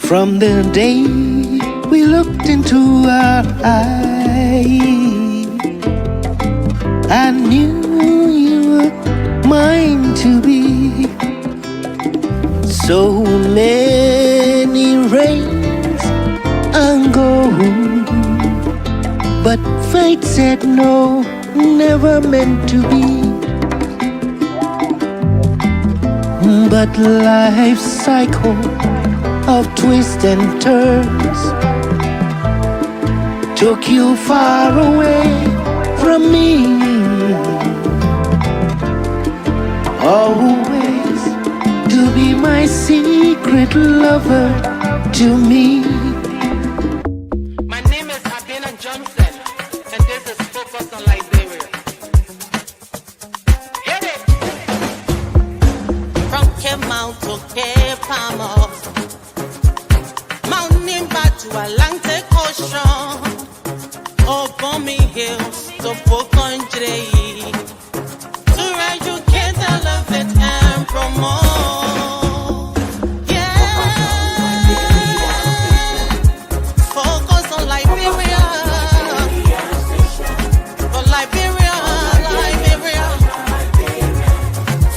From the day we looked into our eyes, I knew you were mine to be. So many rains ago, but fate said no, never meant to be. But life's cycle of twists and turns took you far away from me. Always to be my secret lover to me. My name is Abina Johnson, and this is Focus on Liberia. Hit it! From Cape Mount to Cape Palmas, mountain back to Atlantic Ocean, Obomi Hills to Pokonjre, to educate, elevate, and promote. Yeah, focus on Liberia, for Liberia, Liberia,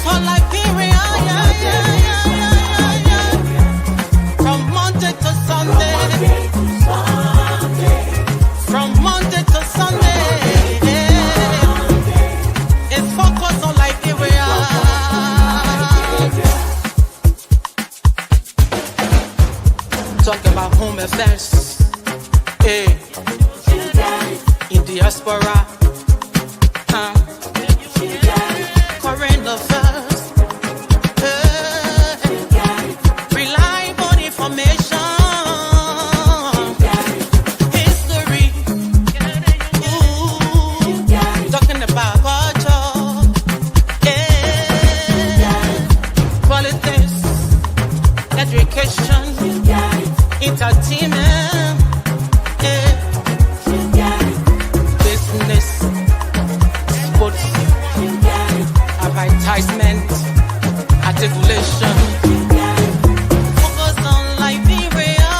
for Liberia, yeah, yeah, yeah, yeah, yeah. From Monday to Sunday, from Monday to Sunday, it's focus on Liberia. Talk about home affairs, hey, in diaspora, current affairs, hey, reliable information, history, ooh, talking about culture, hey, politics, education, entertainment, yeah, business, sports, advertisement, articulation. Focus on Liberia.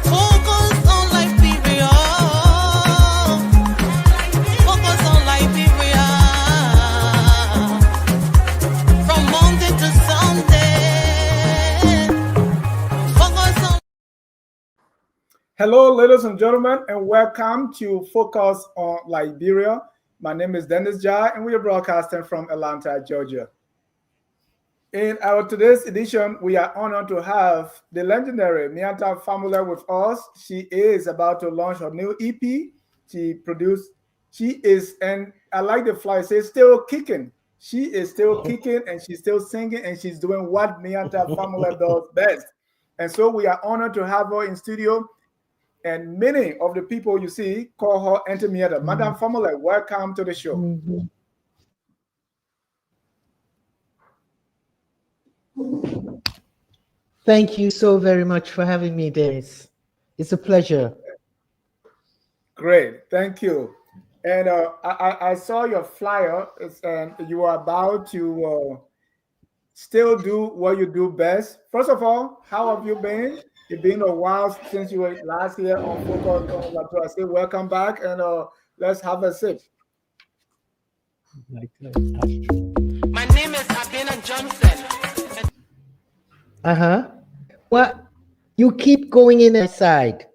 Focus on Liberia. Focus on Liberia. From Monday to Sunday. Hello, ladies and gentlemen, and welcome to Focus on Liberia. My name is Dennis Jai, and we are broadcasting from Atlanta, Georgia. In our today's edition, we are honored to have the legendary Miatta Fahnbulleh with us. She is about to launch her new EP. She is, and I like the fly, it says still kicking. She is still kicking, and she's still singing, and she's doing what Miatta Fahnbulleh does best. And so we are honored to have her in studio. And many of the people you see call her Auntie Miatta. Madam Fahnbulleh, welcome to the show. Thank you so very much for having me, Dennis. It's a pleasure. Great, thank you. And I saw your flyer, and you are about to still do what you do best. First of all, how have you been? It's been a while since you were last year on Focus on Liberia. I say welcome back, and let's have a sip. My name is Abina Johnson. Well, you keep going in and side.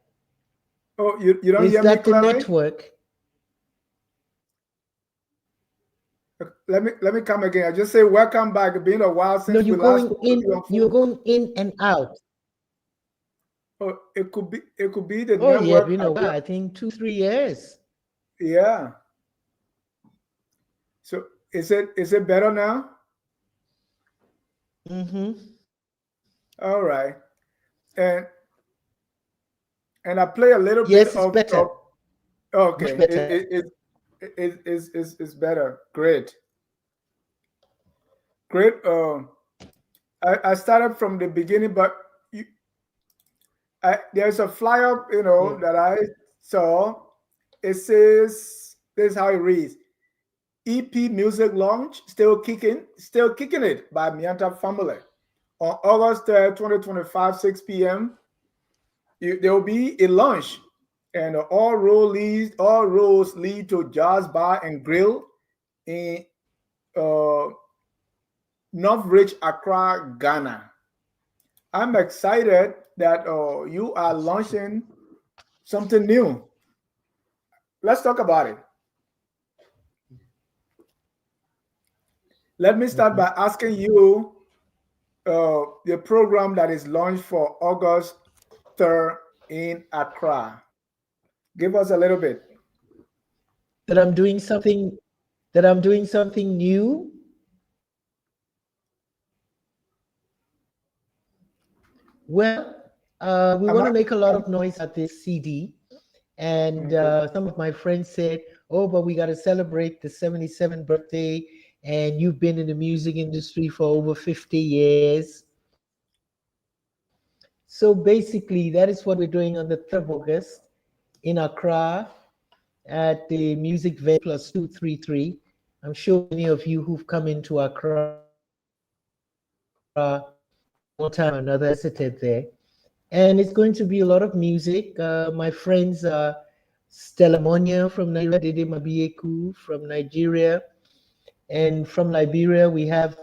Oh, you don't Is hear me that the clearly? network? Let me come again. I just say welcome back. It's been a while since No, we last spoke to you on you're going in and out. Oh, it could be the Oh, yeah, network. you know, I think 2-3 years. Yeah. So is it better now? All right. And I play a little Yes, bit it's of better. okay. Much better. It's better. Great. I started from the beginning, but there's a flyer, that I saw. It says, this is how it reads: EP music launch, still kicking it by Miatta Fahnbulleh. on August 3rd, 2025, 6 p.m., there will be a lunch, and all roads lead to Jazz Bar and Grill in uh, Northridge, Accra, Ghana. I'm excited that you are launching something new. Let's talk about it. Let me start by asking you the program that is launched for August 3rd in Accra. Give us a little bit. That I'm doing something. That I'm doing something new. Well, we want to make a lot of noise at this CD. And some of my friends said, oh, but we got to celebrate the 77th birthday. And you've been in the music industry for over 50 years. So basically, that is what we're doing on the 3rd of August in Accra at the Music Venue Plus 233. I'm sure many of you who've come into Accra one time or another visited there. And it's going to be a lot of music. My friends are Stella Monia from Nigeria, Dede Mabieku from Nigeria. And from Liberia, we have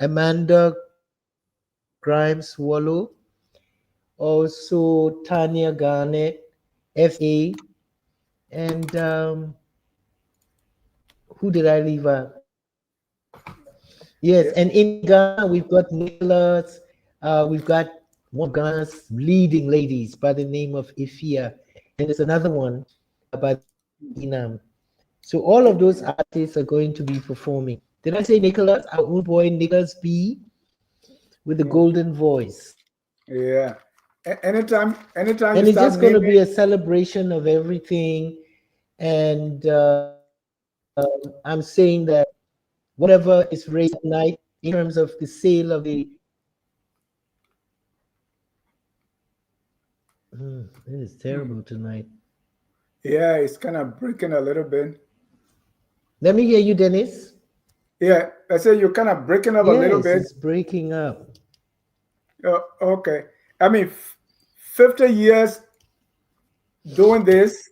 Amanda Grimes Wallow, also Tanya Garnett, FA, and who did I leave out? Yes, and in Ghana, we've got Nicholas, we've got one of Ghana's leading ladies by the name of Ifia, and there's another one by Inam. So all of those artists are going to be performing. Did I say Nicholas? Our old boy Nicholas B with the golden voice. Yeah. Anytime. And it's just going to be a celebration of everything. And I'm saying that whatever is raised at night in terms of the sale of the it is terrible tonight. Yeah, it's kind of breaking a little bit. Let me hear you, Dennis. Yeah, I say you're kind of breaking up a little bit. It's breaking up. Okay. I mean, 50 years doing this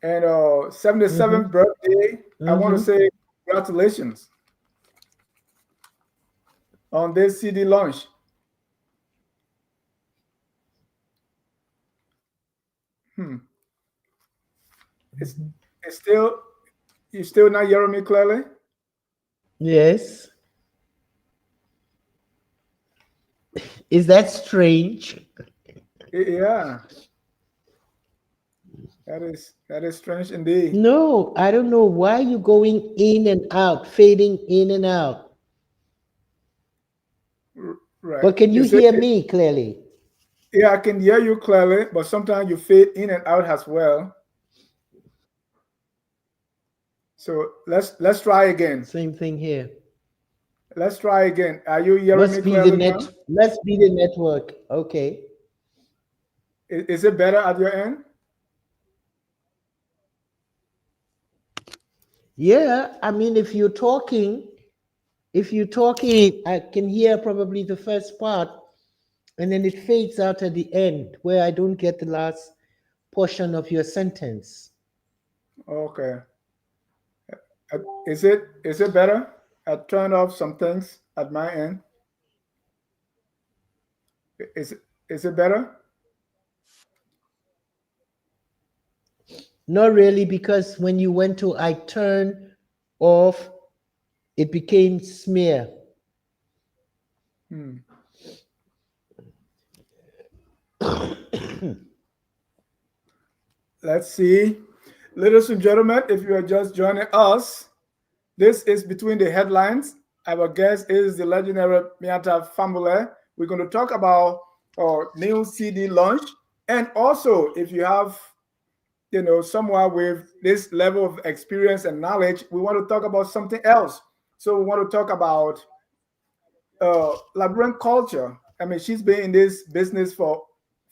and 77th birthday. I want to say congratulations on this CD launch. It's still, you still not hearing me clearly? Yes. Is that strange? Yeah. That is strange indeed. No, I don't know why you're going in and out, fading in and out. Right. But can you hear me clearly? Yeah, I can hear you clearly, but sometimes you fade in and out as well. So let's try again. Same thing here. Let's try again. Are you hearing me clearly now? Let's be the network. Okay. Is it better at your end? Yeah, I mean, if you're talking, I can hear probably the first part, and then it fades out at the end where I don't get the last portion of your sentence. Okay. Is it better? I turned off some things at my end. Is it better? Not really, because when you went to I turn off, it became smear. Let's see. Ladies and gentlemen, if you are just joining us, this is Between the Headlines. Our guest is the legendary Miatta Fahnbulleh. We're going to talk about our new CD launch. And also, if you have, someone with this level of experience and knowledge, we want to talk about something else. So we want to talk about Liberian culture. I mean, she's been in this business for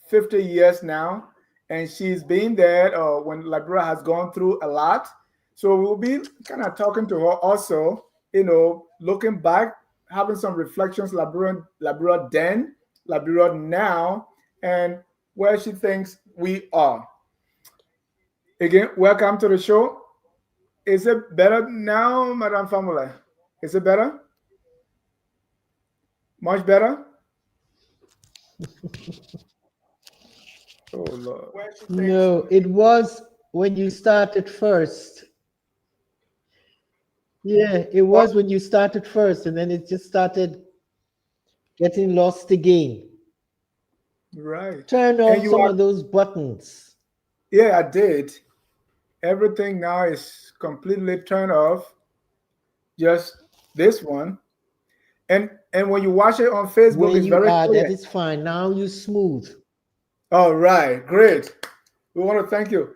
50 years now, and she's been there when Liberia has gone through a lot. So we'll be kind of talking to her also, looking back having some reflections, Liberia then, Liberia now, and where she thinks we are. Again, welcome to the show. Is it better now, Madame Fahnbulleh? Is it better? Much better? Oh Lord. No, it was when you started first. Yeah, it was when you started first, and then it just started getting lost again. Right. Turn And off you some are, of those buttons. yeah, I did. Everything now is completely turned off. Just this one. And when you watch it on Facebook, Where it's you very are, that clear. is fine. Now you smooth. All right, great. We want to thank you.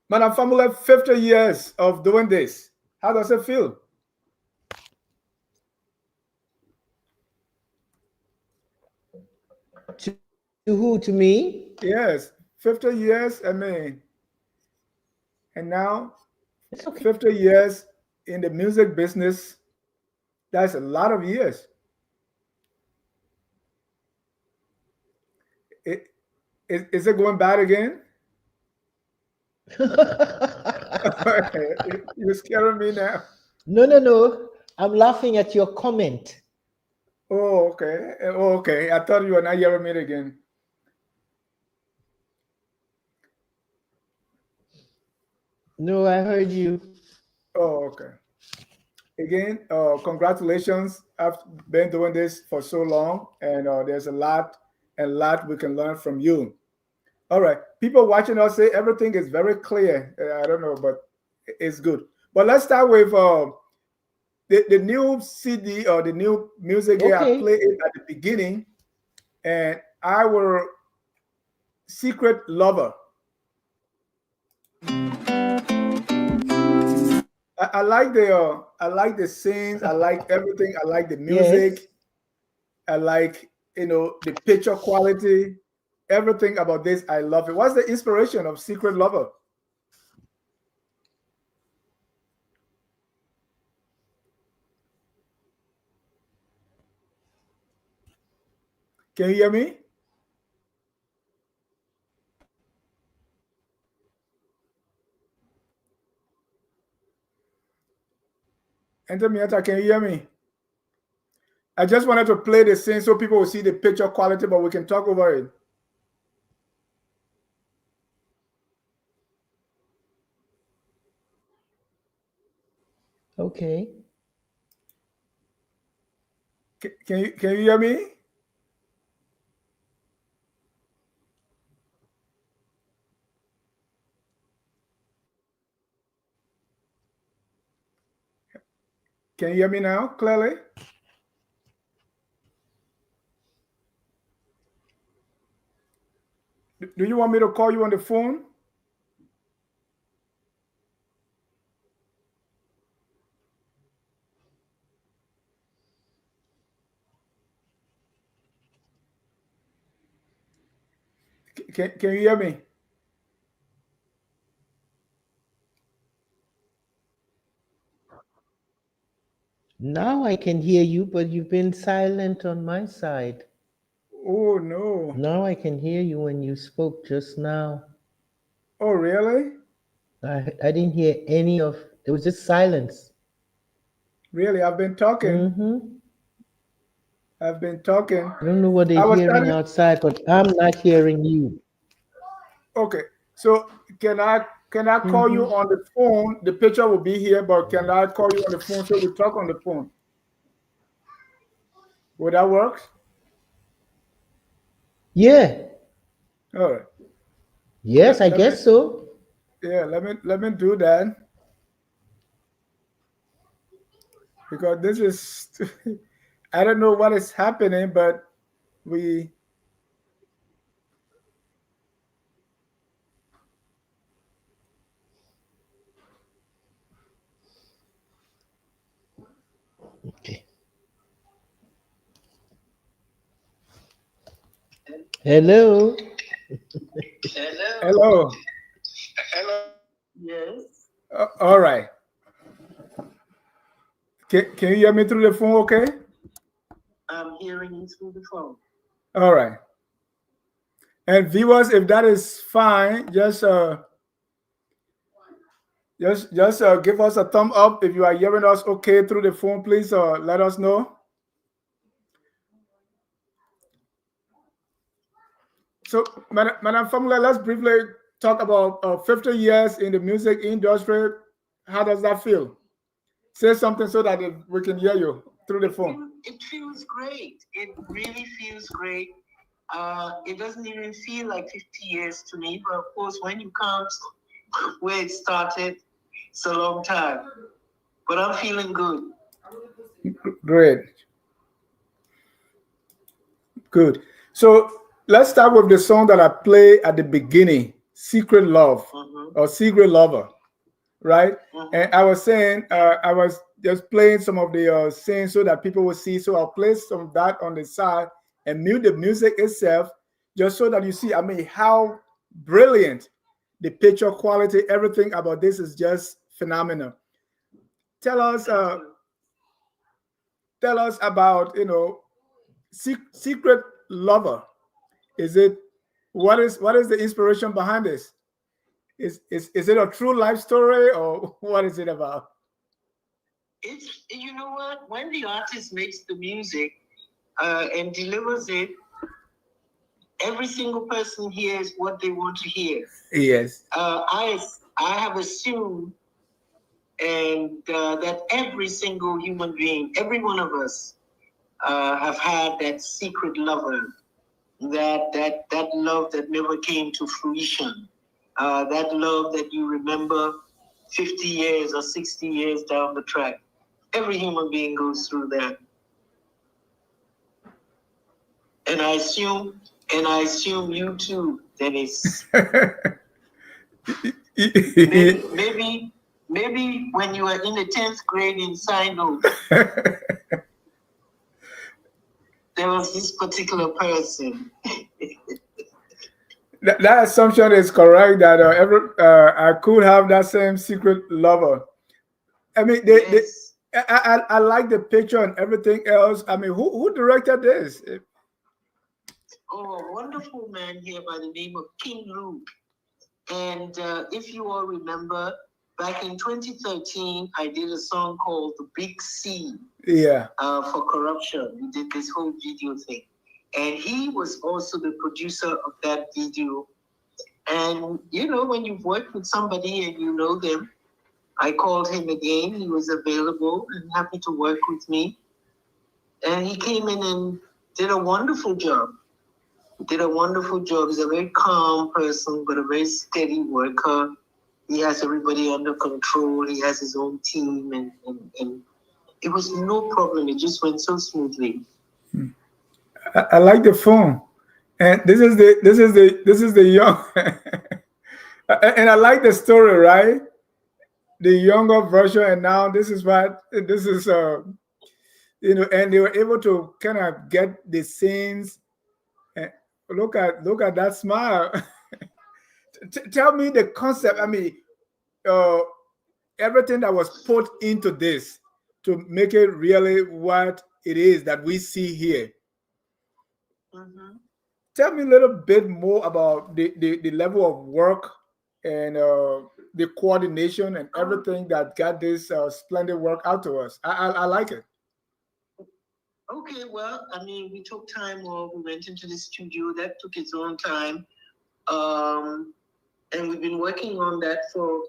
Madam Fahnbulleh, 50 years of doing this. How does it feel? To who? To me? Yes, 50 years, I mean, and now It's okay. 50 years in the music business, that's a lot of years. It, is it going bad again? You're scaring me now. No. I'm laughing at your comment. Oh, okay. Oh, okay. I thought you were not hearing me again. No, I heard you. Oh, okay. Again, congratulations. I've been doing this for so long, and there's a lot we can learn from you. All right. People watching us say everything is very clear. I don't know, but it's good. But let's start with the new CD or the new music here. I Okay. played it at the beginning, and our secret lover. I like the scenes. I like everything. I like the Yes. music. I like the picture quality. Everything about this, I love it. What's the inspiration of Secret Lover? Can you hear me? Enter Miatta, can you hear me? I just wanted to play the scene so people will see the picture quality, but we can talk over it. Okay. Can you hear me? Can you hear me now clearly? Do you want me to call you on the phone? Can you hear me? Now I can hear you, but you've been silent on my side. Oh no. Now I can hear you when you spoke just now. Oh really? I didn't hear any of it was just silence. Really? I've been talking. Mm-hmm. I've been talking. I don't know what they're I was hearing telling. outside, but I'm not hearing you. Okay. So can I call you Mm-hmm. on the phone? The picture will be here, but can I call you on the phone so we talk on the phone? Would that work? Yeah. All right. Yes, Let, I let me guess so. yeah, let me do that because this is I don't know what is happening, but we Okay. Hello. hello. All right. Can you hear me through the phone? Okay. I'm hearing you through the phone. All right. And viewers, if that is fine, just give us a thumb up if you are hearing us okay through the phone. Please let us know. So, Madam Fahnbulleh, let's briefly talk about 50 years in the music industry. How does that feel? Say something so that we can hear you through the phone. It feels great. It really feels great. It doesn't even feel like 50 years to me, but of course, when you count where it started, it's a long time. But I'm feeling good. Great. Good. So let's start with the song that I played at the beginning, Secret Love or Secret Lover, right? And I was saying, I was just playing some of the scenes so that people will see. So I'll play some of that on the side and mute the music itself just so that you see, I mean, how brilliant the picture quality, everything about this is just phenomenal. Tell us about, Secret Lover. Is it what is the inspiration behind this? Is it a true life story or what is it about? It's, you know what, when the artist makes the music and delivers it, every single person hears what they want to hear. Yes. I have assumed and that every single human being, every one of us, have had that secret lover, that love that never came to fruition, that love that you remember 50 years or 60 years down the track. Every human being goes through that. And I assume you too, Dennis. maybe when you were in the 10th grade in Sino, there was this particular person. That assumption is correct. That I could have that same secret lover. I mean, Yes. I like the picture and everything else. I mean, who directed this? Oh, a wonderful man here by the name of King Luke. And if you all remember, back in 2013, I did a song called The Big C. Yeah. For corruption. We did this whole video thing. And he was also the producer of that video. And, you know, when you've worked with somebody and you know them, I called him again. He was available and happy to work with me. And he came in and did a wonderful job. He's a very calm person, but a very steady worker. He has everybody under control. He has his own team, and it was no problem. It just went so smoothly. I like the phone, and this is the young, and I like the story, right? The younger version, and now this is and they were able to kind of get the scenes. And look at that smile. Tell me the concept. I mean, everything that was put into this to make it really what it is that we see here. Tell me a little bit more about the level of work and the coordination and everything that got this splendid work out to us. I like it. Okay, well, I mean, we took time off. We went into the studio. That took its own time. And we've been working on that for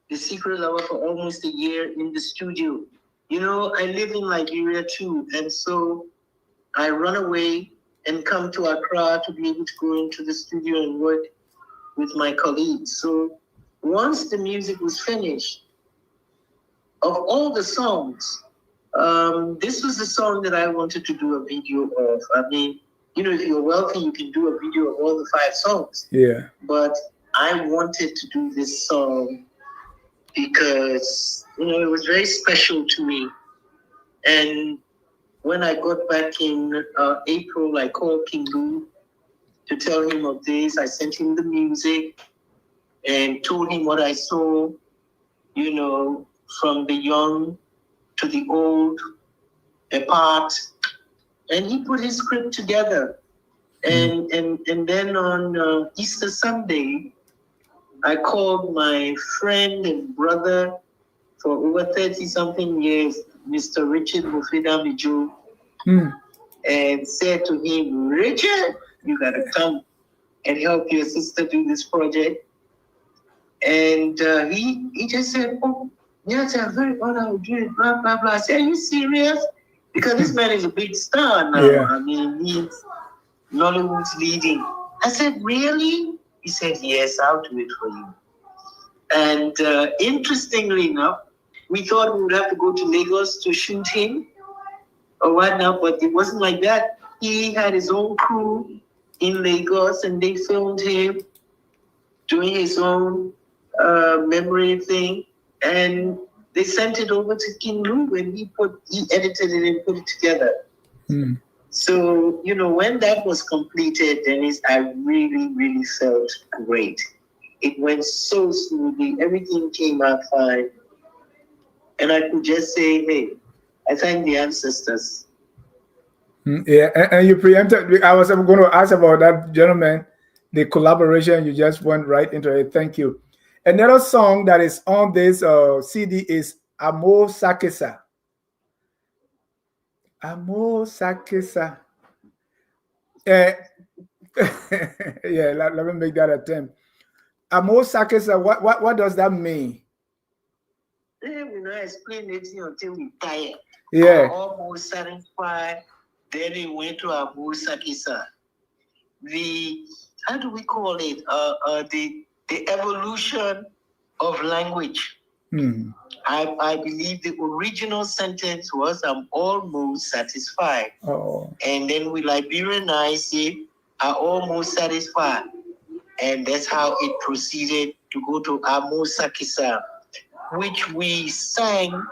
The Secret Lover for almost a year in the studio. You know, I live in Liberia too. And so I run away and come to Accra to be able to go into the studio and work with my colleagues. So once the music was finished, of all the songs, this was the song that I wanted to do a video of. I mean, you know, if you're wealthy, you can do a video of all the 5 songs. Yeah. But I wanted to do this song because, you know, it was very special to me. And when I got back in April, I called King Lou to tell him of this. I sent him the music and told him what I saw, you know, from the young to the old, apart, And he put his script together. And then on Easter Sunday, I called my friend and brother for over 30-something years, Mr. Richard Mufida Miju, and said to him, Richard, you got to come and help your sister do this project. And he just said, oh, yes, I'm very honored to do it, blah, blah, blah. I said, are you serious? Because this man is a big star now. Yeah. I mean, he's Nollywood's leading. I said, really? He said, yes, I'll do it for you. And interestingly enough, we thought we would have to go to Lagos to shoot him or whatnot, but it wasn't like that. He had his own crew in Lagos, and they filmed him doing his own memory thing, and they sent it over to King Lou, and he edited it and put it together. So, you know, when that was completed, Dennis, I really, really felt great. It went so smoothly. Everything came out fine. And I could just say, hey, I thank the ancestors. Yeah, and you preempted. I was going to ask about that, gentleman. The collaboration, you just went right into it. Thank you. Another song that is on this CD is Amo Sakesa. Amo Sakesa. Yeah, let me make that attempt. Amo Sakesa, what does that mean? We not explain it until we tired. Yeah. Almost satisfied. Then it went to Amo Sakesa. How do we call it? The evolution of language. I believe the original sentence was I'm almost satisfied. Oh. And then we Liberianize it, are almost satisfied. And that's how it proceeded to go to Amo Sakisa, which we sang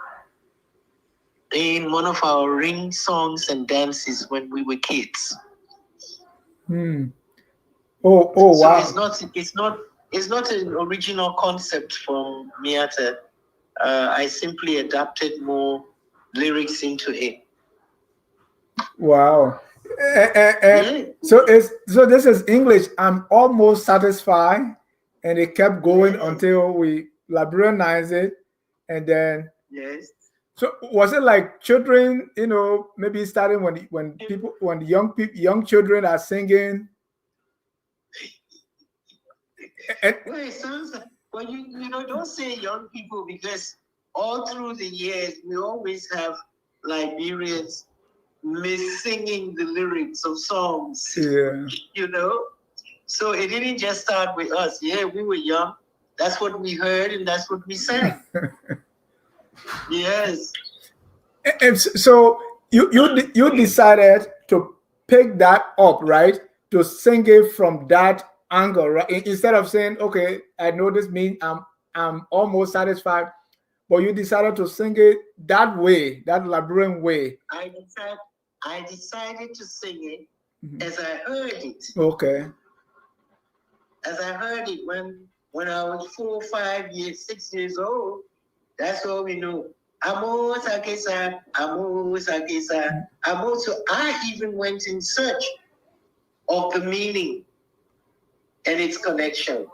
in one of our ring songs and dances when we were kids. Oh, wow. So it's not an original concept from Miatta. I simply adapted more lyrics into it. Wow. So this is English. I'm almost satisfied, and it kept going until we Liberianize it, and then So was it like children? You know, maybe starting when young children are singing. Well, it sounds like, well, you know, don't say young people, because all through the years we always have Liberians singing the lyrics of songs. Yeah. You know, so it didn't just start with us. Yeah, we were young. That's what we heard, and that's what we sang. Yes. And so you decided to pick that up, right? To sing it from that angle, right? Instead of saying, okay, I know this means I'm almost satisfied, but you decided to sing it that way, that Liberian way. I decided to sing it as I heard it. Okay. As I heard it when I was 4, 5 years, 6 years old. That's all we know. Amo Sakesa, Amo Sakesa, Amo. So I even went in search of the meaning and its connection.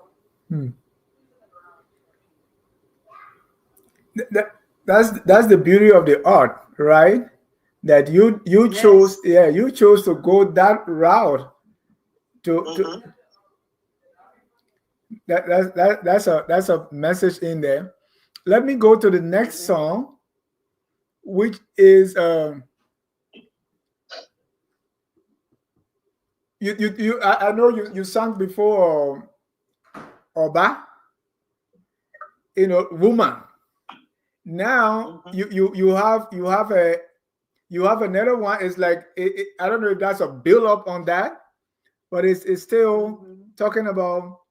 That's the beauty of the art, right? That you chose, you chose to go that route. That's a message in there. Let me go to the next song, which is I know you sang before Oba, you know, woman. Now you have another one. It's like I don't know if that's a build up on that, but it's still talking about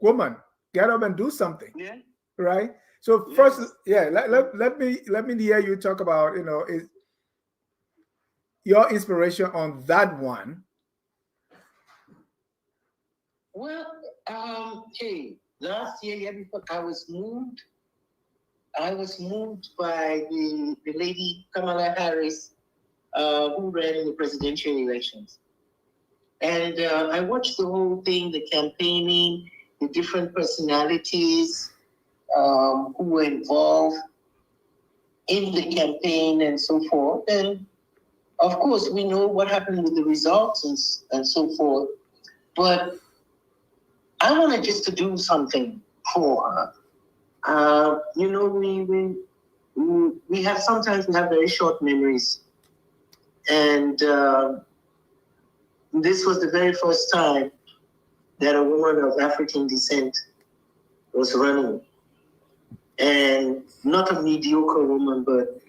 woman. Get up and do something. Yeah. Right. So first, let me hear you talk about, you know, your inspiration on that one. Well, last year before, I was moved by the lady Kamala Harris who ran in the presidential elections. And I watched the whole thing, the campaigning, the different personalities who were involved in the campaign and so forth. And of course, we know what happened with the results and so forth. But I wanted just to do something for her. You know, we have sometimes very short memories. And this was the very first time that a woman of African descent was running. And not a mediocre woman, but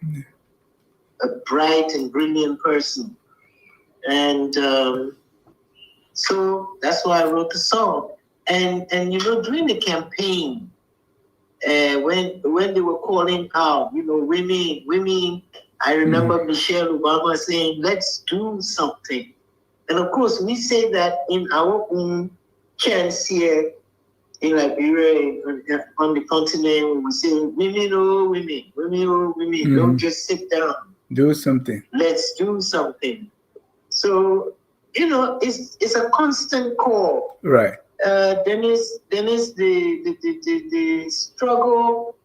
a bright and brilliant person. And so that's why I wrote the song. And you know, during the campaign, when they were calling out, you know, women, I remember Michelle Obama saying, let's do something. And of course, we say that in our own chants here in Liberia, on the continent, when we say, women, oh, women, women, oh, women, don't just sit down. Do something. Let's do something. So, you know, it's a constant call. Right. Then is the struggle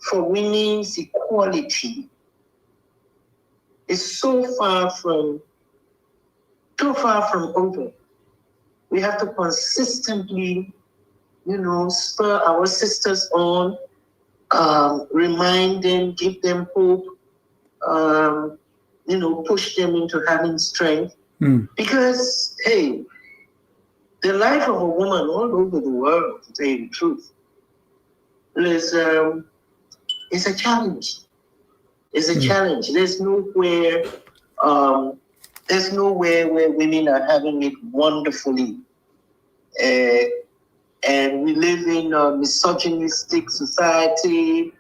for women's equality is so far from over. We have to consistently, you know, spur our sisters on, remind them, give them hope, you know, push them into having strength. Because, hey, the life of a woman all over the world, to tell you the truth, is a challenge. It's a challenge. There's nowhere where women are having it wonderfully. And we live in a misogynistic society.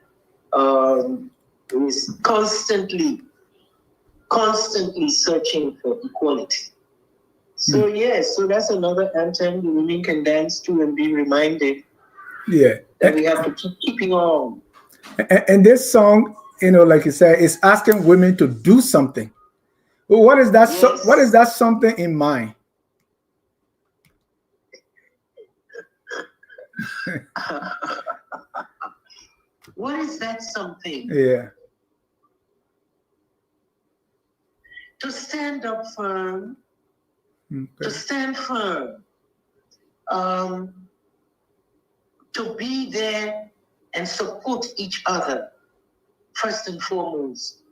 Is constantly searching for equality. So yes, so that's another anthem the women can dance to and be reminded. Yeah, that we have to keep keeping on. And this song, you know, like you said, is asking women to do something. Well, what is that? Yes. What is that something in mind? What is that something? Yeah. To stand up firm. Okay. To stand firm. To be there and support each other, first and foremost.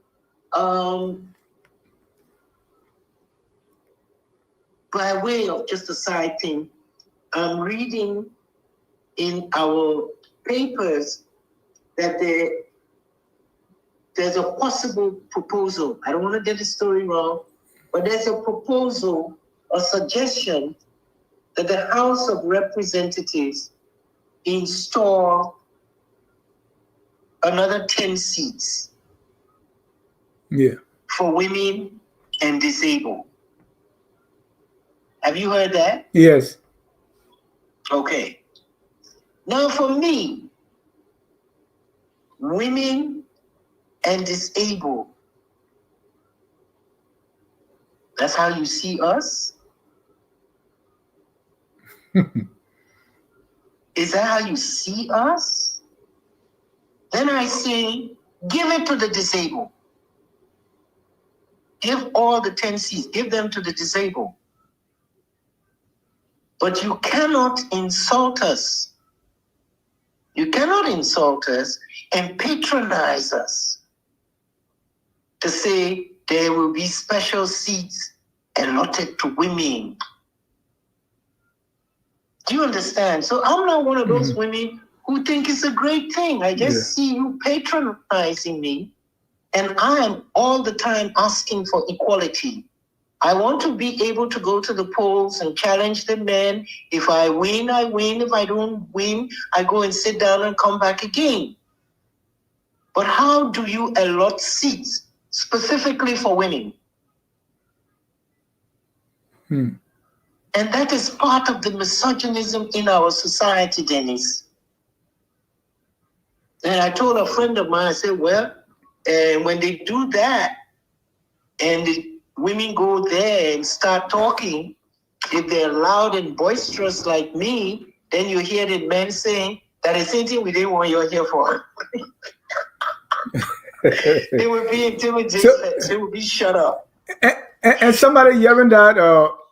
By way of just a side thing, I'm reading in our papers that there's a possible proposal. I don't want to get the story wrong, but there's a proposal, a suggestion that the House of Representatives install another 10 seats for women and disabled. Have you heard that? Yes. Okay. Now for me, women and disabled, that's how you see us? Is that how you see us? Then I say, give it to the disabled. Give all the 10 seats, give them to the disabled. But you cannot insult us. You cannot insult us and patronize us to say there will be special seats allotted to women. Do you understand? So I'm not one of those women who think it's a great thing. I just see you patronizing me, and I am all the time asking for equality. I want to be able to go to the polls and challenge the men. If I win, I win. If I don't win, I go and sit down and come back again. But how do you allot seats specifically for women? And that is part of the misogynism in our society, Dennis. And I told a friend of mine, I said, well, when they do that, and the women go there and start talking, if they're loud and boisterous like me, then you hear the men saying that the same thing we didn't want you here for. They would be intimidated. They would be shut up. And somebody hearing that,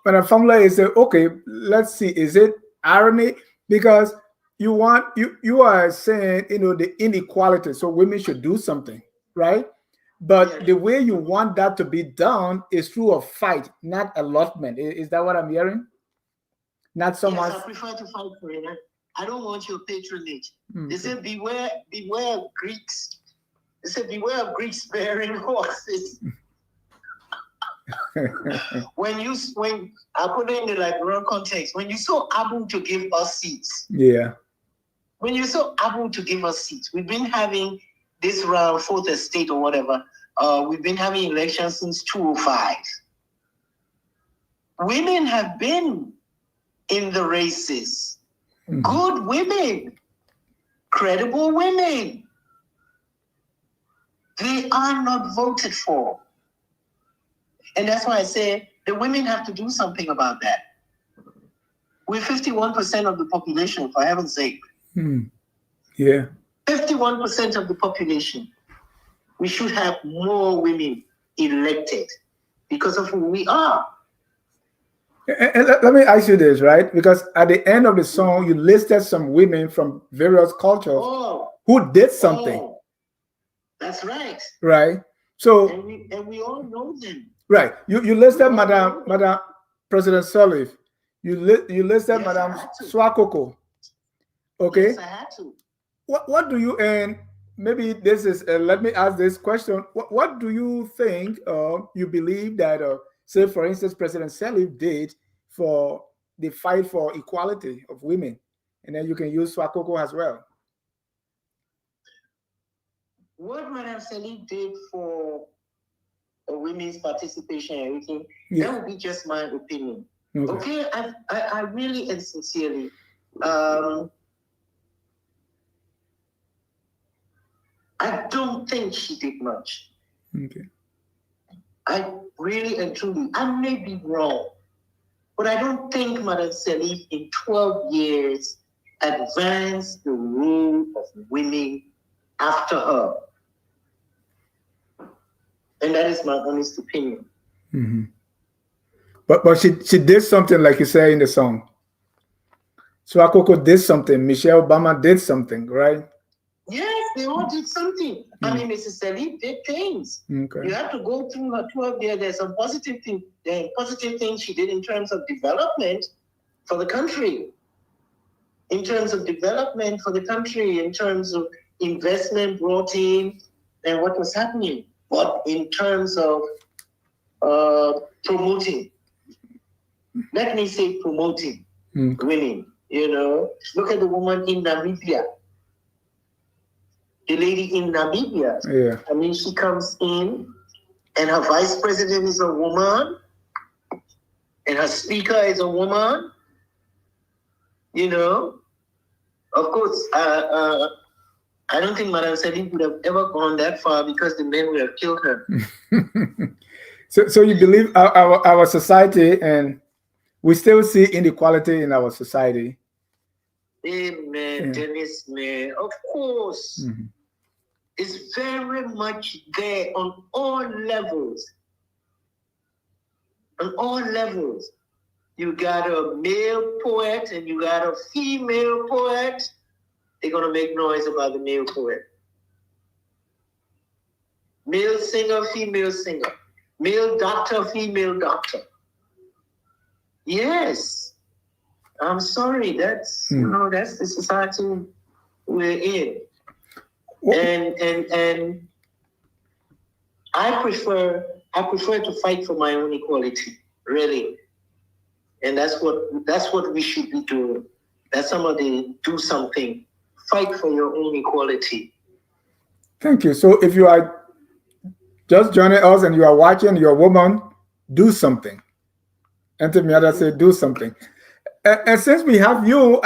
when a family is say, okay, let's see, is it irony? Because you are saying, the inequality, so women should do something, right? But the way you want that to be done is through a fight, not allotment. Is that what I'm hearing? Not so much. Yes, I prefer to fight for it. I don't want your patronage. They say, beware of Greeks. They say, beware of Greeks bearing horses. when I put it in the Liberian context, when you so able to give us seats. Yeah. When you're so able to give us seats, we've been having this round, fourth estate or whatever. We've been having elections since 2005. Women have been in the races. Good women, credible women. They are not voted for. And that's why I say the women have to do something about that. We're 51% of the population, for heaven's sake. Yeah. 51% of the population. We should have more women elected because of who we are. And let me ask you this, right? Because at the end of the song, you listed some women from various cultures who did something. That's right. Right. So and we all know them. Right. You listed Madame President Sirleaf. You listed Madame Swakoko. Okay. Yes, I had to. What do you, and maybe this is let me ask this question. What do you think you believe that say for instance President Sirleaf did for the fight for equality of women? And then you can use Swakoko as well. What Madame Sirleaf did for women's participation and everything, that would be just my opinion. Okay, I really and sincerely, I don't think she did much. Okay. I really and truly, I may be wrong, but I don't think Madame Sirleaf in 12 years advanced the role of women after her. And that is my honest opinion. But she did something, like you say in the song. Swakoko did something. Michelle Obama did something, right? Yes, they all did something. I mean, Mrs. Sirleaf did things. Okay. You have to go through her 12 years. There's some positive things she did in terms of development for the country. In terms of development for the country, in terms of investment brought in and what was happening. But in terms of promoting, let me say promoting women, look at the woman in Namibia. The lady in Namibia. Yeah. I mean, she comes in and her vice president is a woman and her speaker is a woman. Of course, I don't think Madame Sirleaf would have ever gone that far because the men would have killed her. So you believe our society, and we still see inequality in our society? Amen, Dennis, man. Of course. It's very much there on all levels. On all levels. You got a male poet and you got a female poet. They're going to make noise about the male poet. Male singer, female singer. Male doctor, female doctor. Yes. I'm sorry. That's, that's the society we're in. And I prefer to fight for my own equality, really. And that's what we should be doing. That somebody do something. Fight for your own equality. Thank you. So if you are just joining us and you are watching, you're a woman, do something. Anthem Miatta said, do something. And since we have you,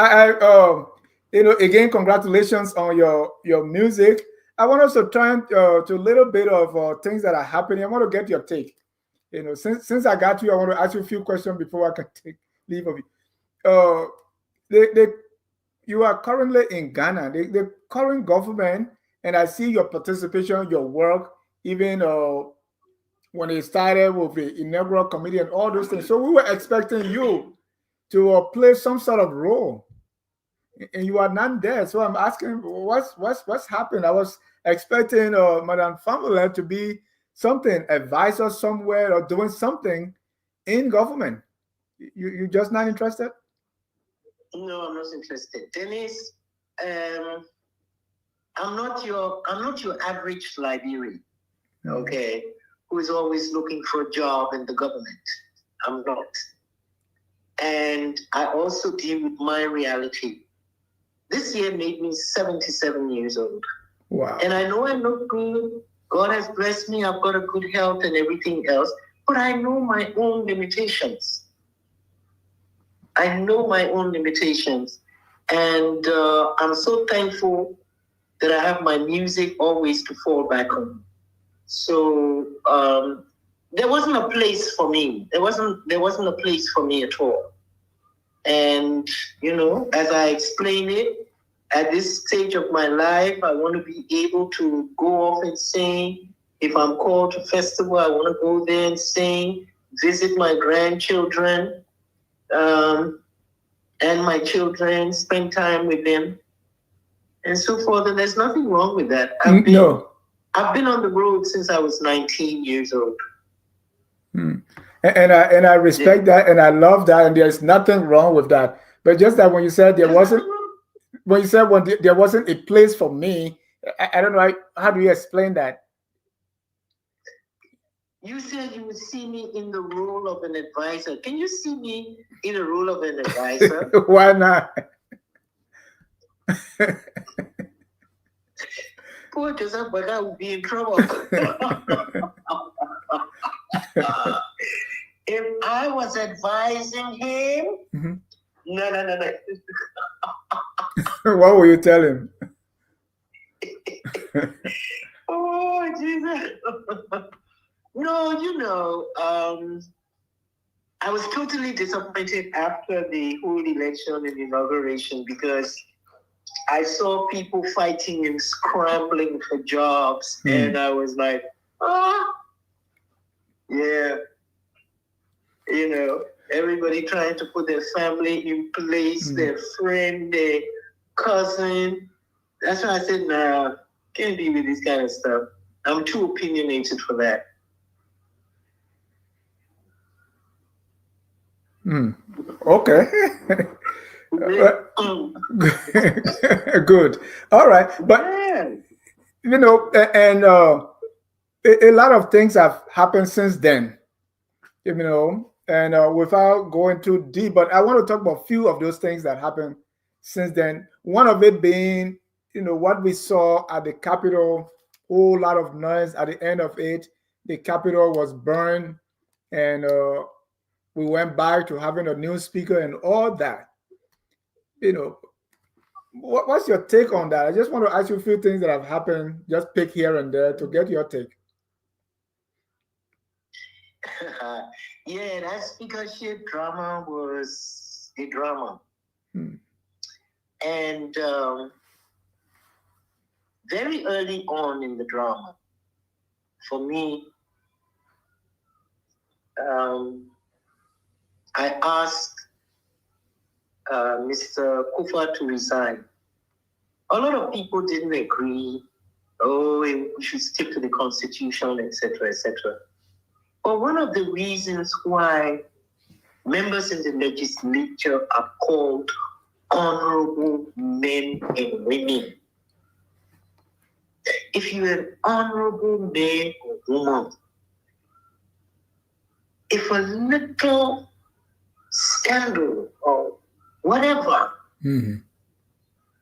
again, congratulations on your music. I want us to turn to a little bit of things that are happening. I want to get your take. Since I got you, I want to ask you a few questions before I can take leave of you. Uh, you are currently in Ghana. The current government, and I see your participation, your work, even when it started with the inaugural committee and all those things. So we were expecting you to play some sort of role, and you are not there. So I'm asking, what's happened? I was expecting Madame Fahnbulleh to be something, advisor somewhere or doing something in government. You just not interested? No, I'm not interested. Dennis, I'm not your average Liberian, okay, who is always looking for a job in the government. I'm not. And I also deal with my reality. This year made me 77 years old. Wow. And I know I look good. God has blessed me. I've got a good health and everything else. But I know my own limitations. I know my own limitations. And I'm so thankful that I have my music always to fall back on. So there wasn't a place for me. There wasn't a place for me at all. And, as I explain it, at this stage of my life, I want to be able to go off and sing. If I'm called to festival, I want to go there and sing, visit my grandchildren and my children, spend time with them, and so forth. And there's nothing wrong with that. I've been on the road since I was 19 years old. And I respect that, and I love that, and there's nothing wrong with that. But just that when you said there wasn't a place for me, I don't know how do you explain that? You said you would see me in the role of an advisor. Can you see me in the role of an advisor? Why not? Poor Joseph, but I would be in trouble. If I was advising him, no. What will you tell him? Oh, Jesus. No, I was totally disappointed after the whole election and inauguration because I saw people fighting and scrambling for jobs, and I was like, yeah. Everybody trying to put their family in place, their friend, their cousin. That's why I said, nah, can't be with this kind of stuff. I'm too opinionated for that. Okay. Good. All right. But, and a lot of things have happened since then, and without going too deep, but I want to talk about a few of those things that happened since then. One of it being, what we saw at the Capitol, whole lot of noise at the end of it. The Capitol was burned, and we went back to having a new speaker and all that. What's your take on that? I just want to ask you a few things that have happened, just pick here and there to get your take. Yeah, that speakership drama was a drama. And very early on in the drama, for me, I asked Mr. Kufa to resign. A lot of people didn't agree. Oh, we should stick to the Constitution, etc., etc. But one of the reasons why members in the legislature are called honorable men and women. If you're an honorable man or woman, if a little scandal or whatever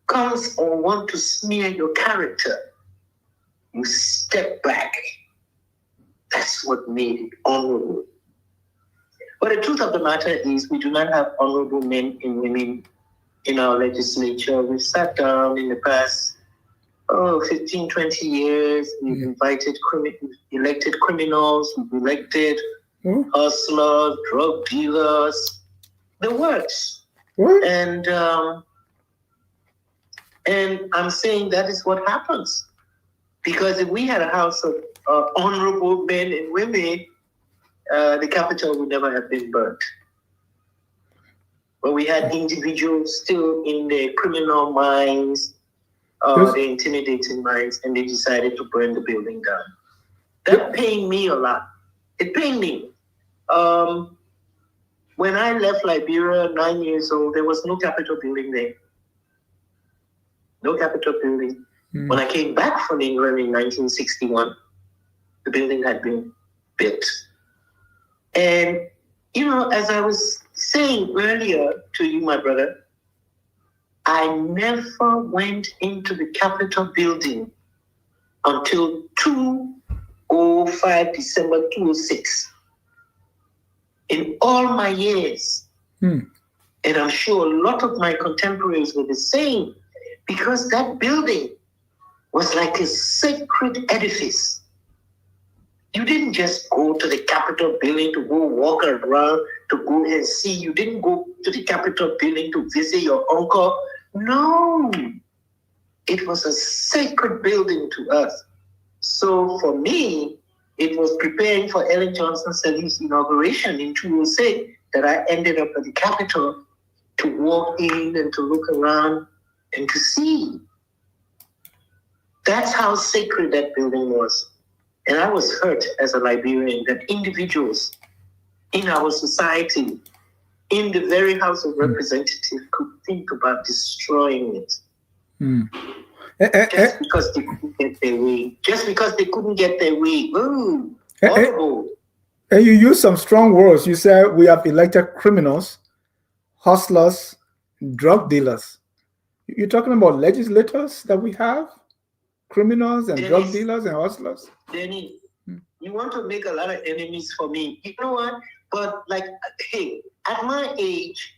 comes or want to smear your character, you step back. That's what made it honorable. But the truth of the matter is we do not have honorable men and women in our legislature. We've sat down in the past 15, 20 years. We've invited elected criminals. We've elected hustlers, drug dealers, the works. What? And I'm saying that is what happens. Because if we had a house of honorable men and women, the capital would never have been burnt. But we had individuals still in their criminal minds, their intimidating minds, and they decided to burn the building down. That pained me a lot. It pained me. When I left Liberia, 9 years old, there was no Capitol building there. No Capitol building. When I came back from England in 1961, the building had been built. And, you know, as I was saying earlier to you, my brother, I never went into the Capitol building until 2005, December 2006. In all my years. And I'm sure a lot of my contemporaries were the same, because that building was like a sacred edifice. You didn't just go to the Capitol building to go walk around, to go and see. You didn't go to the Capitol building to visit your uncle. No, it was a sacred building to us. So for me, it was preparing for Ellen Johnson Sirleaf's inauguration in 2006 that I ended up at the Capitol to walk in and to look around and to see. That's how sacred that building was. And I was hurt as a Liberian that individuals in our society, in the very House of Representatives, could think about destroying it. Just because they couldn't get their way. Just because they couldn't get their way. Ooh, horrible. And you use some strong words. You said we have elected criminals, hustlers, drug dealers. You're talking about legislators that we have? Criminals and drug dealers and hustlers? Denny, you want to make a lot of enemies for me. You know what? But like, hey, at my age,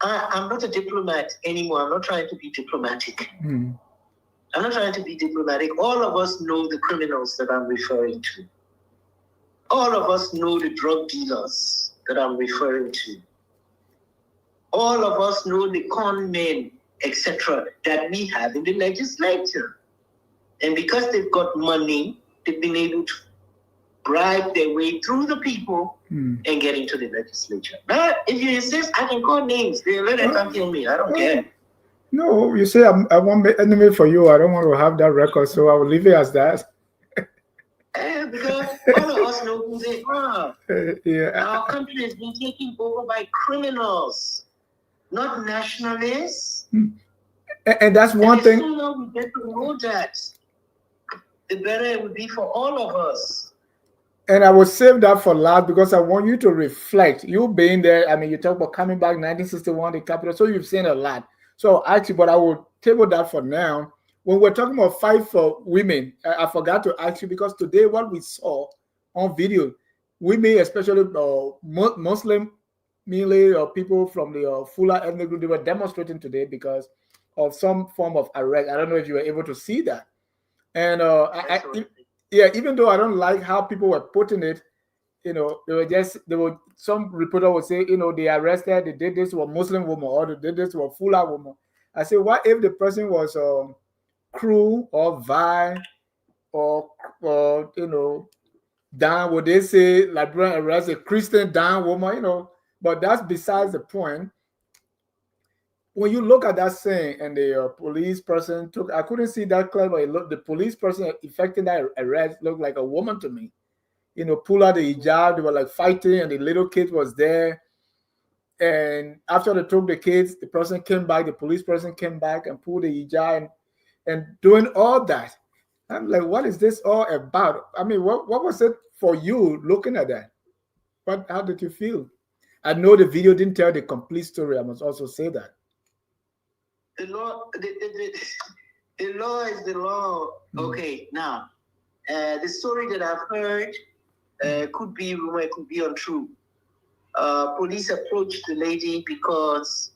I'm not a diplomat anymore. I'm not trying to be diplomatic. I'm not trying to be diplomatic. All of us know the criminals that I'm referring to. All of us know the drug dealers that I'm referring to. All of us know the con men, etc., that we have in the legislature. And because they've got money, they've been able to bribe their way through the people and get into the legislature. Now, if you insist, I can call names. They let them kill me. I don't care. No, you say I want an enemy for you. I don't want to have that record, so I will leave it as that. Because all of us know who they are. Our country has been taken over by criminals, not nationalists. And that's one thing. The sooner we get to know that, the better it would be for all of us. And I will save that for last because I want you to reflect. You being there, I mean, you talk about coming back 1961, the capital, so you've seen a lot. So actually, but I will table that for now. When we're talking about fight for women, I forgot to ask you because today what we saw on video, women, especially Muslim, mainly people from the Fula ethnic group, they were demonstrating today because of some form of arrest. I don't know if you were able to see that. And even though I don't like how people were putting it, you know, some reporter would say, you know, they arrested, they did this to a Muslim woman or they did this to a Fula woman. I say, what if the person was Crew or Vi or you know, down, would they say Liberian arrest a Christian down woman, you know? But that's besides the point. When you look at that saying and the police person took, I couldn't see that clearly. The police person effecting that arrest looked like a woman to me. You know, pull out the hijab, they were like fighting, and the little kid was there. And after they took the kids, the person came back, the police person came back and pulled the hijab and doing all that. I'm like, what is this all about? I mean, what was it for you looking at that? How did you feel? I know the video didn't tell the complete story. I must also say that. The law is the law. Okay, now, the story that I've heard could be rumor, it could be untrue. Police approached the lady because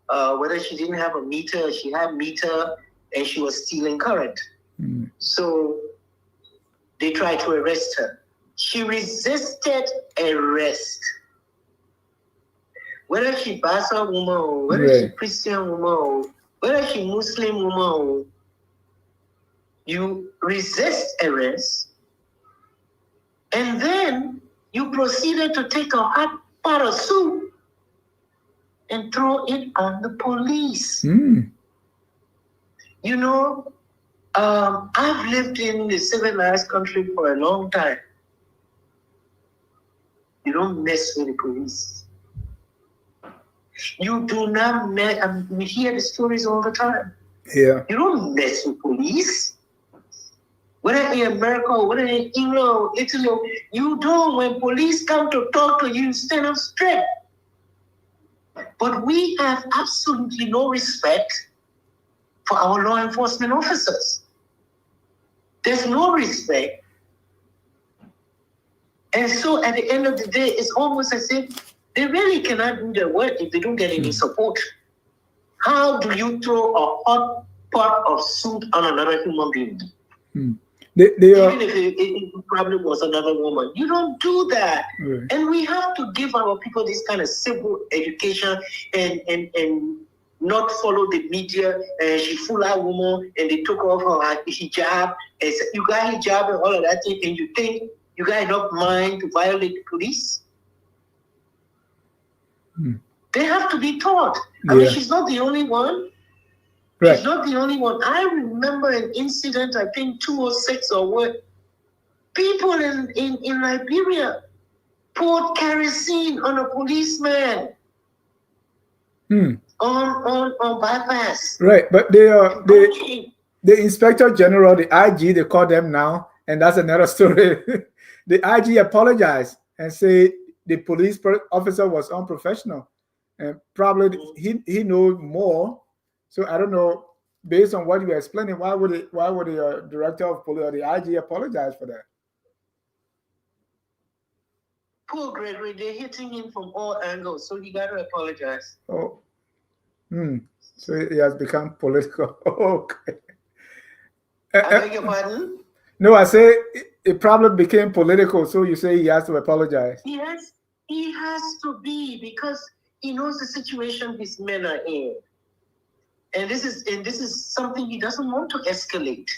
whether she didn't have a meter, she had meter, and she was stealing current. So they tried to arrest her. She resisted arrest. Whether she Bassa woman, or whether she Christian woman, or whether she Muslim woman, you resist arrest, and then you proceeded to take a hot pot of soup and throw it on the police. Mm. You know, I've lived in the civilized country for a long time. You don't mess with the police. You do not mess. We hear the stories all the time. Yeah. You don't mess with police. Whether in America, or whether in England, or Italy, you don't. When police come to talk to you, stand up straight. But we have absolutely no respect for our law enforcement officers. There's no respect. And so at the end of the day, it's almost as if they really cannot do their work if they don't get any support. How do you throw a hot pot of soup on another human being? Even if it probably was another woman. You don't do that. Right. And we have to give our people this kind of civil education and not follow the media. She fool out woman and they took off her hijab. And said, you got hijab and all of that thing, and you think you got enough mind to violate the police? They have to be taught. I mean, she's not the only one. Right. She's not the only one. I remember an incident, I think 2006 or what. People in Liberia poured kerosene on a policeman on bypass. Right, but the Inspector General, the IG, they call them now, and that's another story. The IG apologized and said the police officer was unprofessional, and probably he knows more. So I don't know. Based on what you were explaining, why would the director of police or the IG apologize for that? Poor Gregory, they're hitting him from all angles, so he got to apologize. Oh, so he has become political. Okay. I beg your pardon? No, I say it probably became political, so you say he has to apologize. Yes, he has to be, because he knows the situation these men are in. And this is something he doesn't want to escalate.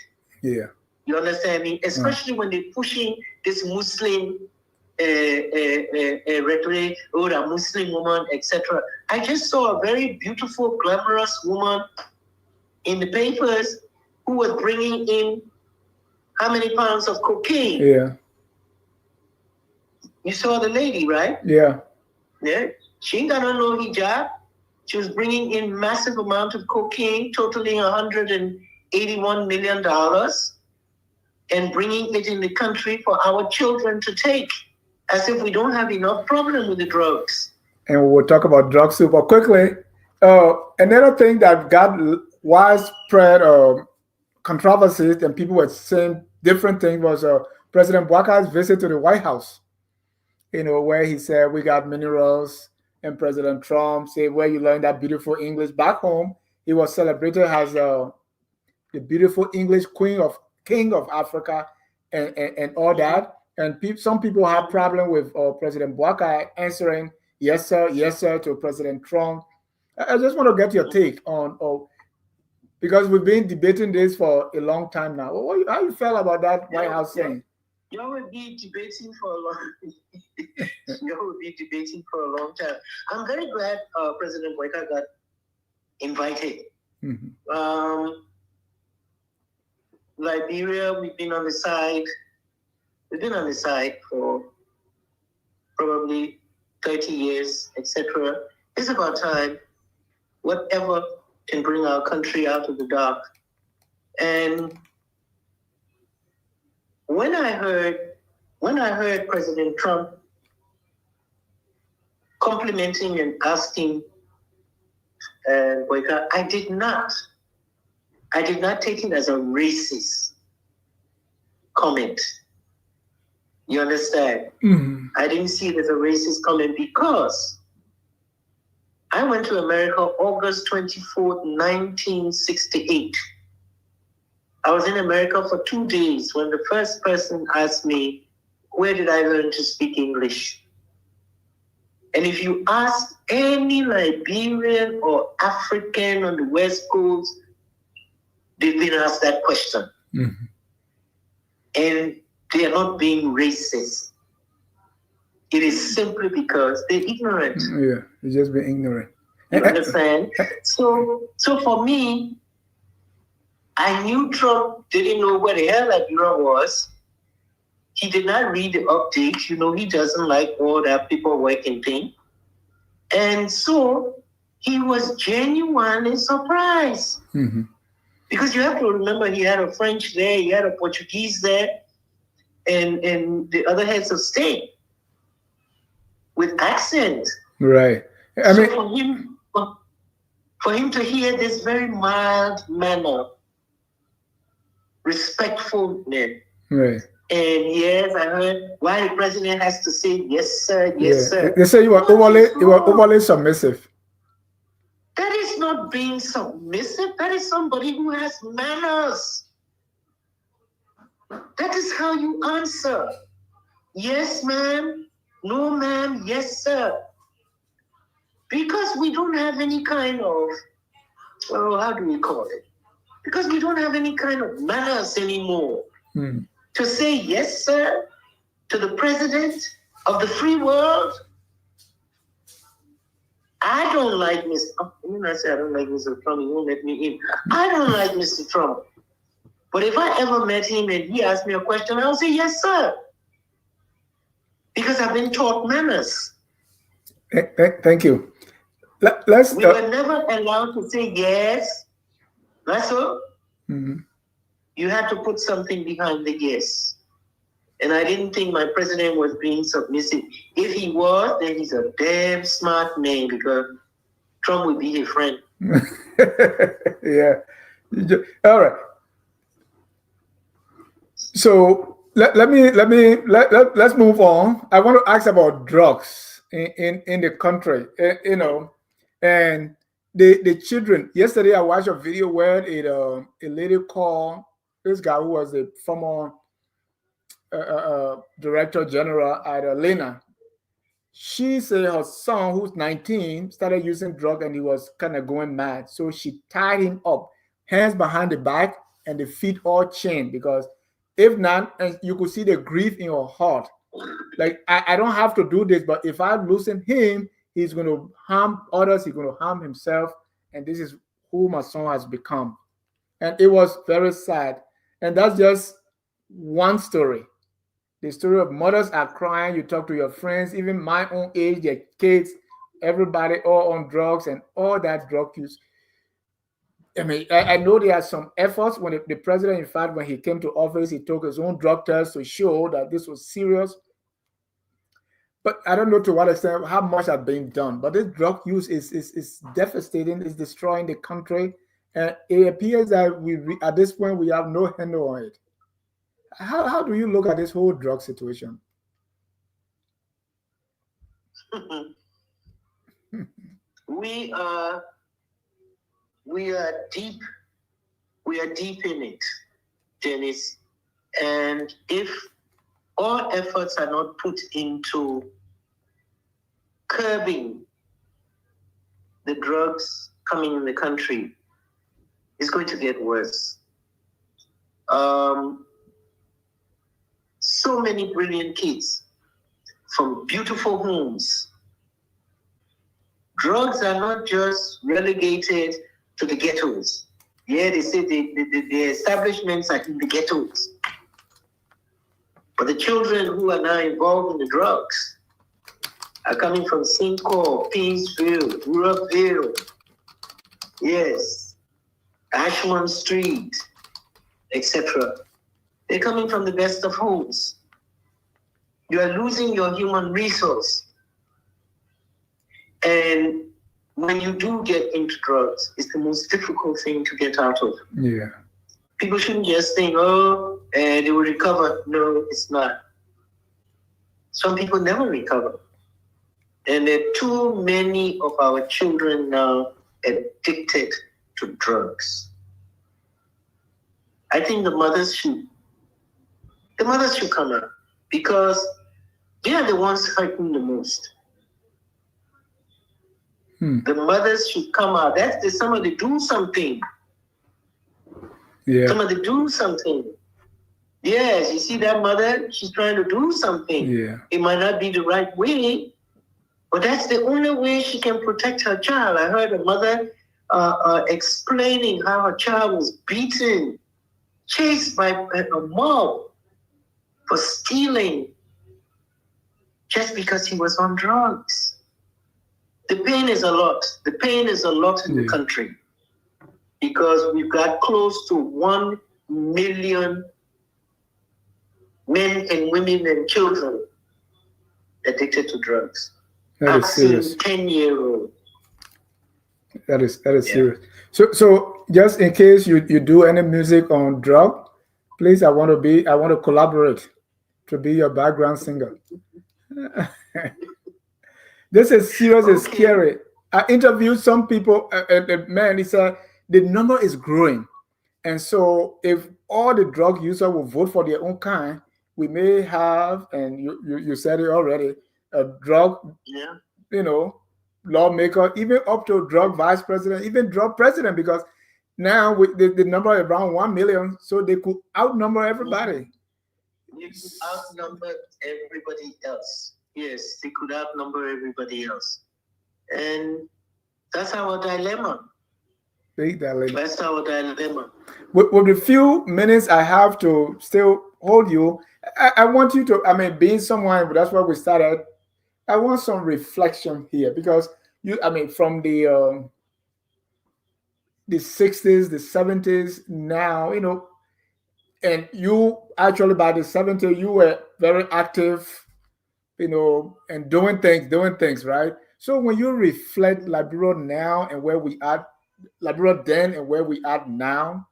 Yeah. You understand me? Especially when they're pushing this Muslim rhetoric, or a Muslim woman, etc. I just saw a very beautiful, glamorous woman in the papers who was bringing in how many pounds of cocaine? Yeah. You saw the lady, right? Yeah. Yeah. She ain't got no hijab. She was bringing in massive amount of cocaine, totaling $181 million, and bringing it in the country for our children to take, as if we don't have enough problem with the drugs. And we'll talk about drugs super quickly. Another thing that got widespread controversies and people were saying different things was President Bouakar's visit to the White House, where he said we got minerals, and President Trump said where you learned that beautiful English. Back home, he was celebrated as the beautiful English king of Africa and all that. And some people have problem with President Bouakar answering yes sir to President Trump. I just want to get your take on because we've been debating this for a long time now. How you feel about that White House thing? You will be debating for a long. You will be debating for a long time. I'm very glad President Bouakar got invited. Liberia, we've been on the side. We've been on the side for probably 30 years, etc. It's about time. Whatever can bring our country out of the dark. And when I heard President Trump complimenting and asking Bouakar, I did not take it as a racist comment. You understand? I didn't see it as a racist comment because I went to America August 24th, 1968. I was in America for 2 days when the first person asked me, where did I learn to speak English? And if you ask any Liberian or African on the West Coast, they've been asked that question. Mm-hmm. And they are not being racist. It is simply because they're ignorant. Yeah, you just be ignorant. You understand? So for me, I knew Trump didn't know where the hell Liberia was. He did not read the update. You know, he doesn't like all that people working thing. And so he was genuinely surprised. Mm-hmm. Because you have to remember, he had a French there, he had a Portuguese there, and the other heads of state with accent. Right. I mean, for him to hear this very mild manner, respectfulness. Right. And yes, I heard why the president has to say yes, sir, yes, sir. They say you are overly submissive. That is not being submissive. That is somebody who has manners. That is how you answer. Yes, ma'am. No, ma'am. Yes, sir. Because we don't have any kind of, how do we call it? Because we don't have any kind of manners anymore. Mm. To say yes, sir, to the president of the free world. I don't like Mr. When I say I don't like Mr. Trump, he won't let me in. I don't like Mr. Trump. But if I ever met him and he asked me a question, I'll say yes, sir. Because I've been taught manners. Thank you. We were never allowed to say yes. That's all. Mm-hmm. You had to put something behind the yes. And I didn't think my president was being submissive. If he was, then he's a damn smart man, because Trump would be his friend. Yeah. All right. So let's move on. I want to ask about drugs in the country. You know, and the children. Yesterday I watched a video where a lady called this guy who was the former director general at Lena. She said her son, who's 19, started using drugs and he was kind of going mad. So she tied him up, hands behind the back and the feet all chained, because if not, and you could see the grief in her heart. Like, I don't have to do this, but if I loosen him, he's going to harm others, he's going to harm himself. And this is who my son has become. And it was very sad. And that's just one story. The story of mothers are crying. You talk to your friends, even my own age, their kids, everybody all on drugs and all that drug use. I mean, I know there are some efforts when the president, in fact, when he came to office, he took his own drug test to show that this was serious. But I don't know to what extent, how much has been done. But this drug use is devastating, it's destroying the country. And it appears that at this point, we have no handle on it. How do you look at this whole drug situation? We are deep in it, Dennis. And if all efforts are not put into curbing the drugs coming in the country, it's going to get worse. So many brilliant kids from beautiful homes. Drugs are not just relegated to the ghettos. Yeah, they say the establishments are in the ghettos. But the children who are now involved in the drugs are coming from Cinco, Peaceville, Ruralville, yes, Ashland Street, etc. They're coming from the best of homes. You are losing your human resource. And when you do get into drugs, it's the most difficult thing to get out of. Yeah. People shouldn't just think, oh, they will recover. No, it's not. Some people never recover. And there are too many of our children now addicted to drugs. I think the mothers should come out. because they are the ones hurting the most. The mothers should come out. That's the somebody do something. Yeah. Somebody do something. Yes, you see that mother, she's trying to do something. Yeah. It might not be the right way, but that's the only way she can protect her child. I heard a mother explaining how her child was beaten, chased by a mob for stealing just because he was on drugs. The pain is a lot. The pain is a lot in the country because we've got close to 1 million men and women and children addicted to drugs. That is serious. 10-year-old. That is serious. So just in case you do any music on drug, please, I want to collaborate to be your background singer. This is serious. It's scary. I interviewed some people, man, he said the number is growing. And so if all the drug users will vote for their own kind, we may have, and you said it already, a drug, lawmaker, even up to drug vice president, even drug president, because now with the number around 1 million, so they could outnumber everybody. They could outnumber everybody else. Yes, they could outnumber everybody else. And that's our dilemma. Big dilemma. That's our dilemma. With the few minutes I have to still hold you, I want you to, being someone, that's why we started, I want some reflection here because from the 60s, the 70s, now, and you actually by the 70s, you were very active, and doing things, right? So when you reflect Liberia now and where we are, Liberia then and where we are now,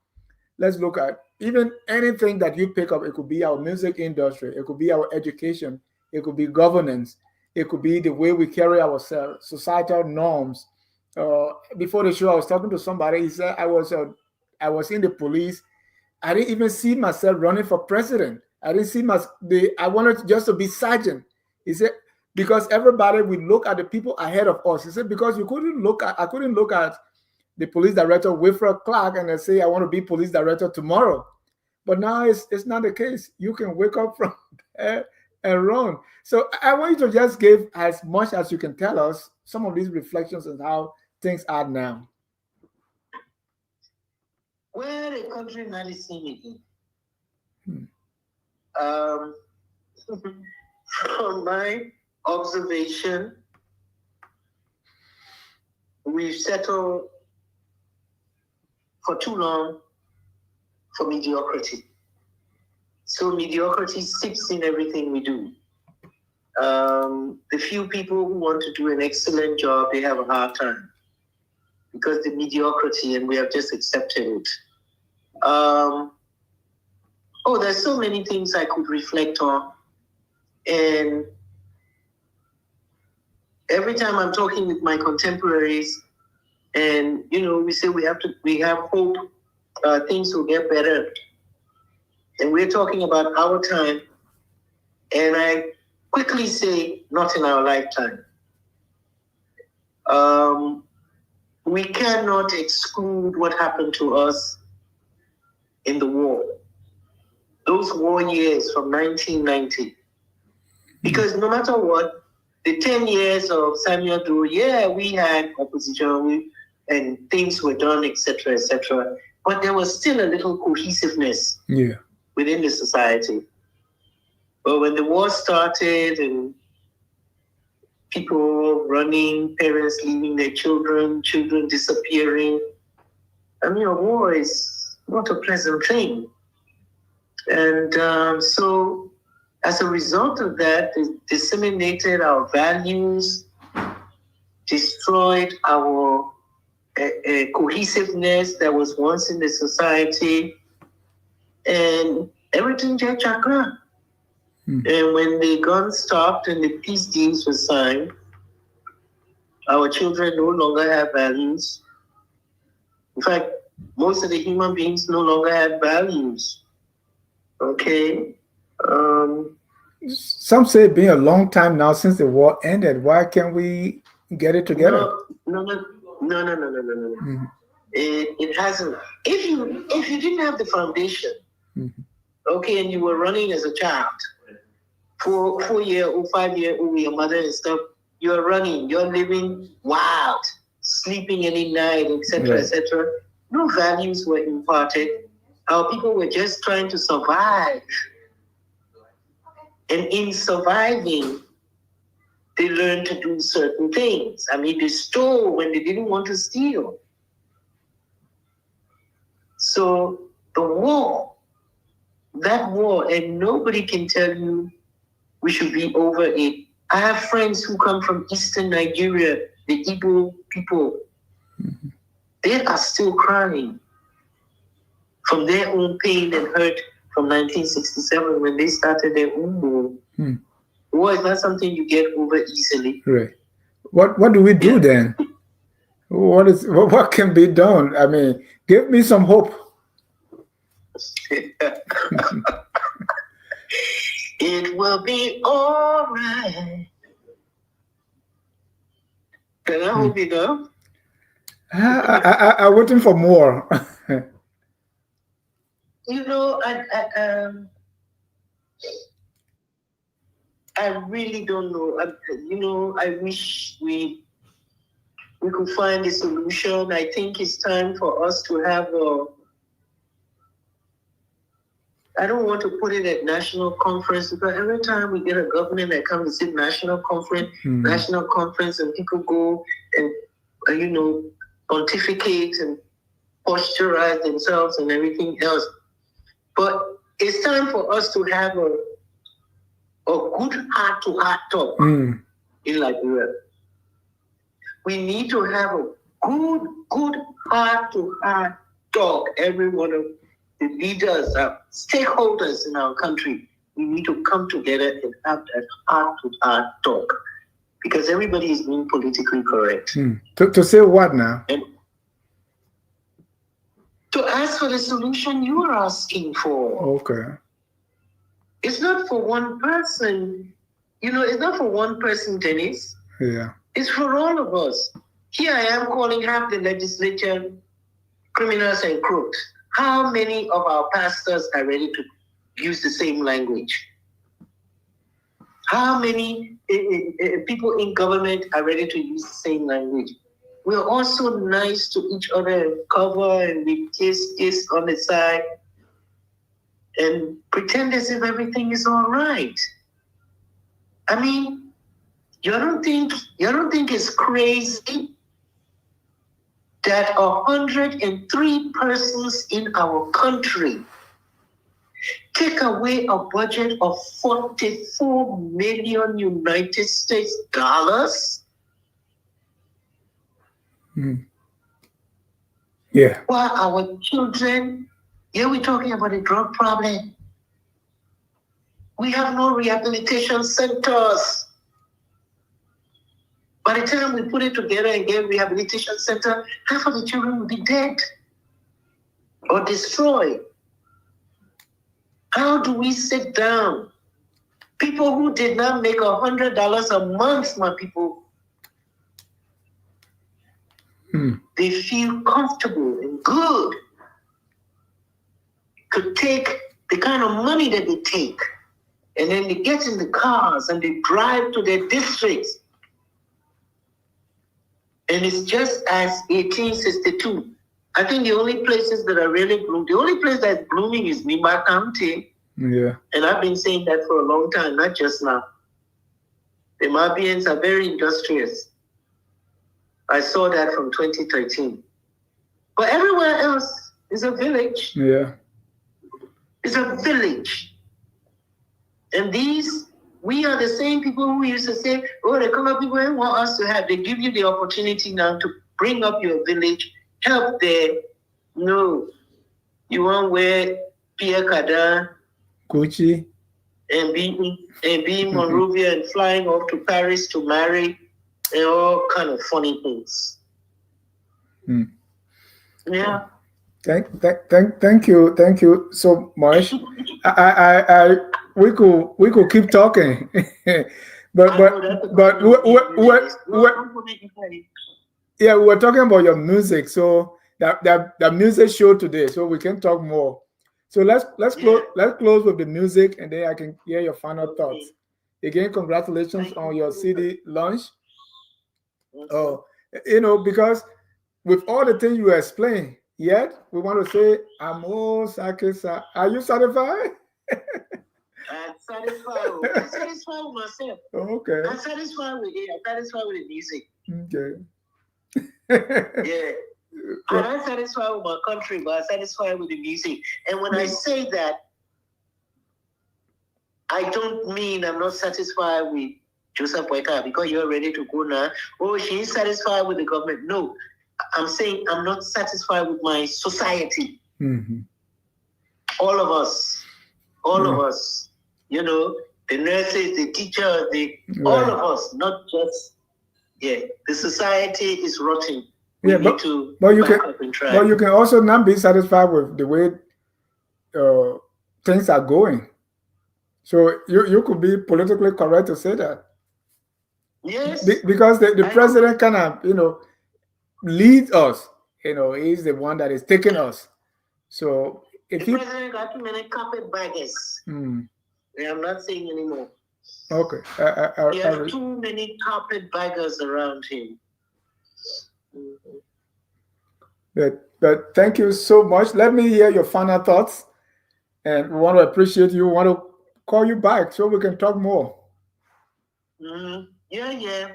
let's look at even anything that you pick up. It could be our music industry, it could be our education, it could be governance, it could be the way we carry ourselves, societal norms. Before the show, I was talking to somebody. He said I was in the police. I didn't even see myself running for president. I didn't see I wanted just to be sergeant. He said, because everybody would look at the people ahead of us. He said, because I couldn't look at the police director, Wilfred Clark, and say, I want to be police director tomorrow. But now it's not the case. You can wake up from there and run. So I want you to just give as much as you can tell us some of these reflections on how things are now. Where the country not is seen again. From my observation, we've settled for too long for mediocrity. So mediocrity seeps in everything we do. The few people who want to do an excellent job, they have a hard time because the mediocrity, and we have just accepted it. There's so many things I could reflect on. And every time I'm talking with my contemporaries, and we say we have hope, things will get better. And we're talking about our time, and I quickly say, not in our lifetime. We cannot exclude what happened to us in the war. Those war years from 1990. Because no matter what, the 10 years of Samuel Doe, we had opposition and things were done, etc., etc. But there was still a little cohesiveness within the society. But when the war started and people running, parents leaving their children disappearing, a war is not a pleasant thing. And so as a result of that, it disseminated our values, destroyed our cohesiveness that was once in the society, and everything just chakra. And when the guns stopped and the peace deals were signed, our children no longer have values. In fact, most of the human beings no longer have values. Okay? some say it's been a long time now since the war ended. Why can't we get it together? No. It hasn't. If you didn't have the foundation, okay, and you were running as a child, 4-year-old, 5-year-old with your mother and stuff, you're running, you're living wild, sleeping any night, etc., etc. No values were imparted. Our people were just trying to survive. And in surviving, they learned to do certain things. I mean, they stole when they didn't want to steal. So the war, that war, and nobody can tell you we should be over it. I have friends who come from Eastern Nigeria, the Igbo people. They are still crying from their own pain and hurt from 1967 when they started their own war. War is not something you get over easily. Right. What do we do then? What can be done? I mean, give me some hope. It will be all right. Can I hope you know? I'm waiting for more. You know, I really don't know. I wish we could find a solution. I think it's time for us to have I don't want to put it at national conference, because every time we get a government that comes to national conference, and people go and, pontificate and posturize themselves and everything else. But it's time for us to have a good heart-to-heart talk in Liberia. We need to have a good heart-to-heart talk. Every one of the leaders, stakeholders in our country, we need to come together and have that heart-to-heart talk, because everybody is being politically correct. To say what now? And to ask for the solution you are asking for. Okay. It's not for one person. It's not for one person, Dennis. Yeah. It's for all of us. Here I am calling half the legislature criminals and crooks. How many of our pastors are ready to use the same language? How many people in government are ready to use the same language? We're also nice to each other and cover, and we kiss on the side and pretend as if everything is all right. I mean, you don't think it's crazy that 103 persons in our country take away a budget of $44 million United States dollars? Yeah. While our children, we're talking about a drug problem. We have no rehabilitation centers. By the time we put it together and get a rehabilitation center, half of the children will be dead or destroyed. How do we sit down? People who did not make $100 a month, my people, they feel comfortable and good to take the kind of money that they take, and then they get in the cars and they drive to their districts. And it's just as 1862. I think the only places that are really blooming, the only place that's blooming is Nima County. Yeah. And I've been saying that for a long time, not just now. The Mabians are very industrious. I saw that from 2013. But everywhere else is a village. Yeah. It's a village. And we are the same people who used to say, the color people want us to have. They give you the opportunity now to bring up your village, help there. No. You want to wear Pierre Cardin, Gucci, and be Monrovia and flying off to Paris to marry, and all kind of funny things. Yeah. Thank you so much. we could keep talking, but yeah, we were talking about your music, so that music show today, so we can talk more. So let's close with the music, and then I can hear your final thoughts. Again, congratulations on your CD launch. Oh, because with all the things you explained, yet we want to say, Amo Sakisa. Are you satisfied? I'm satisfied. I'm satisfied with myself. Okay. I'm satisfied with it. I'm satisfied with the music. Okay. Yeah. I'm not satisfied with my country, but I'm satisfied with the music. And when I say that, I don't mean I'm not satisfied with Joseph Boyka because you're ready to go now. Oh, she's satisfied with the government. No, I'm saying I'm not satisfied with my society. Mm-hmm. All of us, the nurses, the teachers, all of us, not just, the society is rotting. But you can also not be satisfied with the way things are going. So you could be politically correct to say that. Yes. Because the president kind of, leads us. He's the one that is taking us. So if the president got too many carpetbaggers. I'm not saying anymore. Okay. There are too many carpetbaggers around him. But thank you so much. Let me hear your final thoughts. And we want to appreciate you. We want to call you back so we can talk more. Yeah.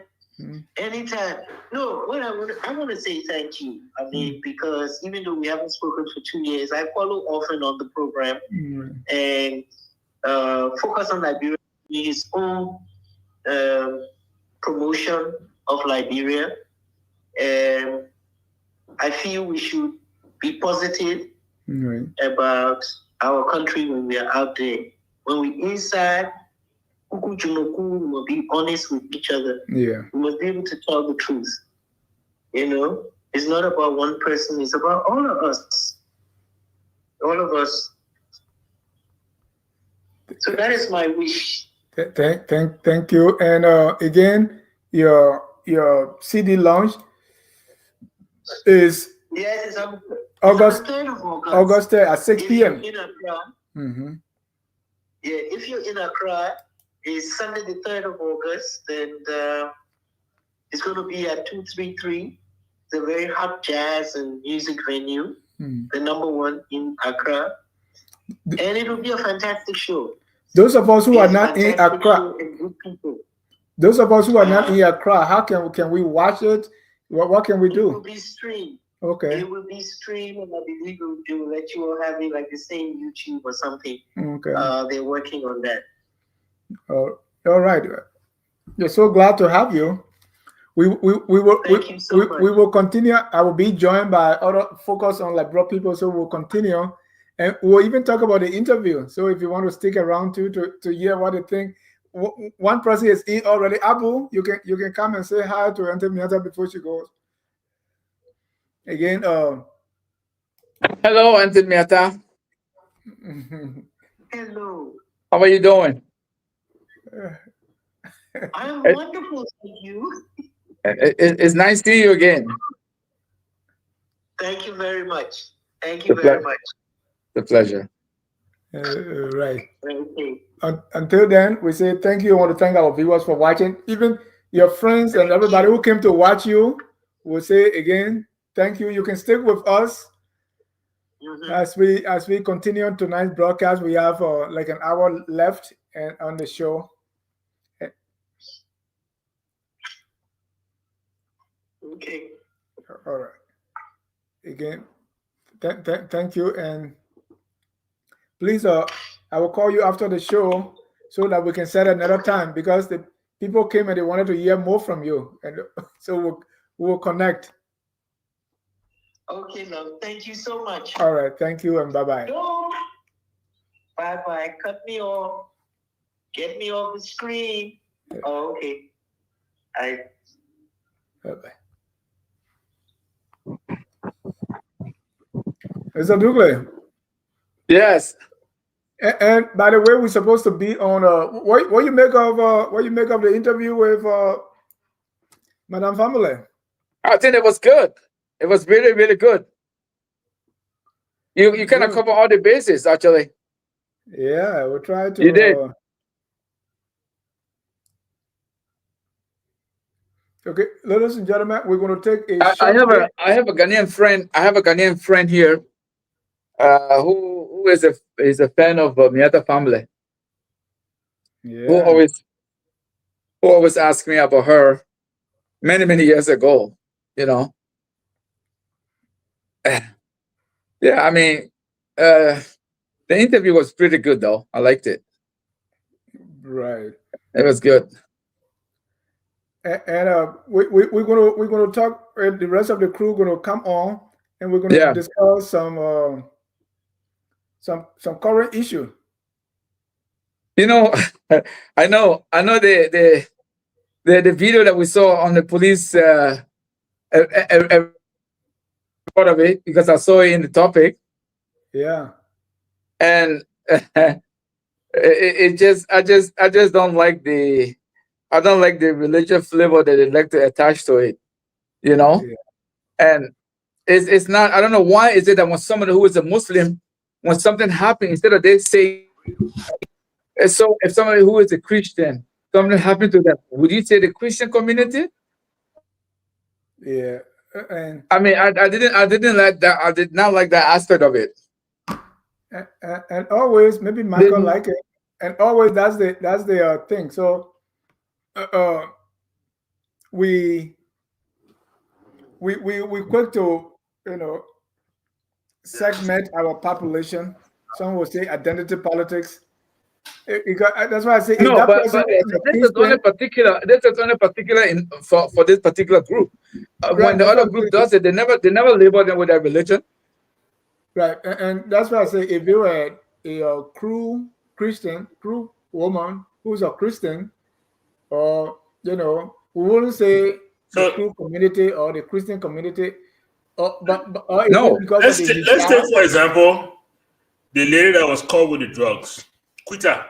Anytime. No, what I want to say thank you. I mean, because even though we haven't spoken for 2 years, I follow often on the program and focus on Liberia, his own promotion of Liberia. And I feel we should be positive about our country when we are out there. When we're inside, we must be honest with each other. Yeah. We must be able to tell the truth. It's not about one person, it's about all of us. All of us. So that is my wish. Thank you. And again, your CD launch is it's August 3rd of August. August at 6 p.m. In Accra, if you're in Accra, it's Sunday the 3rd of August, and it's going to be at 233, the very hot jazz and music venue, the number one in Accra, and it will be a fantastic show. Those of us who are not in Accra, how can we watch it? What can we do? It will be streamed. Okay. It will be streamed, and I believe they will let you all have it like the same YouTube or something. Okay. They're working on that. All right. We're so glad to have you. We will continue. I will be joined by other focus on Liberian people, so we'll continue, and we'll even talk about the interview. So if you want to stick around to hear what they think, one person is in already. Abu, you can come and say hi to Auntie Miatta before she goes. Again, hello, Auntie Miatta. Hello. How are you doing? I'm wonderful, thank you. It's nice seeing you again. Thank you very much. Thank you very much. The pleasure. Right. Okay. Until then, we say thank you. I want to thank our viewers for watching. Even your friends and everybody who came to watch you, we'll say again, thank you. You can stick with us as we continue tonight's broadcast. We have like an hour left and on the show. Okay. All right. Again, thank you, and please, I will call you after the show so that we can set another time, because the people came and they wanted to hear more from you, and so we'll connect. Okay, love. Thank you so much. All right. Thank you, and bye-bye. Bye-bye. Cut me off. Get me off the screen. Oh, okay. Bye-bye. Mr. Dugle. Yes. And by the way, we're supposed to be on. What you make of the interview with Madame Fahnbulleh? I think it was good. It was really, really good. You kind of Good. cover all the bases, actually. Yeah, we'll try to. You did. Okay, ladies and gentlemen, we're going to take a I short have break. I have a Ghanaian friend. I have a Ghanaian friend here, who is a fan of Miatta Fahnbulleh. Who Yeah. always asked me about her many years ago. You know. Yeah, I mean, the interview was pretty good though. I liked it. Right. It was good. And we're gonna talk. The rest of the crew gonna come on, and we're gonna Yeah. discuss some current issue. You know, I know the video that we saw on the police part of it, because I saw it in the topic, Yeah. and it just I just don't like the religious flavor that they like to attach to it, you know. Yeah. And it's not, I don't know why is it that when somebody who is a Muslim, when something happens, instead of they say, so if somebody who is a Christian, something happened to them, would you say the Christian community? Yeah. And I mean, I didn't like that. I did not like that aspect of it. and always, maybe Michael like it, and always that's the thing. So we quick to, you know, segment our population. Some will say identity politics. That's why I say, if No, that but person was a this is only Christian, particular. This is only particular for this particular group. When right? the That's other what I'm group saying. does it, they never label them with their religion. Right, and that's why I say, if you were a crew woman who's a Christian, or, you know, we wouldn't say the So crew community or the Christian community, or is No. it because of let's the let's take hijab? for example the lady that was caught with the drugs, Quita.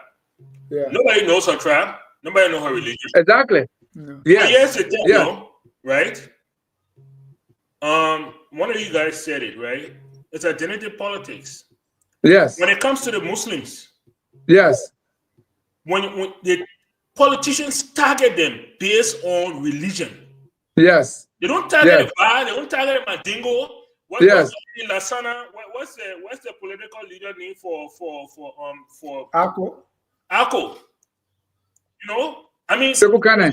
Yeah. Nobody knows her tribe. Nobody knows her religion. Exactly. No. But here's Yes. the thing, Yeah. though, right? One of you guys said it, right? It's identity politics. Yes. When it comes to the Muslims, Yes. when the politicians target them based on religion, Yes. they don't target Yes. the Ba, they don't target the Mandingo. Yes. In Lasana, what's the political leader name for Akko. Ako? You know, I mean, Sebukane.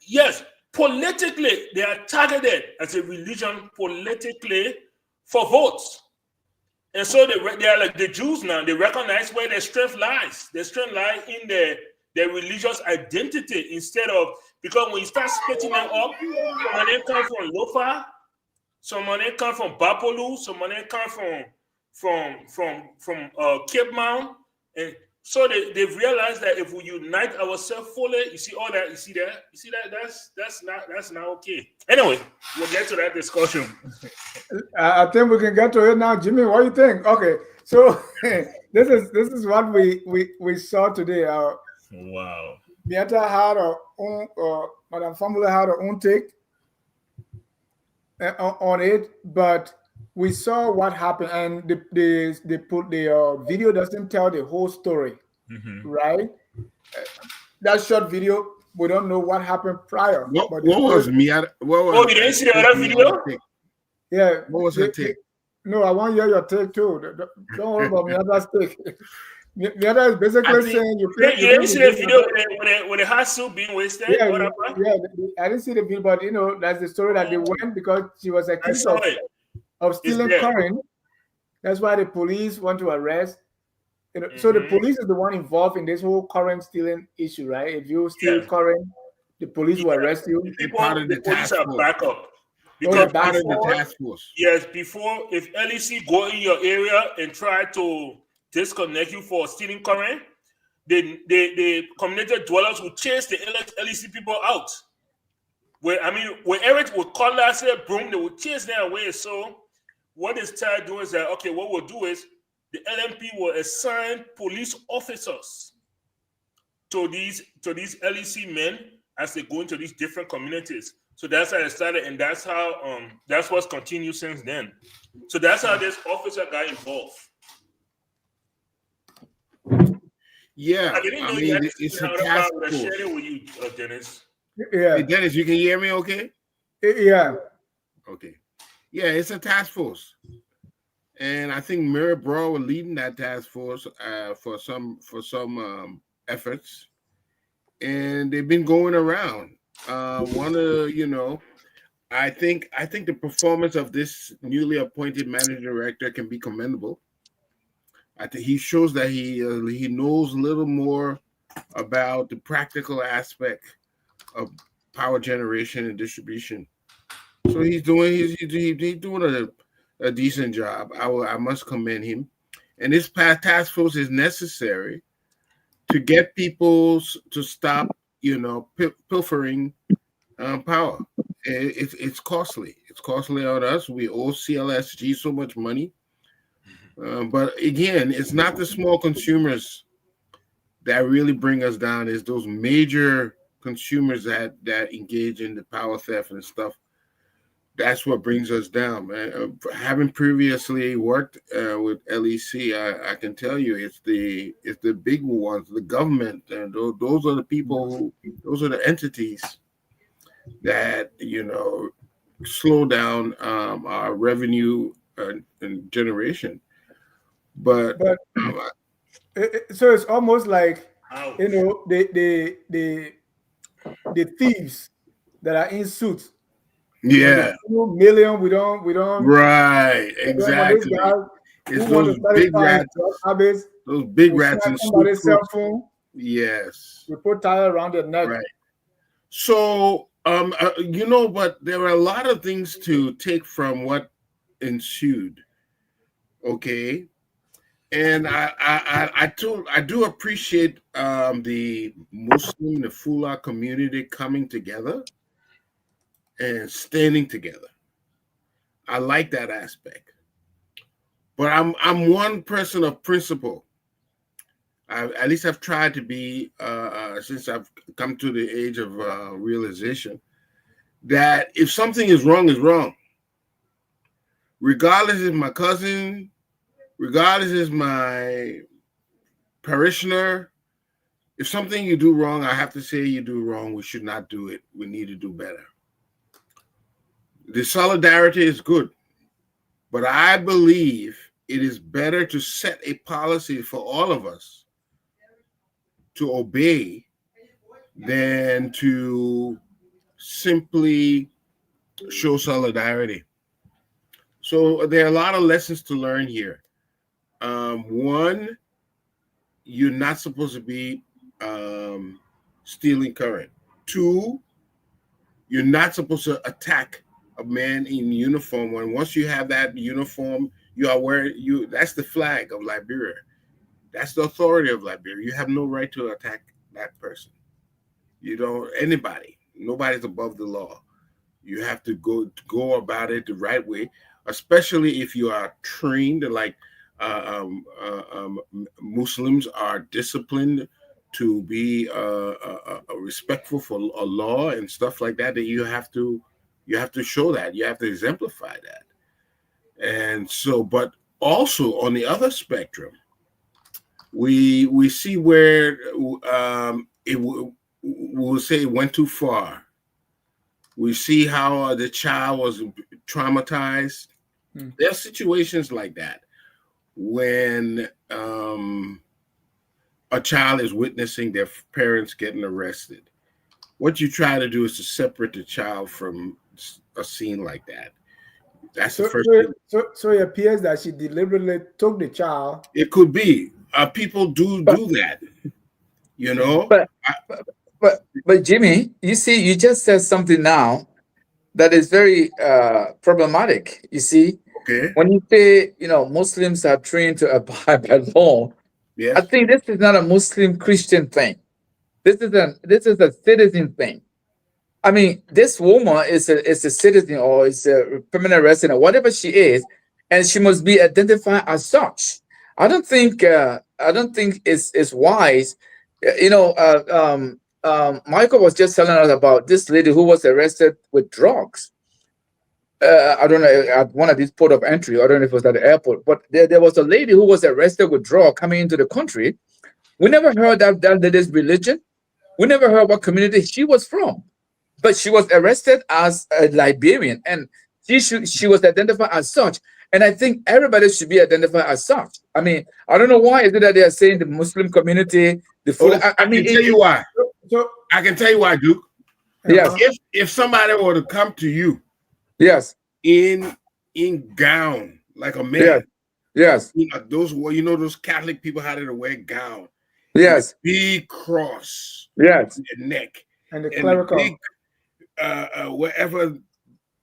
yes, politically they are targeted as a religion politically for votes, and so they are like the Jews now. They recognize where their strength lies. Their strength lies in their religious identity, instead of, because when you start splitting them up, some of them come from Lofa, some of them come from Bapolu, some of them come from Cape Mount, and so they've realized that if we unite ourselves fully, you see all that, you see that, that's not okay. Anyway, we'll get to that discussion. I think we can get to it now, Jimmy. What do you think? Okay, so this is what we saw today. Wow. Miatta had her own, Madame Fahnbulleh had her own take on it, but we saw what happened, and the video doesn't tell the whole story, right? That short video, we don't know what happened prior. What but was Miatta? Oh, you didn't see the other video? Yeah. What was her take? No, I want to hear your take too. Don't worry about Miatta's take. Miatta is basically saying you didn't see the video with the hot soup being wasted. Yeah, I didn't see the video, but you know, that's the story that they went because she was accused of stealing coin. That's why the police want to arrest. You know, so the police is the one involved in this whole current stealing issue, right? If you steal current, the police will arrest you. The police are back up. Because part of the task force. Yes, before, if LEC go in your area and try to disconnect you for stealing current, the community dwellers will chase the LEC people out. Wherever it will call us, broom, they will chase them away. So what this child doing is that, okay, what we'll do is the LMP will assign police officers to these LEC men as they go into these different communities. So that's how it started, and that's how that's what's continued since then. So that's how this officer got involved. Yeah, I didn't know I you had mean, to it's see a how task I force. shared it with you, Dennis. Yeah, Hey, Dennis, you can hear me okay? yeah. Okay. Yeah, it's a task force. And I think Mary Brown was leading that task force for some efforts. And they've been going around. I think the performance of this newly appointed managing director can be commendable. I think he shows that he knows a little more about the practical aspect of power generation and distribution. So he's doing a decent job. I must commend him. And this task force is necessary to get people to stop, pilfering power. It's costly. It's costly on us. We owe CLSG so much money. But again, it's not the small consumers that really bring us down. It's those major consumers that engage in the power theft and stuff. That's what brings us down, man. Having previously worked with LEC, I can tell you it's the big ones, the government, and those are the people those are the entities that slow down our revenue and generation. But So it's almost like Ouch. the thieves that are in suits. yeah, 2 million, we don't. right, And then when this exactly. guy It's who want to those big satisfy his rats, drug habits, those big will rats snatch in somebody's cell suits. phone, Yes. we put tire around their neck. Right. So, but there are a lot of things to take from what ensued. Okay, and I do appreciate the Muslim, the Fula community coming together and standing together. I like that aspect, but I'm one person of principle. At least I've tried to be since I've come to the age of realization that if something is wrong, regardless if my cousin, regardless if my parishioner, if something you do wrong, I have to say you do wrong. We should not do it. We need to do better. The solidarity is good, but I believe it is better to set a policy for all of us to obey than to simply show solidarity. So there are a lot of lessons to learn here. One, you're not supposed to be stealing current. Two, you're not supposed to attack a man in uniform. When once you have that uniform, you are wearing that's the flag of Liberia. That's the authority of Liberia. You have no right to attack that person. You don't, anybody, nobody's above the law. You have to go about it the right way, especially if you are trained, like Muslims are disciplined to be respectful for a law and stuff like that. That you have to show that, you have to exemplify that. And so, but also on the other spectrum, we see where we'll say it went too far. We see how the child was traumatized. There are situations like that when a child is witnessing their parents getting arrested. What you try to do is to separate the child from a scene like that. That's the first thing. So it appears that she deliberately took the child. It could be. People do that, But Jimmy, you see, you just said something now that is very problematic. You see, Okay. when you say Muslims are trained to abide by law, Yes. I think this is not a Muslim Christian thing. This is a citizen thing. I mean, this woman is a citizen or is a permanent resident, whatever she is, and she must be identified as such. I don't think it's wise. Michael was just telling us about this lady who was arrested with drugs. I don't know, at one of these port of entry. I don't know if it was at the airport, but there was a lady who was arrested with drug coming into the country. We never heard that lady's religion. We never heard what community she was from, but she was arrested as a Liberian, and she was identified as such. And I think everybody should be identified as such. I mean, I don't know why is it that they are saying the Muslim community, the food. I can tell you why. So I can tell you why, Duke. Yes. If somebody were to come to you, yes, in gown like a man, yes, those Catholic people how they wear gown, yes, big cross, yes, on their neck, and the clerical, big, whatever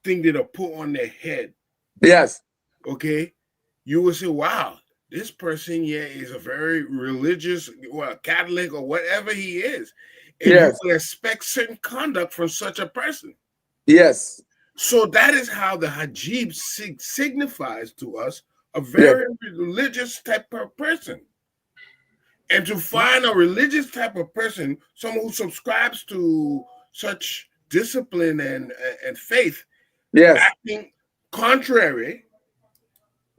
thing they put on their head. Yes. Okay, you will say, wow, this person here is a very religious, Catholic or whatever he is. And yes, you will expect certain conduct from such a person. Yes. So that is how the hijab signifies to us a very religious type of person. And to find a religious type of person, someone who subscribes to such discipline and faith, acting contrary,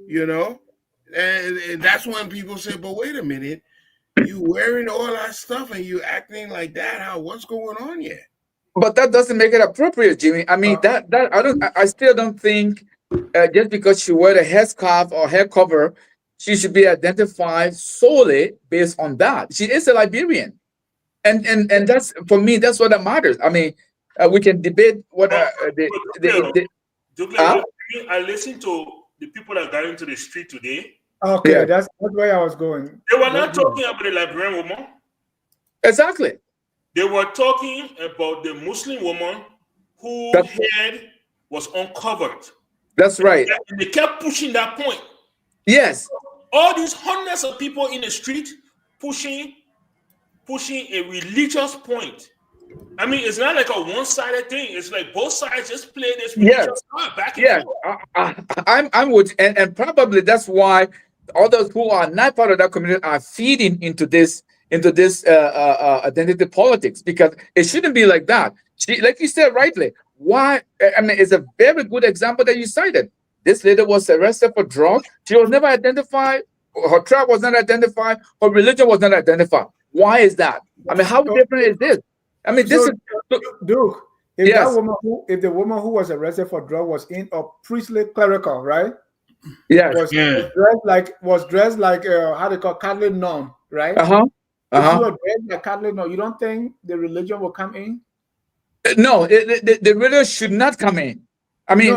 and that's when people say, but wait a minute, you wearing all that stuff and you acting like that, what's going on here? But that doesn't make it appropriate, Jimmy. I mean, I still don't think just because she wear a headscarf or hair cover, she should be identified solely based on that. She is a Liberian, and that's, for me, that's what matters. I mean, we can debate what I listened to the people that got into the street today. Okay, that's where I was going. They were not talking about the Liberian woman. Exactly. They were talking about the Muslim woman whose head was uncovered. That's right. And they kept pushing that point. Yes. All these hundreds of people in the street pushing a religious point. I mean, it's not like a one-sided thing. It's like both sides just play this religious card back and forth. I'm with, and probably that's why others who are not part of that community are feeding into this identity politics, because it shouldn't be like that. Like you said rightly, why? I mean, it's a very good example that you cited. This lady was arrested for drugs. She was never identified. Her tribe was not identified. Her religion was not identified. Why is that? I mean, how different is this? I mean, this is Duke. If the woman who was arrested for drug was in a priestly clerical, right? Yes. Was dressed like how they call Catholic nun, right? If you are dressed like Catholic nun, you don't think the religion will come in? No, the religion should not come in. I mean,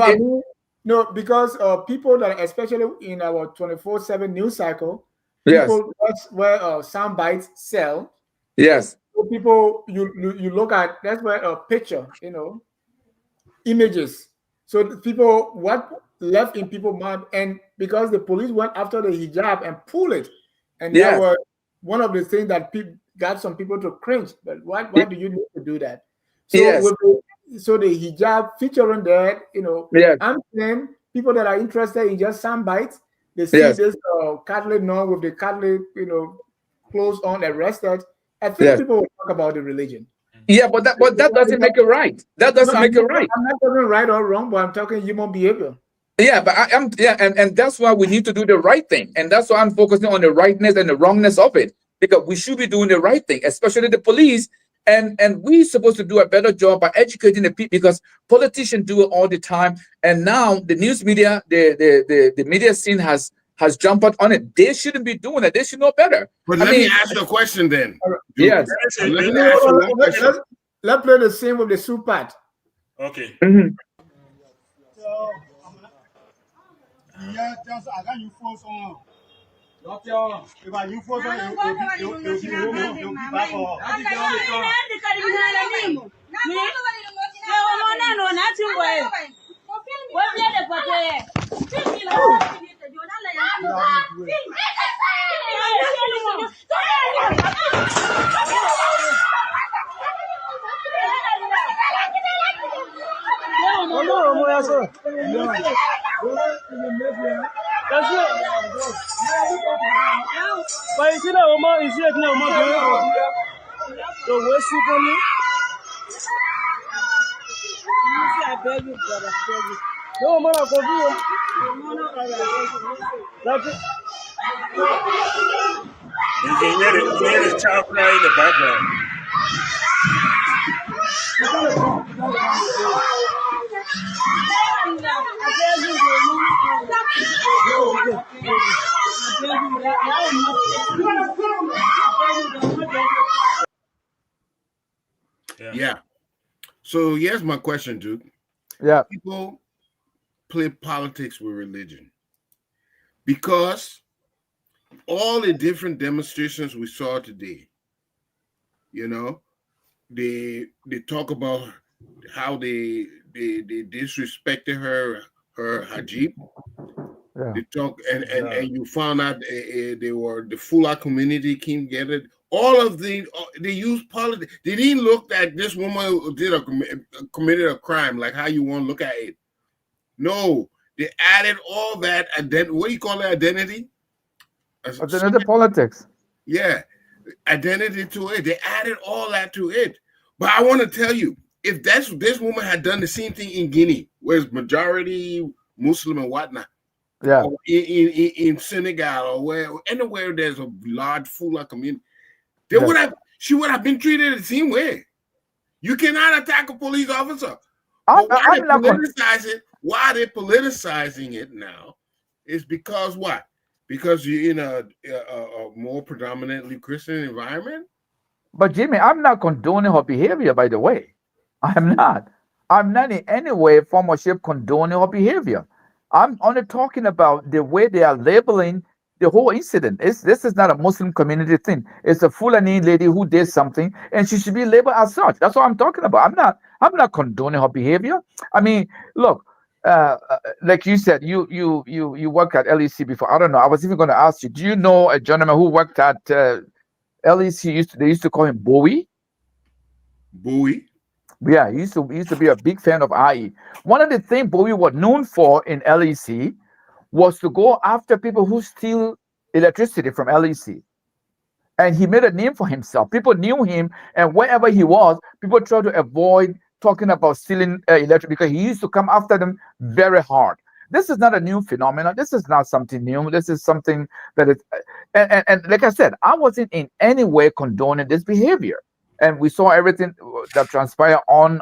no, because people that, especially in our 24/7 news cycle, people that's where sound bites sell. Yes. So people, you look at, that's where a picture, images. So people, what left in people's mind, and because the police went after the hijab and pulled it, and that was one of the things that got some people to cringe. But why do you need to do that? So so the hijab featuring that, I'm saying people that are interested in just sound bites, they see this Catholic nun with the Catholic, clothes on, arrested. I think people will talk about the religion. Yeah, but that doesn't make it right. That doesn't make it right. I'm not talking right or wrong, but I'm talking human behavior. Yeah, but and that's why we need to do the right thing, and that's why I'm focusing on the rightness and the wrongness of it, because we should be doing the right thing, especially the police, and we're supposed to do a better job by educating the people, because politicians do it all the time, and now the news media, the media scene has jumped on it. They shouldn't be doing it. They should know better. But let me ask you a question then. Yes. Let's play the same with the soup part. Okay. And you can hear the child cry in the background. Yeah. So here's my question, Duke. Yeah. People play politics with religion because all the different demonstrations we saw today, you know, they talk about how they disrespected her hijab. Yeah. They talk and you found out they were the Fula community came together. All of they used politics. They didn't look at this woman committed a crime like how you want to look at it. No, they added all that what do you call it? Identity? Alternative politics. Yeah, identity to it. They added all that to it. But I want to tell you, if this woman had done the same thing in Guinea, where it's majority Muslim and whatnot, yeah, or in Senegal or anywhere there's a large Fula community, she would have been treated the same way. You cannot attack a police officer. But why are they politicizing it now? Is because what? Because you're in a more predominantly Christian environment? But Jimmy, I'm not condoning her behavior, by the way. I'm not. I'm not in any way, form or shape condoning her behavior. I'm only talking about the way they are labeling the whole incident. This is not a Muslim community thing. It's a Fulani lady who did something, and she should be labeled as such. That's what I'm talking about. I'm not condoning her behavior. I mean, look, like you said, you work at LEC before. I don't know. I was even going to ask you. Do you know a gentleman who worked at LEC? They used to call him Bowie. Bowie. Yeah, he used to be a big fan of IE. One of the things Bowie was known for in LEC was to go after people who steal electricity from LEC. And he made a name for himself. People knew him, and wherever he was, people tried to avoid talking about stealing electricity because he used to come after them very hard. This is not a new phenomenon. This is not something new. This is something that is, and like I said, I wasn't in any way condoning this behavior. And we saw everything that transpired on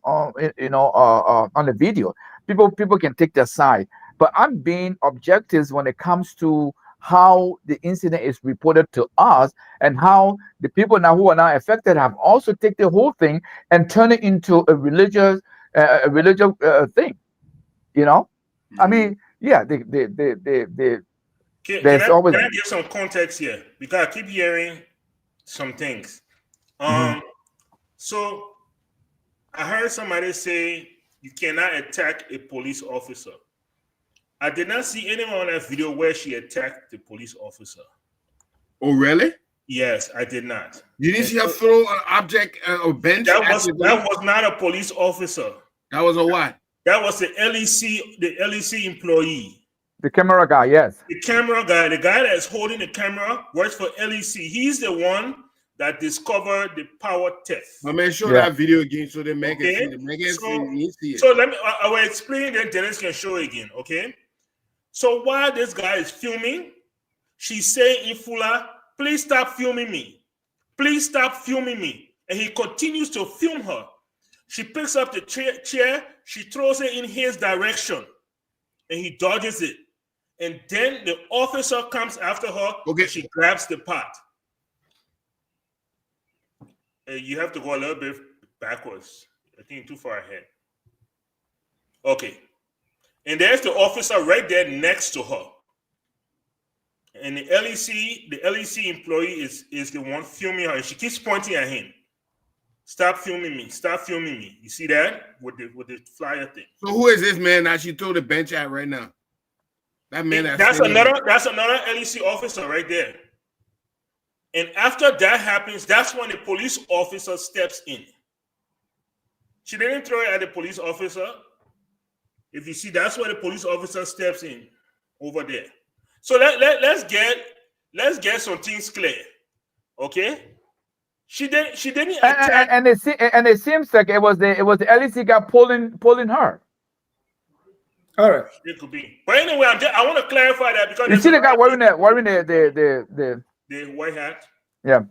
the video. People can take their side, but I'm being objective when it comes to how the incident is reported to us and how the people now who are now affected have also taken the whole thing and turn it into a religious thing. You know, I mean, yeah, Can I give some context here? Because I keep hearing some things. So I heard somebody say you cannot attack a police officer. I did not see anyone on that video where she attacked the police officer. Oh, really? Yes, I did not. You didn't see her throw an object or bench? That was not a police officer. That was a what? That was the LEC employee. The camera guy, yes. The camera guy, the guy that is holding the camera works for LEC. He's the one that discovered the power theft. I mean, show that video again so they make it. See it. So I will explain, then Dennis can show it again, okay? So while this guy is filming, she's saying in Fula, please stop filming me. Please stop filming me. And he continues to film her. She picks up the chair, she throws it in his direction, and he dodges it. And then the officer comes after her, and she grabs the pot. You have to go a little bit backwards. I think too far ahead. Okay. And there's the officer right there next to her. And the LEC employee is the one filming her, and she keeps pointing at him. Stop filming me. Stop filming me. You see that? With the flyer thing. So who is this man that she threw the bench at right now? That man that's another LEC officer right there. And after that happens, that's when the police officer steps in. She didn't throw it at the police officer. If you see, that's where the police officer steps in. over there. So let's get some things clear, okay? She didn't attack. And it seems like it was the LEC guy pulling her. All right. It could be, but anyway, I want to clarify that because You see the guy wearing the white hat. Yeah.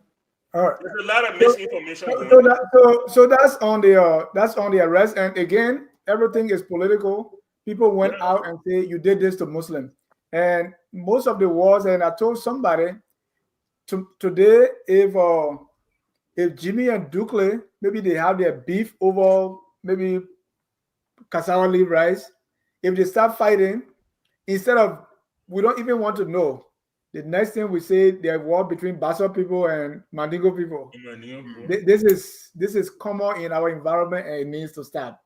All right. There's a lot of misinformation going So, on. so that's on the arrest. And again, everything is political. People went out and say you did this to Muslims, and most of the wars. And I told somebody today, if Jimmy and Dukle, maybe they have their beef over maybe cassava leaf rice, if they start fighting, instead of, we don't even want to know, the next thing we say, there's war between Bassa people and Mandingo people. This is common in our environment, and it needs to stop.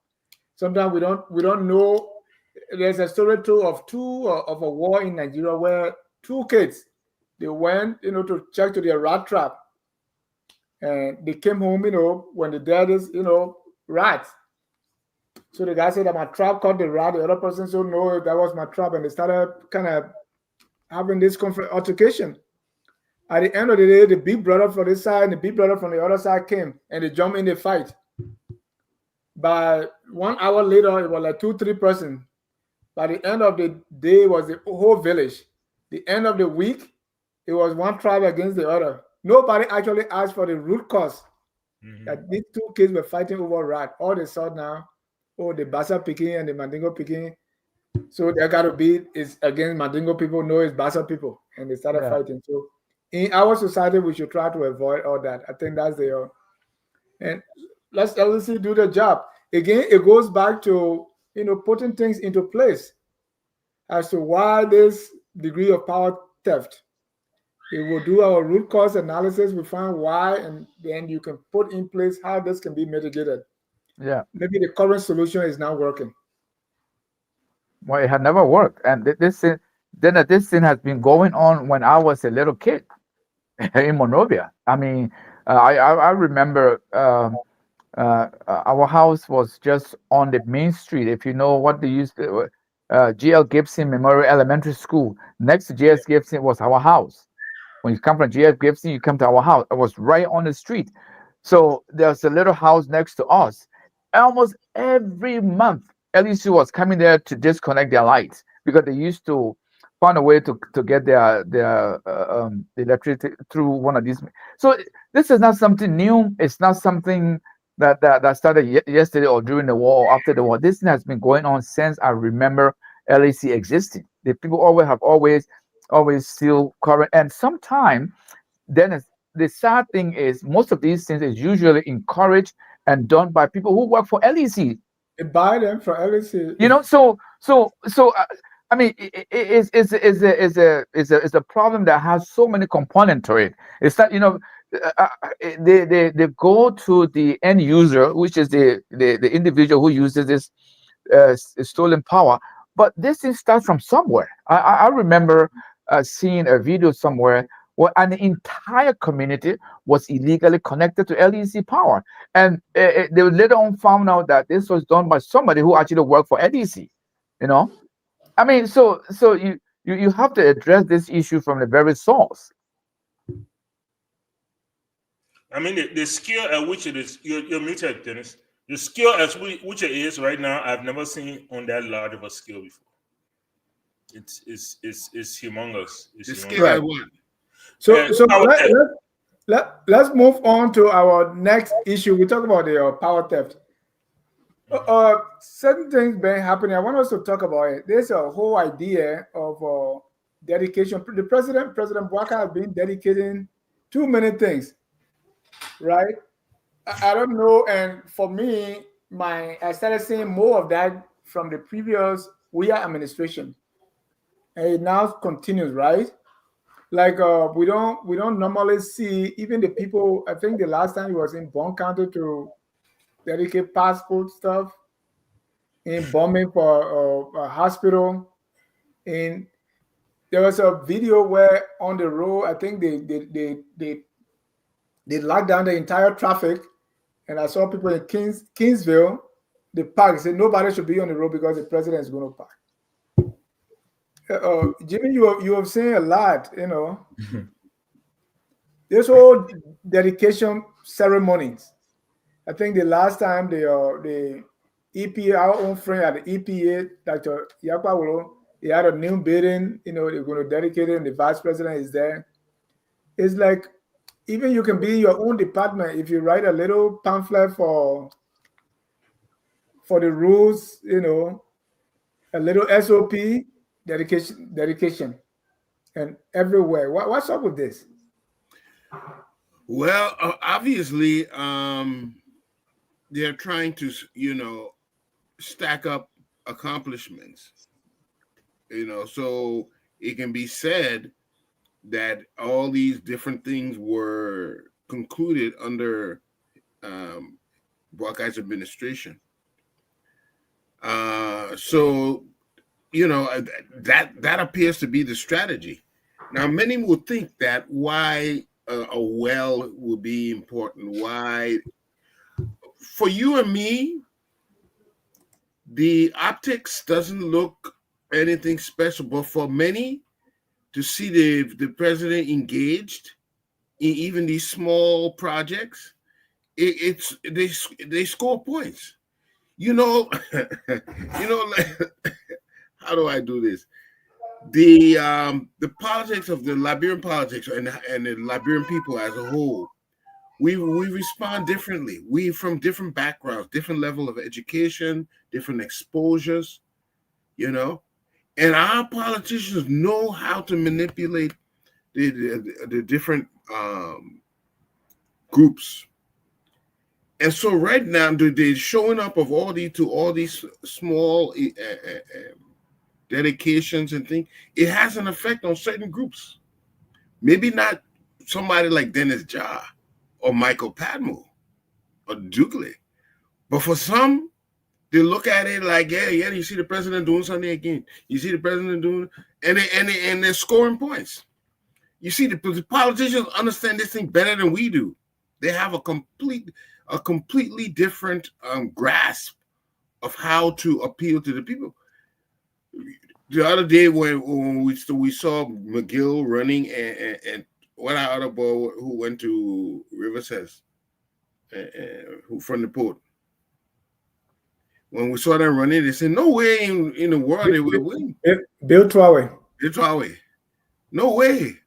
Sometimes we don't know. There's a story too of a war in Nigeria where two kids, they went to check to their rat trap, and they came home when the dad is rats. So the guy said that my trap caught the rat. The other person said no, that was my trap, and they started kind of having this altercation. At the end of the day, the big brother from this side and the big brother from the other side came, and they jumped in the fight. By 1 hour later, it was like 2-3 persons. By the end of the day, it was the whole village. The end of the week, it was one tribe against the other. Nobody actually asked for the root cause that these two kids were fighting over rat. All they saw now, the Bassa picking and the Mandingo picking. So they got to be is against Mandingo people. No, it's Bassa people, and they started fighting. So in our society, we should try to avoid all that. I think that's and let's LEC do the job. Again, it goes back to putting things into place as to why this degree of power theft. We will do our root cause analysis. We find why, and then you can put in place how this can be mitigated. Yeah. Maybe the current solution is not working. Well, it had never worked, and this thing has been going on when I was a little kid in Monrovia. I mean, I remember our house was just on the main street. If you know what they used to, G.L. Gibson Memorial Elementary School. Next to G.S. Gibson was our house. When you come from G.S. Gibson, you come to our house. It was right on the street. So there's a little house next to us. Almost every month, LEC was coming there to disconnect their lights because they used to find a way to get their electricity through one of these. So this is not something new. It's not something that started yesterday or during the war or after the war. This thing has been going on since I remember LEC existing. The people always still current. And sometimes then the sad thing is most of these things is usually encouraged and done by people who work for LEC. They buy them for LEC. I mean, it's a problem that has so many components to it. It's that they go to the end user, which is the individual who uses this stolen power. But this thing starts from somewhere. I remember seeing a video somewhere where an entire community was illegally connected to LEC power, and they later on found out that this was done by somebody who actually worked for LEC. I mean, so you have to address this issue from the very source. I mean, the scale at which it is, you're muted, Dennis. The scale at which it is right now, I've never seen on that large of a scale before. It's humongous. It's The humongous. scale at what? Let's move on to our next issue. We talk about the power theft. Certain things been happening. I want us to talk about it. There's a whole idea of dedication. The President Bouaka has been dedicating too many things, right? I don't know. And for me, I started seeing more of that from the previous WIA administration, and it now continues, right? Like we don't normally see even the people. I think the last time he was in Bon County to dedicate passport stuff, in bombing for a hospital. And there was a video where on the road, I think they locked down the entire traffic, and I saw people in Kingsville, the park said nobody should be on the road because the president is going to park. Jimmy, you have seen a lot, you know. This whole dedication ceremonies. I think the last time the EPA, our own friend at the EPA, Dr. Yakpawolo, he had a new building, you know, they're going to dedicate it, and the vice president is there. It's like even you can be in your own department if you write a little pamphlet for the rules, you know, a little SOP, dedication, and everywhere. What's up with this? Well, obviously, they're trying to, you know, stack up accomplishments, you know, so it can be said that all these different things were concluded under Buckeye's administration. So, you know, that appears to be the strategy. Now, many would think that why a well would be important. Why, for you and me, the optics doesn't look anything special, but for many to see the president engaged in even these small projects, they score points. You know, you know, how do I do this? The politics of the Liberian politics and the Liberian people as a whole, we respond differently. We from different backgrounds, different level of education, different exposures, you know, and our politicians know how to manipulate the different groups. And so right now, the showing up of all these small dedications and things, it has an effect on certain groups. Maybe not somebody like Dennis Jah or Michael Padmore or Dugley, but for some, they look at it like, yeah, you see the president doing something again. You see the president doing, and they're scoring points. You see, the politicians understand this thing better than we do. They have a completely different grasp of how to appeal to the people. The other day when we saw McGill running and what our other boy who went to River says, who from the port. When we saw them running, they said, no way in the world they will win. Bill Traore. Bill Traore. No way.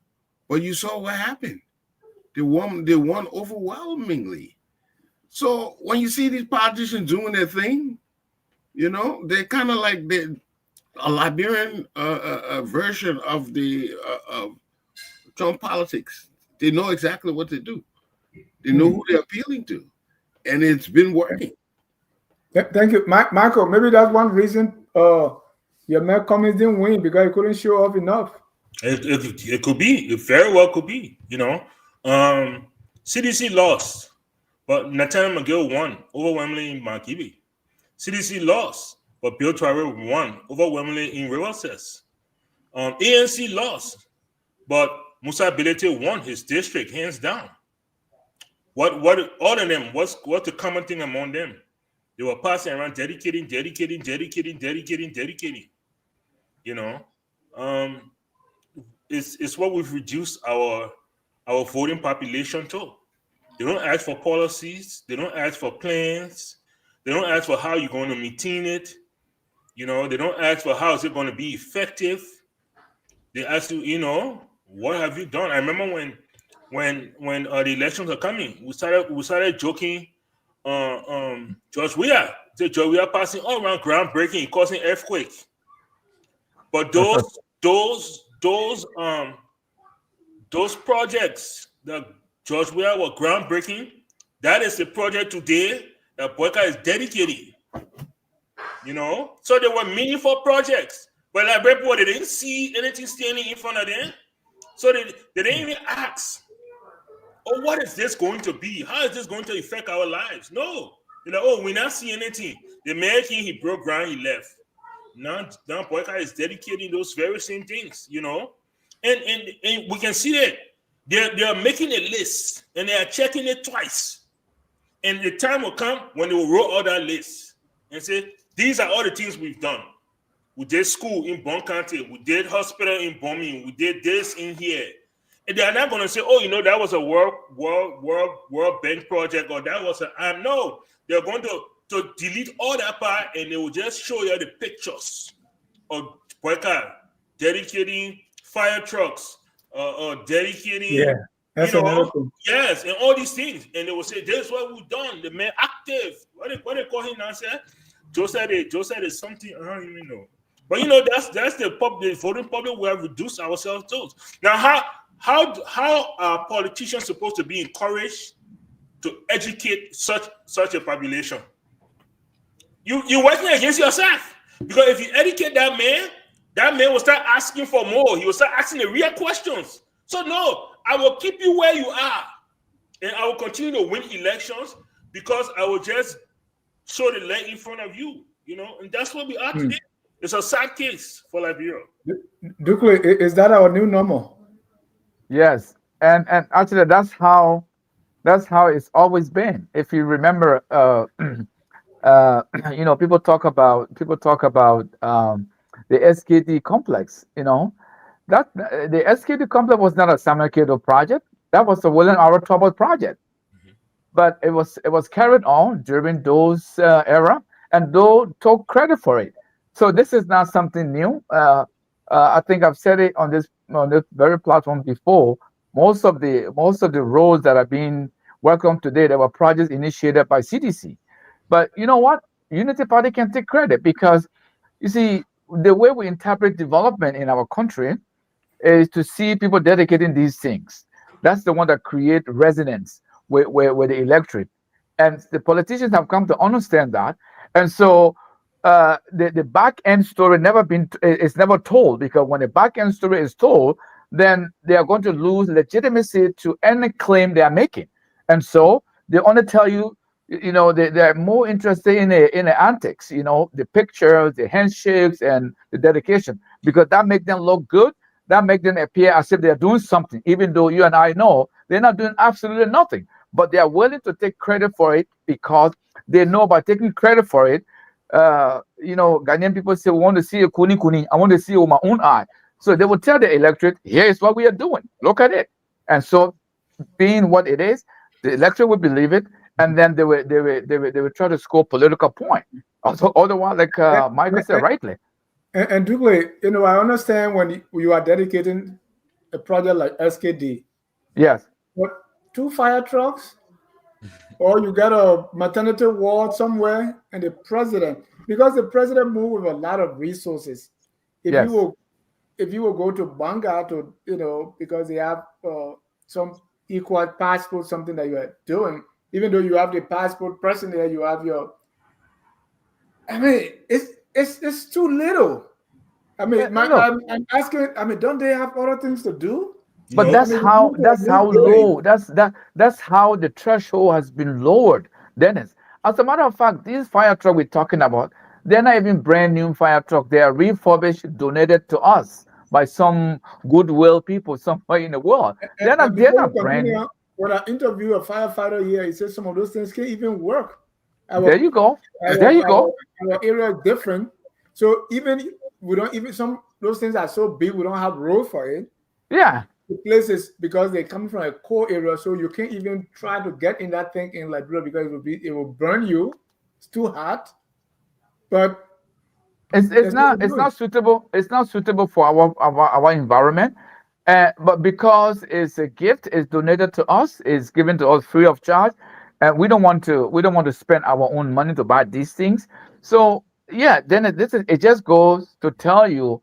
But you saw what happened. They won overwhelmingly. So when you see these politicians doing their thing, you know, they're kind of like a Liberian version of the Trump politics. They know exactly what to do. They know who they're appealing to, and it's been working. Thank you, Michael. Maybe that's one reason your man Cummings didn't win, because he couldn't show off enough. It could be. It very well could be. You know, CDC lost, but Nathaniel McGill won overwhelmingly in Markibi. CDC lost, but Bill Traore won overwhelmingly in Riverses. ANC lost, but Musa Bilete won his district hands down. What all of them? What's the common thing among them? They were passing around dedicating. You know, it's what we've reduced our voting population to. They don't ask for policies. They don't ask for plans. They don't ask for how you're going to maintain it. You know, they don't ask for how is it going to be effective. They ask you, you know, what have you done? I remember when the elections are coming, we started joking. George Weah passing all around groundbreaking, causing earthquake. But those projects that George Weah were groundbreaking, that is the project today that Boyka is dedicating. You know, so they were meaningful projects, but like people, they didn't see anything standing in front of them, so they didn't even ask, oh, what is this going to be? How is this going to affect our lives? No, you know, oh, we're not seeing anything. The American, he broke ground, he left. Now Boyka is dedicating those very same things, you know, and we can see that they are making a list and they are checking it twice, and the time will come when they will roll out that list and say, these are all the things we've done. We did school in Bon County. We did hospital in Bombing. We did this in here. And they're not going to say, oh, that was a World Bank project, or that was a no. They're going to delete all that part, and they will just show you the pictures of Boyka dedicating fire trucks, dedicating, that's another thing. yes, and all these things. And they will say, this is what we've done. The man active. What they call him now, sir? Joe said it's something, I don't even know. But that's the voting public we have reduced ourselves to. Now, how are politicians supposed to be encouraged to educate such a population? You're working against yourself, because if you educate that man will start asking for more. He will start asking the real questions. So no, I will keep you where you are, and I will continue to win elections because I will just show the light in front of you. And that's what we are today. It's a sad case for Liberia. Dukle, is that our new normal? Yes, and actually that's how it's always been. If you remember, people talk about the SKD complex. That the SKD complex was not a Samuel Cato project. That was a William R. Trouble project, but it was carried on during those era, and Doe took credit for it. So this is not something new. I think I've said it on this very platform before. Most of the roads that are being worked on today, they were projects initiated by CDC. But you know what? Unity Party can take credit, because you see, the way we interpret development in our country is to see people dedicating these things. That's the one that create resonance with the electorate, and the politicians have come to understand that. And so the back end story is never told, because when the back end story is told, then they are going to lose legitimacy to any claim they are making. And so they only tell you, they're more interested in the antics, the pictures, the handshakes, and the dedication, because that makes them look good. That makes them appear as if they're doing something, even though you and I know they're not doing absolutely nothing. But they are willing to take credit for it, because they know by taking credit for it, Ghanaian people say, we want to see a kuni kuni. I want to see it with my own eye. So they will tell the electorate, here is what we are doing. Look at it. And so, being what it is, the electorate will believe it, and then they will try to score political point. Also, otherwise, like Michael said rightly. And Dugle, I understand when you are dedicating a project like SKD. Yes. But 2 fire trucks, or you got a maternity ward somewhere, and the president, because the president moved with a lot of resources. If you will go to Banga to, because they have some equal passport, something that you are doing, even though you have the passport person there, you have your. I mean, it's too little. I mean, I'm asking. I mean, don't they have other things to do? But that's how low. That's how the threshold has been lowered, Dennis. As a matter of fact, these fire trucks we're talking about, they're not even brand new fire trucks. They are refurbished, donated to us by some goodwill people somewhere in the world. They're not brand new. When I interview a firefighter here, he says some of those things can't even work. There you go. Our area is different, so some those things are so big, we don't have road for it. Yeah. The places, because they come from a core area, so you can't even try to get in that thing in Liberia, because it will burn you. It's too hot. But it's not suitable. It's not suitable for our environment. But because it's a gift, it's donated to us, it's given to us free of charge, and we don't want to spend our own money to buy these things. So yeah, then it just goes to tell you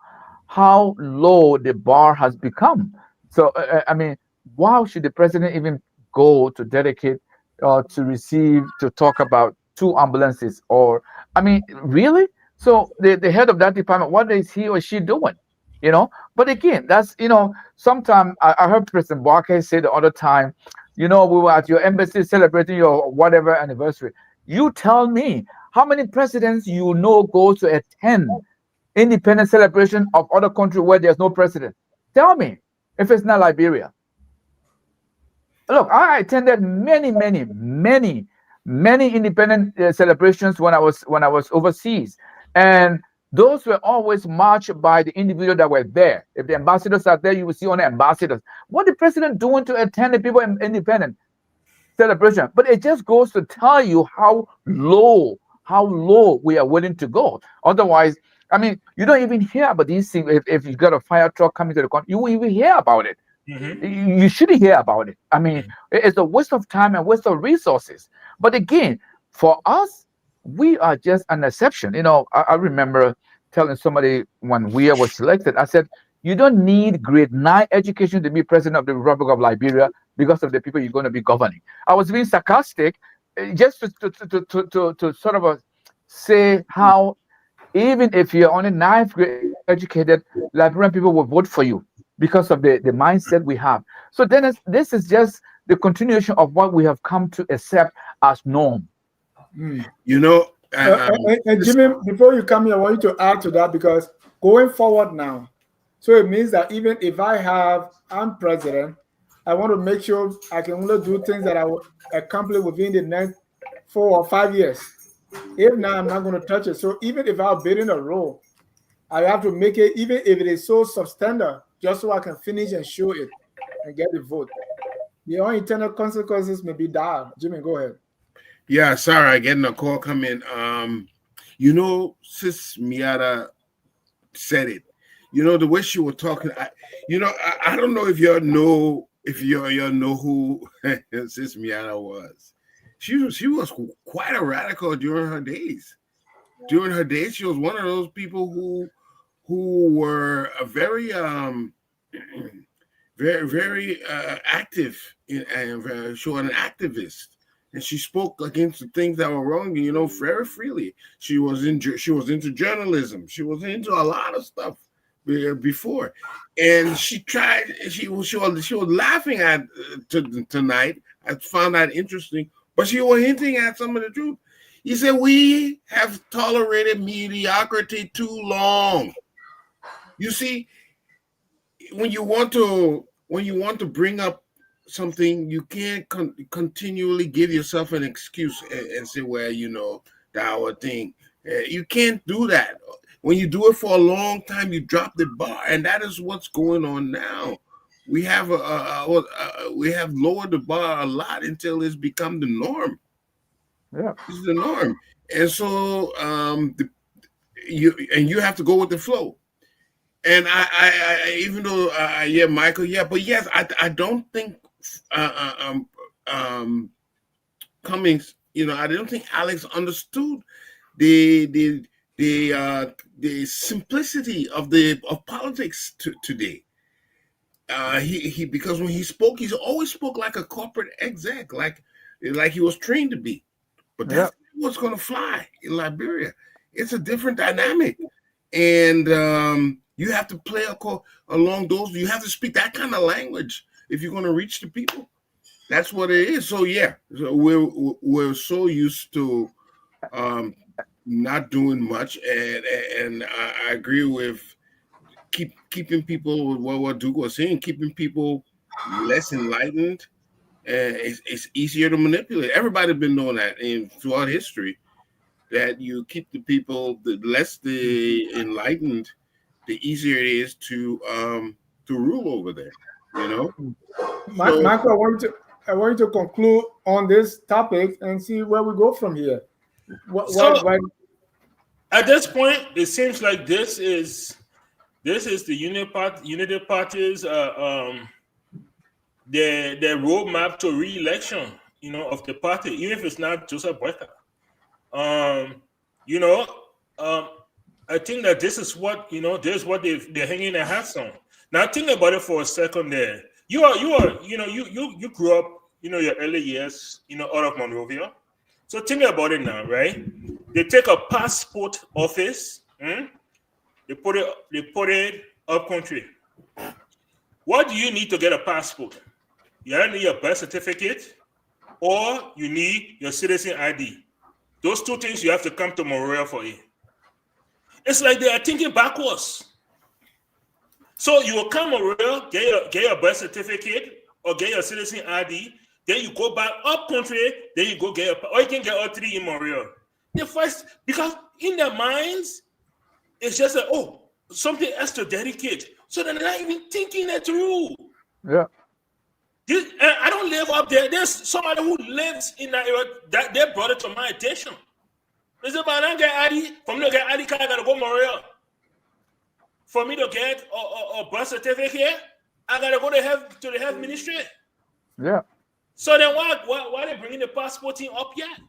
how low the bar has become. So I mean, why should the president even go to dedicate to talk about 2 ambulances? Or I mean, really? So the head of that department, what is he or she doing? But again, that's sometimes I heard President Boake say the other time, we were at your embassy celebrating your whatever anniversary. You tell me how many presidents go to attend independent celebration of other country where there's no president. Tell me if it's not Liberia. Look, I attended many independent celebrations when I was overseas, and those were always marched by the individuals that were there. If the ambassadors are there, you will see only ambassadors. What the president doing to attend the people in independent celebration? But it just goes to tell you how low we are willing to go. Otherwise, I mean, you don't even hear about these things. If you got a fire truck coming to the country, you won't even hear about it. You shouldn't hear about it. I mean, it's a waste of time and waste of resources. But again, for us, we are just an exception. You know, I remember telling somebody when we was selected, I said, you don't need grade 9 education to be president of the Republic of Liberia because of the people you're going to be governing. I was being sarcastic, just to sort of say how even if you're only 9th grade educated, Liberian people will vote for you because of the mindset we have. So then this is just the continuation of what we have come to accept as norm. You know, and Jimmy, before you come here, I want you to add to that, because going forward now, so it means that even if I'm president, I want to make sure I can only do things that I will accomplish within the next 4 or 5 years. If not, I'm not going to touch it. So even if I'm bidding a role, I have to make it, even if it is so substandard, just so I can finish and show it and get the vote. The unintended consequences may be dire. Jimmy, go ahead. Yeah, sorry, I getting a call come in. You know, Sis Miatta said it. You know, the way she was talking, I don't know if you know who Sis Miatta was. She was quite a radical during her days. During her days, she was one of those people who were very active and she was an activist, and she spoke against the things that were wrong, you know, very freely. She was into journalism. She was into a lot of stuff before, and she was laughing at tonight. I found that interesting, but she was hinting at some of the truth. He said, we have tolerated mediocrity too long. You see, when you want to bring up something, you can't continually give yourself an excuse and say, well, you know, that our thing. You can't do that. When you do it for a long time, you drop the bar, and that is what's going on now. We have lowered the bar a lot until it's become the norm. Yeah, it's the norm, and so you have to go with the flow. And I even though yeah, Michael, yeah, but yes, I don't think Cummings, you know, I don't think Alex understood the simplicity of politics today. He because when he spoke, he always spoke like a corporate exec, like he was trained to be. But that's what's going to fly in Liberia. It's a different dynamic, and you have to play along those. You have to speak that kind of language if you're going to reach the people. That's what it is. So yeah, so we're so used to not doing much, and I agree with keeping people with what Duke was saying, keeping people less enlightened. It's easier to manipulate. Everybody's been doing that throughout history. That you keep the people, the less the enlightened, the easier it is to rule over there. You know, Michael, I want you to conclude on this topic and see where we go from here. At this point, it seems like this is the Unity Party's the roadmap to re-election, you know, of the party, even if it's not Joseph Boyka. I think that this is what, you know, this is what they're hanging their hats on. Now think about it for a second there. You grew up, you know, your early years, you know, out of Monrovia. So think about it now, right? They take a passport office, they put it up country. What do you need to get a passport? You either need your birth certificate or you need your citizen ID. Those two things you have to come to Monrovia for it. It's like they are thinking backwards. So you will come Monrovia, get your birth certificate or get your citizen ID, then you go back up country, then you go or you can get all three in Monrovia. The first, because in their minds, it's just like, oh, something else to dedicate. So they're not even thinking it through. Yeah. I don't live up there. There's somebody who lives in that area that they brought it to my attention. They said, but I get Adi, for me to get Adi, I gotta go Montreal. For me to get a birth certificate, I gotta go to the health ministry. Yeah. So then why they bringing the passport thing up yet?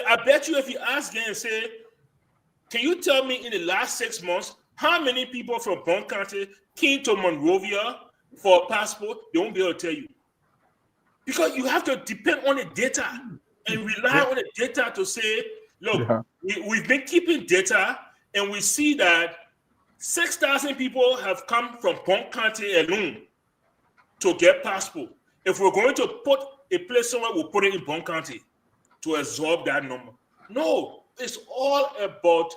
I bet you if you ask them and say, can you tell me in the last 6 months how many people from Bon County came to Monrovia for a passport? They won't be able to tell you. Because you have to depend on the data and rely on the data to say, look, we've been keeping data and we see that 6,000 people have come from Bon County alone to get passport. If we're going to put a place somewhere, we'll put it in Bon County to absorb that number. No, it's all about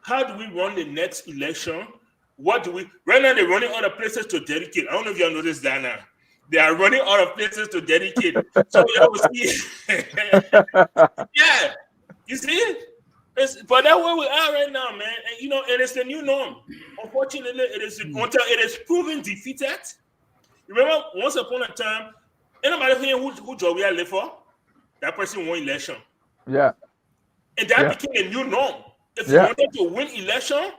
how do we run the next election? What do we right now? They're running out of places to dedicate. I don't know if you noticed that now. They are running out of places to dedicate. So you will see. Yeah, you see? But that's where we are right now, man. And you know, it is the new norm. Unfortunately, it is until it is proven defeated. Remember, once upon a time, anybody here who Joey live for, that person won election. Yeah. And that became a new norm. If you wanted to win election,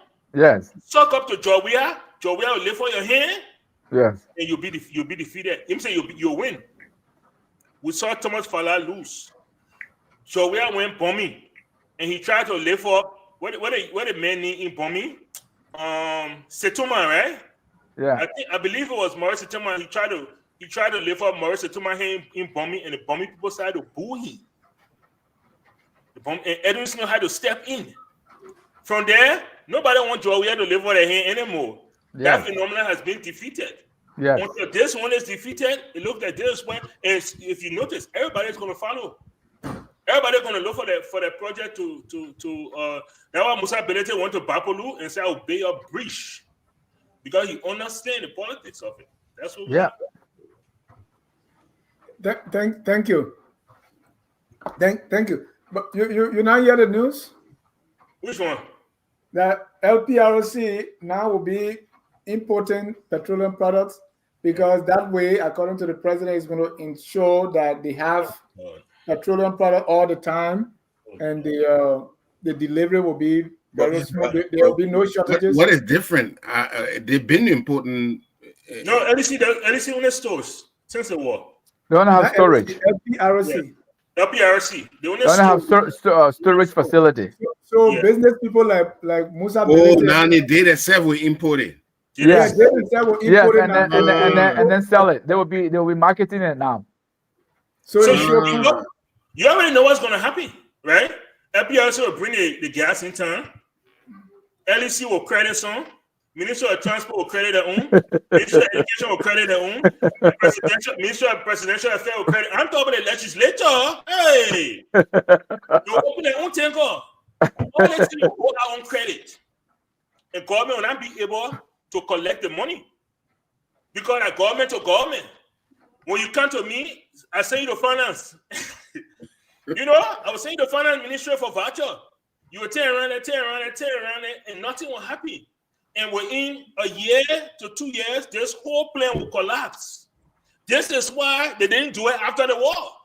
suck up to Joey will live for your hand, and you'll be defeated. Him say you'll win. We saw Thomas Fala lose. Joey went bombing, and he tried to live for what the man name in bombing? Setuma, right? Yeah. I believe it was Maurice Setuma. He tried to live for Maurice Setuma in bombing, and the bombing people started to boo him. And Edwin Smith had to step in. From there, nobody wants Joey to live for their hand anymore. Yeah. That phenomenon has been defeated. Yeah. Until this one is defeated, it looks like this one. And if you notice, everybody's going to follow. Everybody's going to look for the project to now Musa Belete went to Bapolu and said, I'll obey your breach. Because he understands the politics of it. That's what Thank you. Thank you. But you now hear the news? Which one? That LPRC now will be importing petroleum products because that way, according to the president, is going to ensure that they have petroleum product all the time, and the delivery will be very small. There will be no shortages. What is different? They've been importing. No, LEC on the stores since the war. They don't have storage. LPRC. LPRC. They don't have storage facility. So business people like Musa. Now they themselves will import it. Yeah, and then sell it. They will be marketing it now. So you already know what's going to happen, right? LPRC will bring the gas in town. LEC will credit some. Ministry of Transport will credit their own. Ministry of Education will credit their own. Ministry of Presidential Affairs will credit. I'm talking about the legislature. Hey, you open their own tanker. All these things will go out on credit, and government will not be able to collect the money because a government to government. When you come to me, I send you the finance. You know, I was saying the finance ministry for voucher. You will turn around it, and nothing will happen. And within a year to 2 years, this whole plan will collapse. This is why they didn't do it after the war.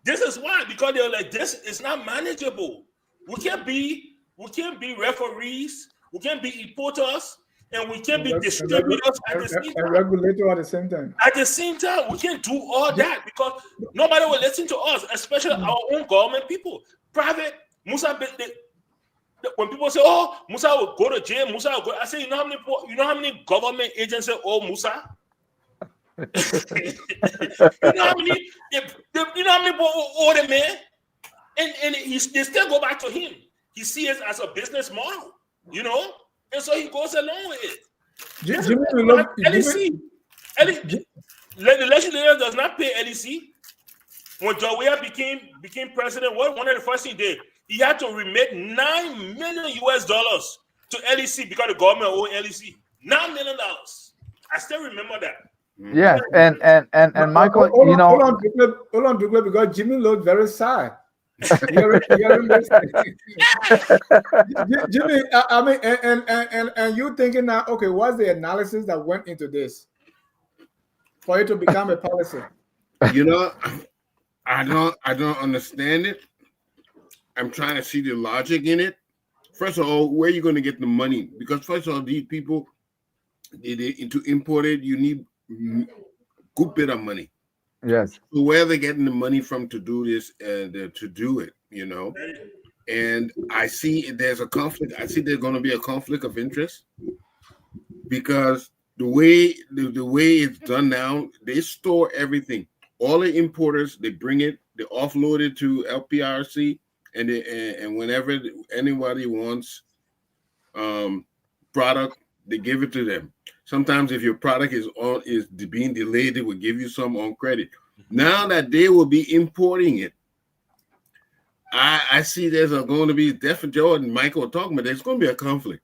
This is why, because they're like, this is not manageable. We can't be referees, we can't be importers, and we can't be distributors at the same time. And regulator at the same time. At the same time, we can't do all that because nobody will listen to us, especially our own government people. Private, Musa, when people say, "Oh, Musa will go to jail," Musa will go. I say, you know how many government agencies owe Musa? you know how many people owe the man? And they still go back to him. He sees it as a business model, you know, and so he goes along with it. The legislature does not pay LEC. When Jawea became president, one of the first things he did, he had to remit $9 million to LEC because the government owed LEC $9 million. I still remember that. Yes, and Michael, hold on, because Jimmy looked very sad. Hearing this. Jimmy, I mean, and you thinking now, okay, what's the analysis that went into this for it to become a policy? You know, I don't understand it. I'm trying to see the logic in it. First of all, where are you going to get the money? Because first of all, these people, to import it, you need good bit of money. Yes. So where are they getting the money from to do this and to do it? You know, and I see there's a conflict. I see there's going to be a conflict of interest because the way it's done now, they store everything. All the importers, they bring it, they offload it to LPRC, and whenever anybody wants product, they give it to them. Sometimes if your product is being delayed, they will give you some on credit. Now that they will be importing it, I see there's going to be definitely Jordan, Michael talking about there's going to be a conflict.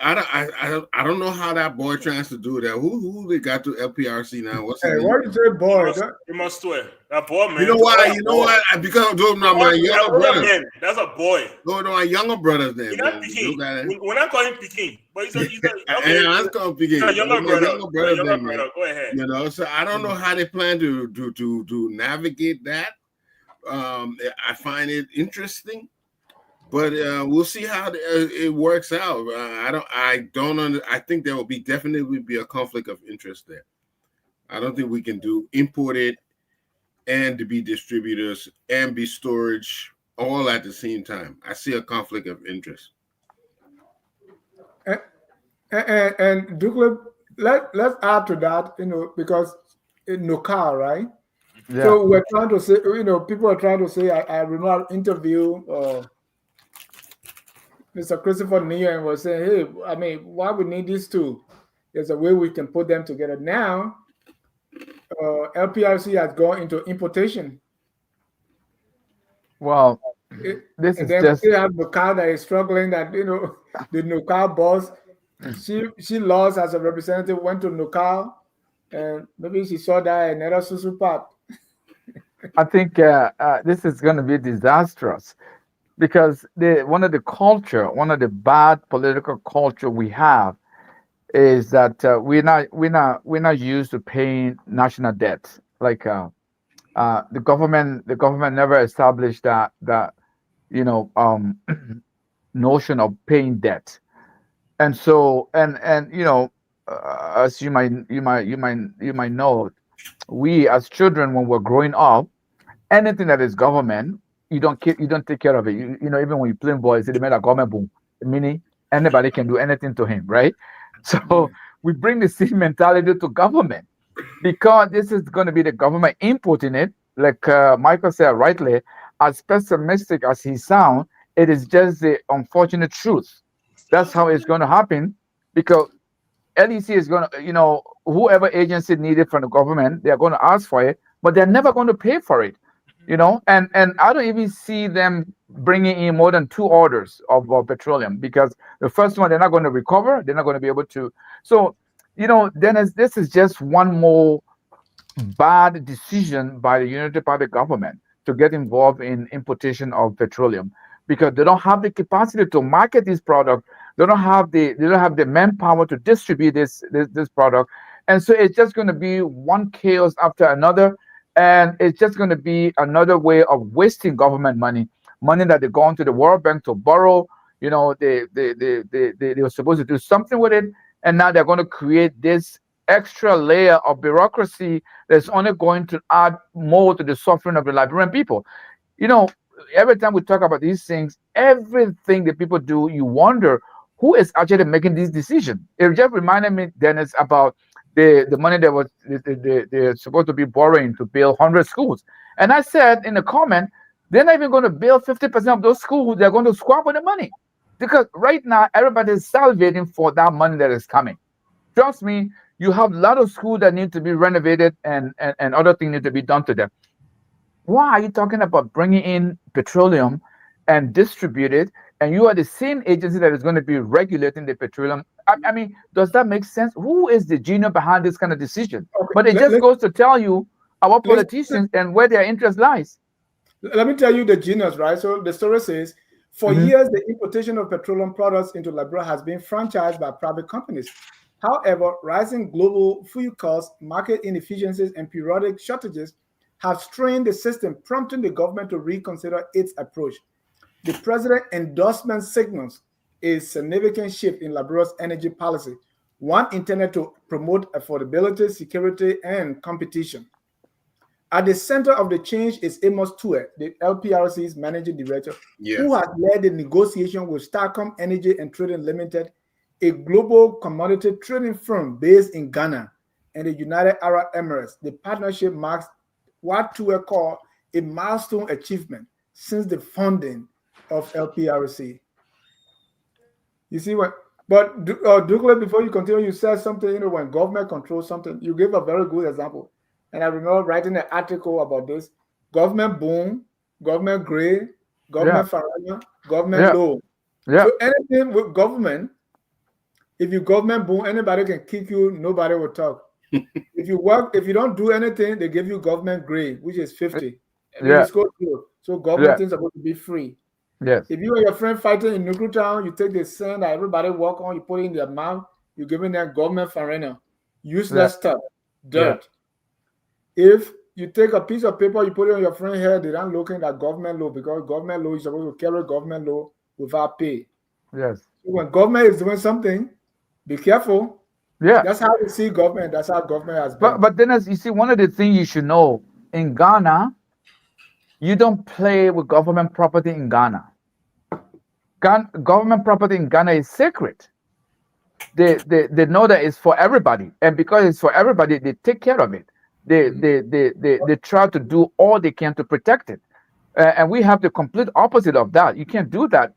I don't know how that boy tries to do that. Who they got to LPRC now? What's Hey, why you say boy? You must swear. That boy, man. You know why? You know what? Because I'm talking about my younger brother. Man, that's a boy. No, my younger brothers then. He's not Peking. We're not calling Peking, but he's a okay. I'm calling Peking. Younger brother. Go ahead. You know, so I don't know how they plan to navigate that. I find it interesting, but we'll see how it works out. I think there will definitely be a conflict of interest there. I don't think we can import it and to be distributors and be storage all at the same time. I see a conflict of interest. And Duke, let's add to that, you know, because in Nukar, right? Yeah. So we're trying to say, you know, people are trying to say, I remember an interview, Mr. Christopher Neal was saying, hey, I mean, why we need these two? There's a way we can put them together. Now, LPRC has gone into importation. Well, this is just... we have Nukar that is struggling, that, you know, the Nukar boss, she lost as a representative, went to Nukar, and maybe she saw that another Susu part. I think this is going to be disastrous because one of the bad political culture we have is that we're not used to paying national debt. Like the government never established that you know notion of paying debt, and so and you know as you might know, we as children when we're growing up, anything that is government, you don't take care of it. You know, even when you play ball, they made a government boom, meaning anybody can do anything to him, right? So we bring the same mentality to government because this is going to be the government importing it. Like Michael said rightly, as pessimistic as he sounds, it is just the unfortunate truth. That's how it's going to happen because LEC is going to, you know, whoever agency needed from the government, they're going to ask for it, but they're never going to pay for it, you know. And I don't even see them bringing in more than 2 orders of petroleum because the first one they're not going to recover, they're not going to be able to. So, you know, this is just one more bad decision by the Unity Party government to get involved in importation of petroleum because they don't have the capacity to market this product. They don't have the manpower to distribute this product. And so it's just going to be one chaos after another. And it's just going to be another way of wasting government money that they go into the World Bank to borrow. You know, they were supposed to do something with it. And now they're going to create this extra layer of bureaucracy that's only going to add more to the suffering of the Liberian people. You know, every time we talk about these things, everything that people do, you wonder who is actually making these decisions. It just reminded me, Dennis, about the money that was they're supposed to be borrowing to build 100 schools. And I said in the comment, they're not even going to build 50% of those schools. They're going to swap with the money. Because right now, everybody is salivating for that money that is coming. Trust me, you have a lot of schools that need to be renovated and other things need to be done to them. Why are you talking about bringing in petroleum and distribute it, and you are the same agency that is going to be regulating the petroleum? I mean, does that make sense? Who is the genius behind this kind of decision? Okay, but it just goes to tell you our politicians and where their interest lies. Let me tell you the genius, right? So the story says, for years, the importation of petroleum products into Liberia has been franchised by private companies. However, rising global fuel costs, market inefficiencies, and periodic shortages have strained the system, prompting the government to reconsider its approach. The president's endorsement signals a significant shift in Liberia's energy policy, one intended to promote affordability, security, and competition. At the center of the change is Amos Tue, the LPRC's managing director, who has led the negotiation with Starcom Energy and Trading Limited, a global commodity trading firm based in Ghana and the United Arab Emirates. The partnership marks what Tue called a milestone achievement since the founding of LPRC. You see what? But Douglas, before you continue, you said something. When government controls something, you gave a very good example. And I remember writing an article about this: government boom, government gray, government farana, government low. So anything with government, if you government boom, anybody can kick you. Nobody will talk. If you don't do anything, they give you government gray, which is 50. And you score through. So government is supposed to be free. Yes. If you and your friend fighting in Nuku Town, you take the sand that everybody walk on, you put it in their mouth, you're giving them government farina, useless stuff, dirt. If you take a piece of paper, you put it on your friend's head, they don't look at government law, because government law is supposed to carry government law without pay. Yes. So when government is doing something, be careful. Yeah. That's how we see government. That's how government has been. But then, as you see, one of the things you should know, in Ghana, you don't play with government property in Ghana. Government property in Ghana is sacred. They know that it's for everybody, and because it's for everybody, they take care of it. They try to do all they can to protect it, and we have the complete opposite of that. You can't do that.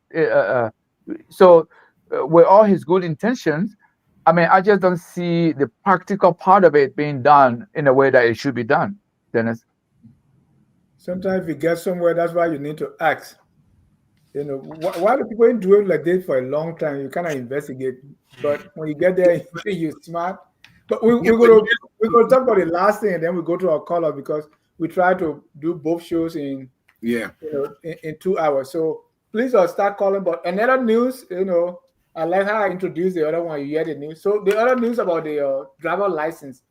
So, with all his good intentions, I mean, I just don't see the practical part of it being done in a way that it should be done, Dennis. Sometimes if you get somewhere, that's why you need to ask. Why do people do it like this for a long time? You kind of investigate, but when you get there, you're smart. But we're going to talk about the last thing, and then we go to our caller, because we try to do both shows in 2 hours. So please start calling. But another news, I like how I introduced the other one. You hear the news. So the other news about the driver license,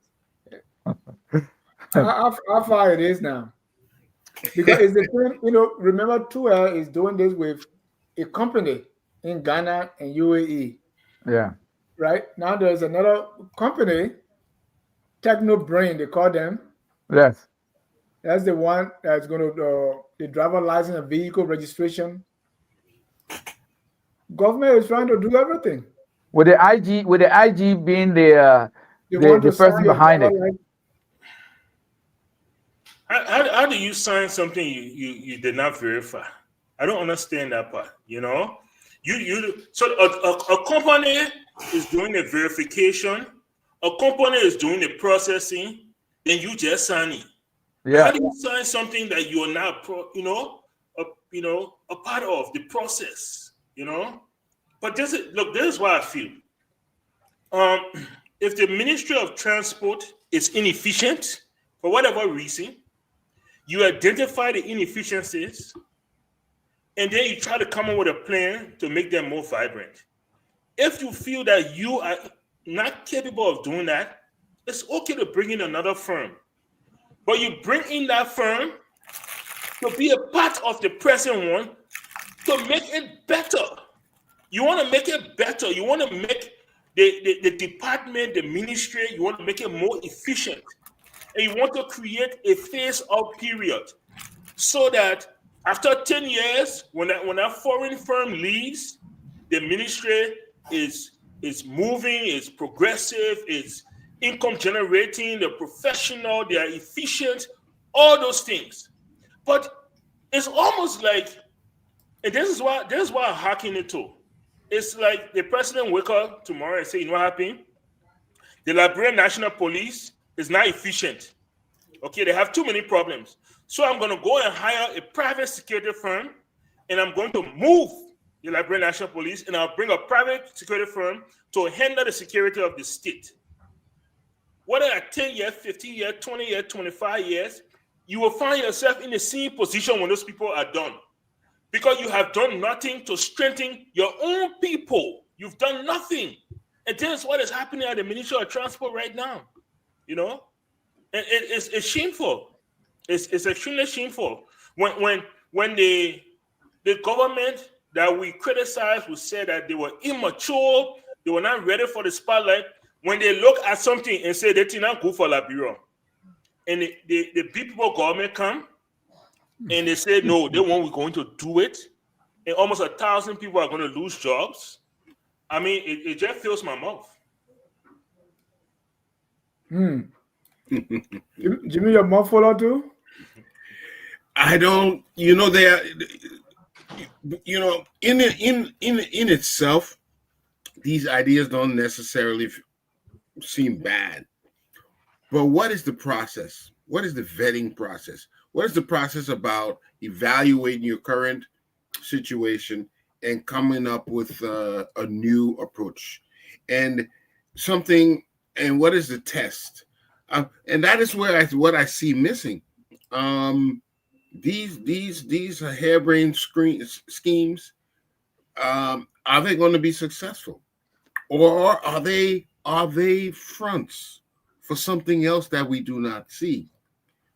how far it is now. Because it's the thing, remember, Tue is doing this with a company in Ghana and UAE. Yeah. Right? Now there's another company, Techno Brain, they call them. Yes. That's the one that's going to the driver license and vehicle registration. Government is trying to do everything. With the IG being the person behind it. How do you sign something you did not verify? I don't understand that part. So a company is doing the verification, a company is doing the processing, then you just sign it. Yeah. How do you sign something that you are not a part of the process? But this is what I feel. If the Ministry of Transport is inefficient for whatever reason, you identify the inefficiencies, and then you try to come up with a plan to make them more vibrant. If you feel that you are not capable of doing that, it's okay to bring in another firm. But you bring in that firm to be a part of the present one to make it better. You want to make it better. You want to make the department, the ministry, you want to make it more efficient. And you want to create a phase-out period so that after 10 years, when that foreign firm leaves, the ministry is moving, is progressive, is income generating, they're professional, they are efficient, all those things. But it's almost like, and this is why I hearken it to. It's like the president wake up tomorrow and say, you know what happened? The Liberian National Police is not efficient. Okay, they have too many problems. So I'm going to go and hire a private security firm, and I'm going to move the Liberian National Police, and I'll bring a private security firm to handle the security of the state. Whether at 10 years, 15 years, 20 years, 25 years, you will find yourself in the same position when those people are done. Because you have done nothing to strengthen your own people. You've done nothing. And that's what is happening at the Ministry of Transport right now. You know? And it's shameful. It's extremely shameful. When the government that we criticized would say that they were immature, they were not ready for the spotlight, when they look at something and say they did not go for Liberia, and the people government come and they say no, they won't going to do it, and almost 1,000 people are going to lose jobs. I mean, it just fills my mouth. Jimmy, your mouth follow too? I don't, you know, in itself, these ideas don't necessarily seem bad. But what is the process? What is the vetting process? What is the process about evaluating your current situation and coming up with a new approach and something? And what is the test? And that is where what I see missing. These harebrained schemes, are they going to be successful, or are they fronts for something else that we do not see?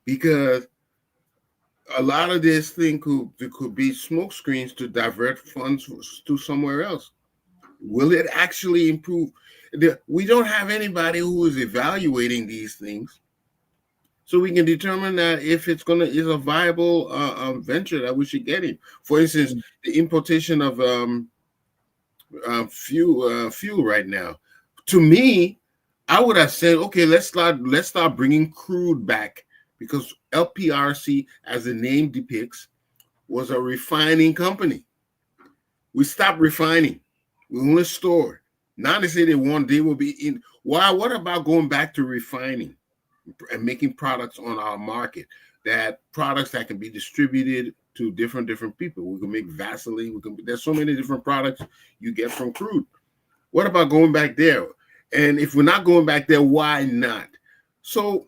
Because a lot of this thing could be smoke screens to divert funds to somewhere else. Will it actually improve? We don't have anybody who is evaluating these things, so we can determine that if it's is a viable venture that we should get in. For instance, the importation of fuel right now. To me, I would have said, okay, let's start bringing crude back, because LPRC, as the name depicts, was a refining company. We stopped refining. We only store. Now they say they will be in. Why? What about going back to refining and making products on our market? Products that can be distributed to different people. We can make Vaseline. There's so many different products you get from crude. What about going back there? And if we're not going back there, why not? So,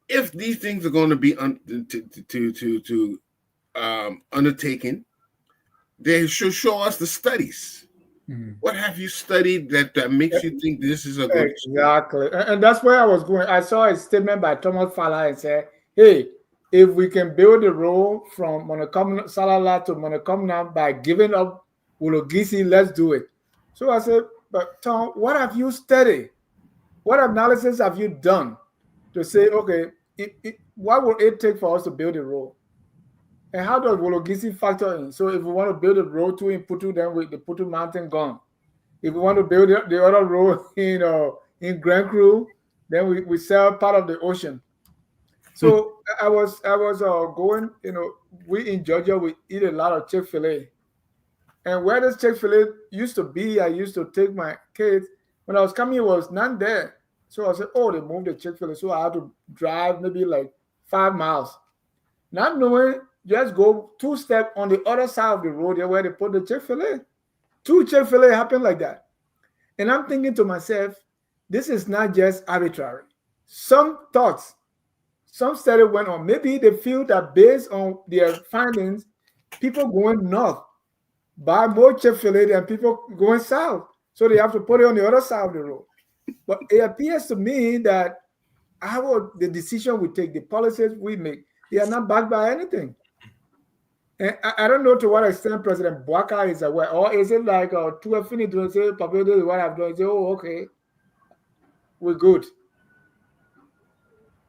if these things are going to be undertaken, they should show us the studies. What have you studied that makes you think this is a good? Exactly, and that's where I was going. I saw a statement by Thomas Fala and said, "Hey, if we can build a road from Salala to Monokomna by giving up Wologisi, let's do it." So I said, "But Tom, what have you studied? What analysis have you done to say, okay, what will it take for us to build a road? And how does Wologisi factor in? So if we want to build a road to Putu, then with the Putu Mountain gone. If we want to build the other road in Grand Cru, then we sell part of the ocean." So I was going, we in Georgia, we eat a lot of Chick-fil-A. And where this Chick-fil-A used to be, I used to take my kids. When I was coming, it was none there. So I said, oh, they moved the Chick-fil-A. So I had to drive maybe like 5 miles. Not knowing, just go 2 steps on the other side of the road there where they put the Chick-fil-A. 2 Chick-fil-A happened like that. And I'm thinking to myself, this is not just arbitrary. Some thoughts, some study went on. Maybe they feel that based on their findings, people going north buy more Chick-fil-A than people going south. So they have to put it on the other side of the road. But it appears to me that the decision we take, the policies we make, they are not backed by anything. And I don't know to what extent President Bouaka is aware, or is it like to affinity to say, Pablo, what I've done, say, oh, okay, we're good.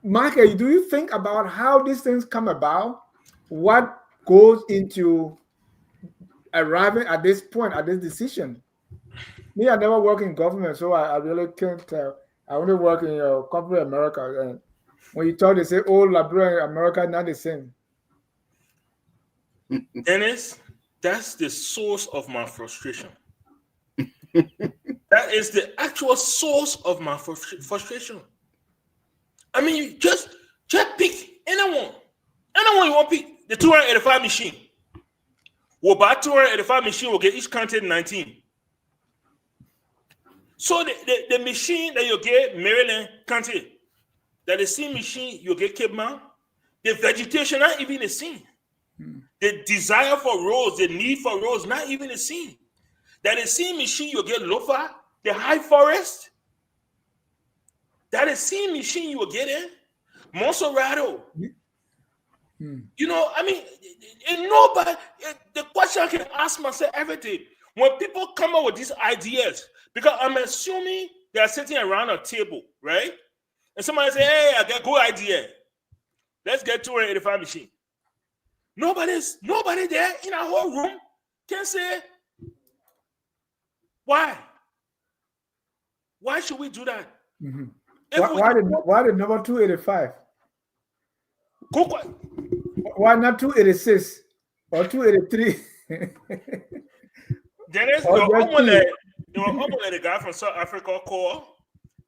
Michael, do you think about how these things come about? What goes into arriving at this point, at this decision? Me, I never work in government, so I really can't tell. I only work in corporate America. And when you talk, they say, oh, Liberia and America, not the same. Dennis, that's the source of my frustration. That is the actual source of my frustration. I mean, you just pick anyone you want to pick. The 285 machine. We'll buy 285 machine, we'll get each counted 19. So the machine that you get Maryland County, that the same machine you get Cape Mount, The vegetation not even a scene. The desire for roads, the need for roads, not even a scene. That the same machine you get Lofa, the high forest. That the same machine you will get in Monserrato. You know, I mean, and nobody. The question I can ask myself every day when people come up with these ideas, because I'm assuming they are sitting around a table, right? And somebody say, "Hey, I got a good idea. Let's get 285 machine." Nobody there in our whole room can say, why? Why should we do that? Why the number 285? Go. Why not 286 or 283? Dennis, the guy from South Africa called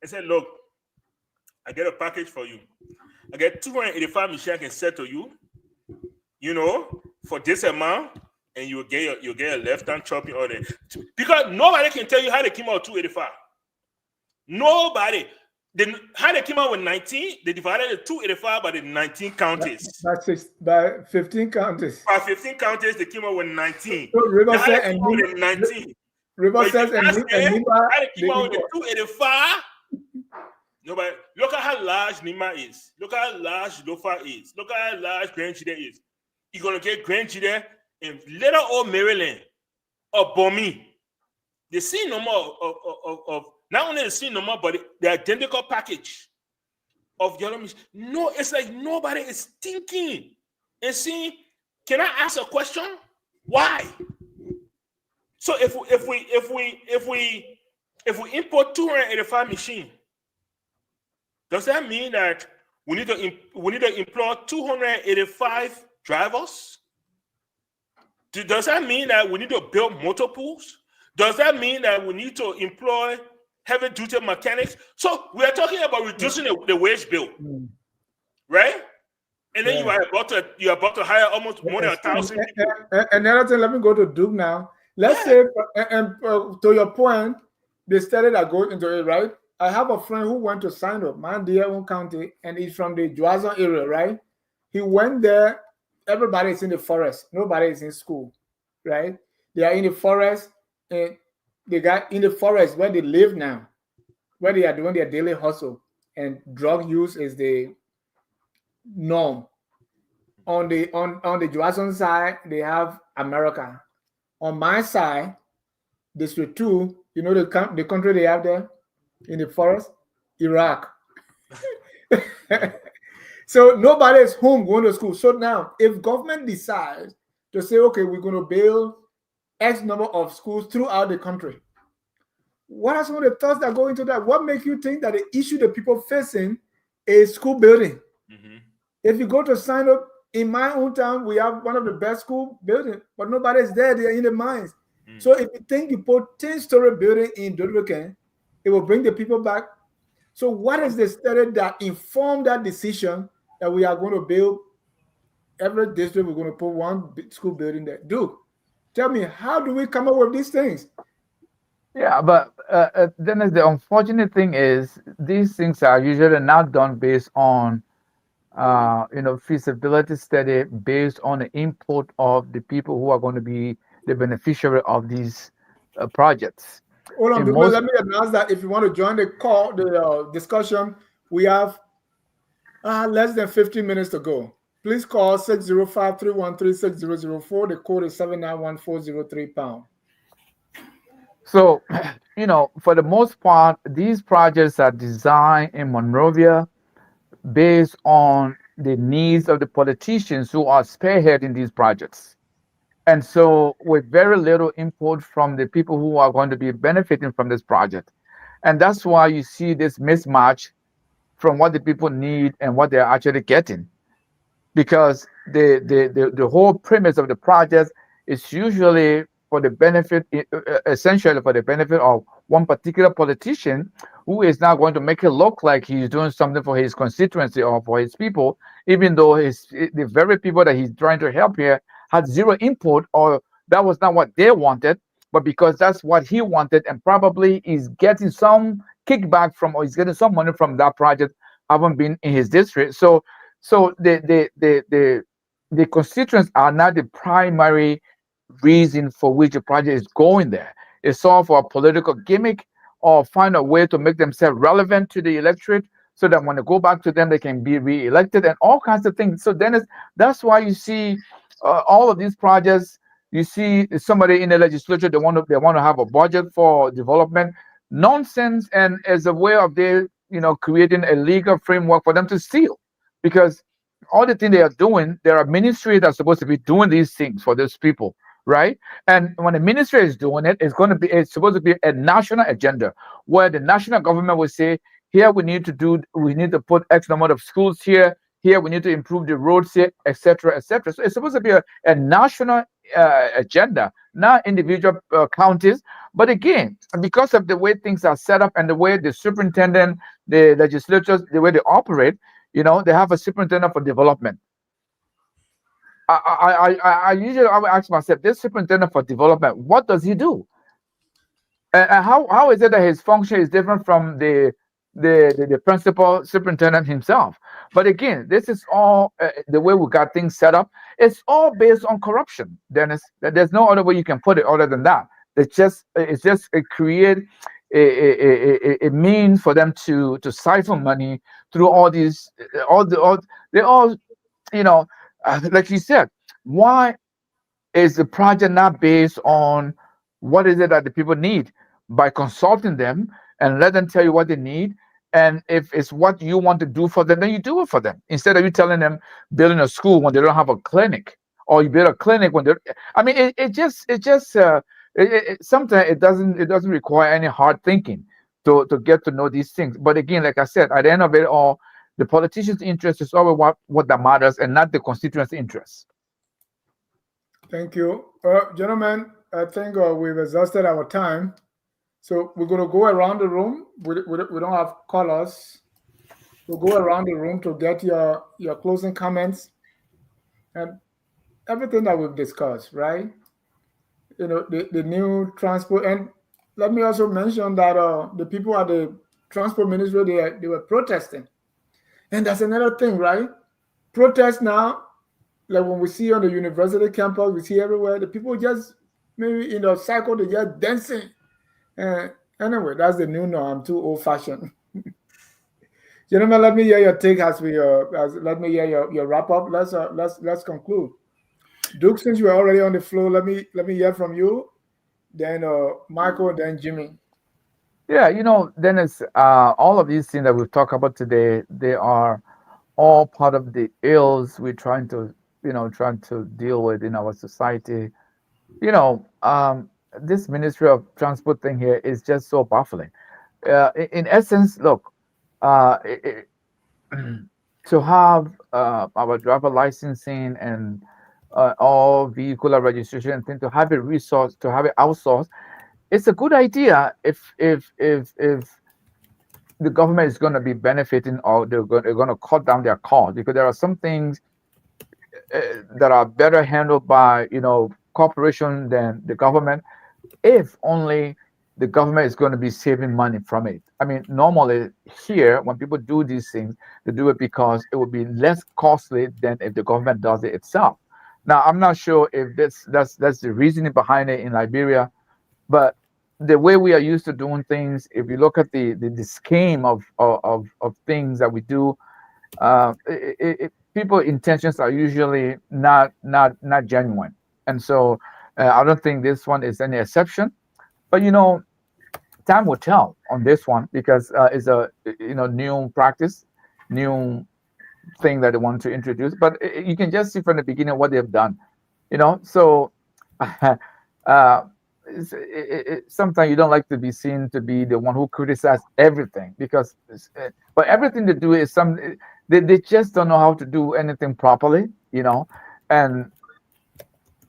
and said, "Look, I get a package for you. I get 285 machine I can sell to you, you know, for this amount, and you'll get a left-hand chopping order." Because nobody can tell you how they came out with 285. Nobody. How they came out with 19, they divided the 285 by the 19 counties. By 15 counties. By 15 counties, they came out with 19. So River said and 19. River says and how they came out with the 285. Nobody. Look at how large Nima is. Look at how large Lofa is. Look at how large Grand Chile is. You're gonna get Grand Chile in little old Maryland or Bomi. The same number of not only the same number, but the identical package of yellow machine. No, it's like nobody is thinking and saying, "Can I ask a question? Why?" So if we import 285 machine, does that mean that we need to employ 285 drivers? Does that mean that we need to build motor pools? Does that mean that we need to employ heavy-duty mechanics? So we are talking about reducing the wage bill, right? And then you are about to hire almost more than 1,000 people. Another thing, let me go to Duke now. Let's say, to your point, they started to go into it, right? I have a friend who went to sign up, Mandia County, and he's from the Juazo area, right? He went there. Everybody is in the forest. Nobody is in school, right? They are in the forest, and they got in the forest where they live now, where they are doing their daily hustle, and drug use is the norm. On the Juazon side, they have America. On my side, District 2, you know the country they have there in the forest? Iraq. So nobody is home going to school. So now, if government decides to say, okay, we're going to build X number of schools throughout the country, what are some of the thoughts that go into that? What makes you think that the issue that people facing is school building? If you go to sign up, in my own town, we have one of the best school buildings, but nobody is there. They are in the mines. So if you think you put 10-story building in Dodrican, it will bring the people back. So what is the study that informed that decision that we are going to build every district, we're going to put one school building there? Duke, tell me, how do we come up with these things? Yeah, but then the unfortunate thing is these things are usually not done based on feasibility study based on the input of the people who are going to be the beneficiary of these projects. Hold on, let me announce that if you want to join the call, the discussion, we have less than 15 minutes to go. Please call 605-313-6004. The code is 791-403#. So, for the most part, these projects are designed in Monrovia based on the needs of the politicians who are spearheading these projects. And so with very little input from the people who are going to be benefiting from this project. And that's why you see this mismatch from what the people need and what they're actually getting. Because the whole premise of the project is usually for the benefit, essentially for the benefit of one particular politician who is now going to make it look like he's doing something for his constituency or for his people, even though the very people that he's trying to help here had zero input, or that was not what they wanted, but because that's what he wanted, and probably is getting some kickback from, or he's getting some money from that project, haven't been in his district. So So the constituents are not the primary reason for which the project is going there. It's all for a political gimmick or find a way to make themselves relevant to the electorate so that when they go back to them, they can be re-elected and all kinds of things. So then that's why you see all of these projects. You see somebody in the legislature, they want to have a budget for development. Nonsense, and as a way of creating a legal framework for them to steal. Because all the things they are doing, there are ministries that are supposed to be doing these things for those people, right? And when the ministry is doing it, it's supposed to be a national agenda where the national government will say, here we need to put X number of schools here. Here we need to improve the roads here, etc., etc. So it's supposed to be a national agenda, not individual counties. But again, because of the way things are set up and the way the superintendent, the legislatures, the way they operate, they have a superintendent for development. I usually will ask myself, this superintendent for development, what does he do? And how is it that his function is different from the principal superintendent himself? But again, this is all the way we got things set up. It's all based on corruption, Dennis. There's no other way you can put it other than that. It's just create a means for them to siphon money through all these like you said. Why is the project not based on what is it that the people need by consulting them and let them tell you what they need? And if it's what you want to do for them, then you do it for them, instead of you telling them building a school when they don't have a clinic, or you build a clinic when they're. I mean, sometimes it doesn't require any hard thinking to get to know these things. But again, like I said, at the end of it all, the politician's interest is always what that matters, and not the constituent's interest. Thank you. Gentlemen, I think we've exhausted our time. So we're going to go around the room. We don't have callers. We'll go around the room to get your closing comments and everything that we've discussed, right? The new transport. And let me also mention that the people at the transport ministry, they were protesting. And that's another thing, right? Protest now, like when we see on the university campus, we see everywhere, the people just maybe in a cycle, they're just dancing. Anyway, that's the new norm. I'm too old-fashioned. Gentlemen, let me hear your take let me hear your wrap up. Let's conclude. Duke, since you are already on the floor, let me hear from you. Then Michael, then Jimmy. Yeah, Dennis, all of these things that we've talked about today, they are all part of the ills we're trying to deal with in our society. This Ministry of Transport thing here is just so baffling. In essence, look, to have our driver licensing and all vehicular registration and things, to have it resourced, to have it outsourced, it's a good idea if the government is going to be benefiting, or they're going to cut down their costs, because there are some things that are better handled by corporation than the government, if only the government is going to be saving money from it. I mean, normally here, when people do these things, they do it because it would be less costly than if the government does it itself. Now, I'm not sure if that's the reasoning behind it in Liberia, but the way we are used to doing things, if you look at the scheme of things that we do, people's intentions are usually not genuine, and so I don't think this one is any exception. But time will tell on this one, because it's a new practice, new thing that they want to introduce. But you can just see from the beginning what they've done. So sometimes you don't like to be seen to be the one who criticizes everything, because but everything they do is they just don't know how to do anything properly, and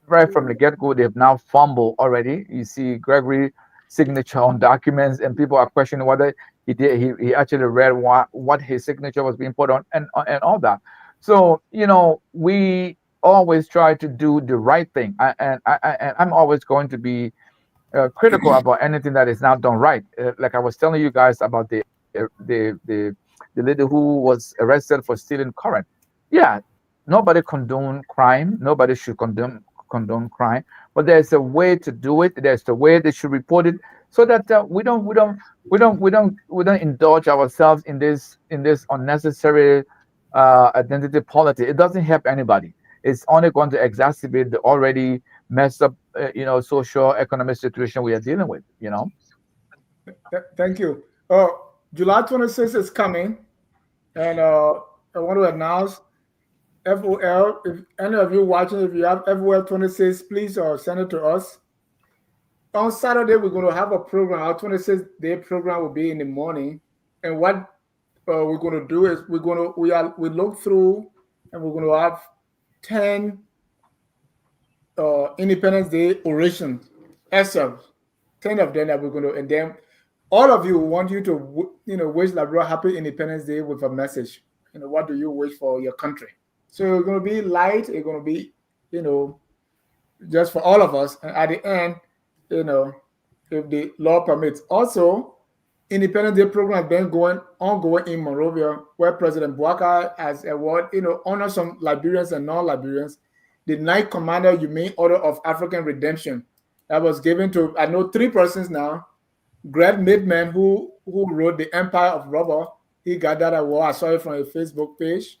right from the get-go they've now fumbled already. You see Gregory signature on documents, and people are questioning whether he actually read what his signature was being put on, and all that. So we always try to do the right thing, and I'm always going to be critical about anything that is not done right. Like I was telling you guys about the lady who was arrested for stealing current. Yeah, nobody condone crime. Nobody should condone crime. But there's a way to do it. There's the way they should report it, so that we don't indulge ourselves in this unnecessary identity politics. It doesn't help anybody. It's only going to exacerbate the already messed up, social economic situation we are dealing with. Thank you. July 26th is coming, and I want to announce FOL. If any of you watching, if you have FOL 26, please send it to us. On Saturday, we're going to have a program. Our 26th-day program will be in the morning, and what we're going to do is we look through, and we're going to have 10 Independence Day orations, excerpts, 10 of them that we're going to, and then all of you want you to, wish Liberia happy Independence Day with a message. What do you wish for your country? So it's going to be light. It's going to be, just for all of us. And at the end, if the law permits. Also, Independence Day program has been ongoing in Monrovia, where President Bouaka has awarded, honor some Liberians and non-Liberians, the Knight Commander Humane Order of African Redemption that was given to, I know, 3 persons now. Greg Midman, who wrote The Empire of Rubber, he got that award. I saw it from a Facebook page.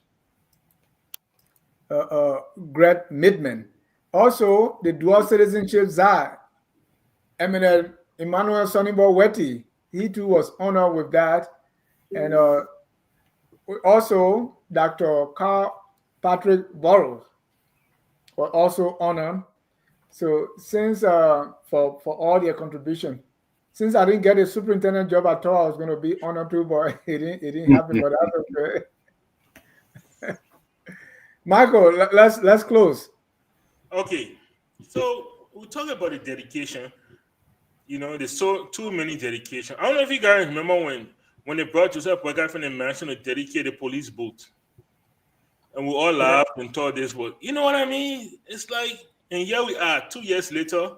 Greg Midman. Also, the dual citizenship czar, Eminent Emmanuel Sonibor Weti, he too was honored with that. And also, Dr. Carl Patrick Burroughs was also honored. So since for all their contribution, since I didn't get a superintendent job, I thought I was going to be honored too, but it didn't happen. But that's okay. Michael, let's close. Okay, so we'll talk about the dedication. There's too many dedication. I don't know if you guys remember when they brought Joseph Boyka from the mansion to dedicate a police boat, and we all laughed and thought this was, you know what I mean? It's like, and here we are, 2 years later,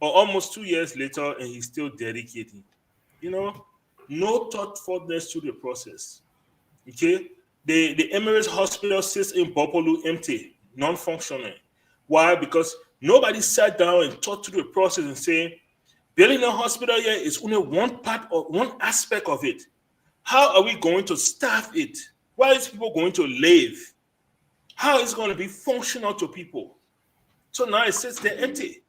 or almost 2 years later, and he's still dedicating. No thoughtfulness to the process. Okay, the Emirates Hospital sits in Bopolu empty, non-functioning. Why? Because nobody sat down and thought through the process and say, building a hospital here is only one part of one aspect of it. How are we going to staff it? Where is people going to live? How is it going to be functional to people? So now it sits there empty.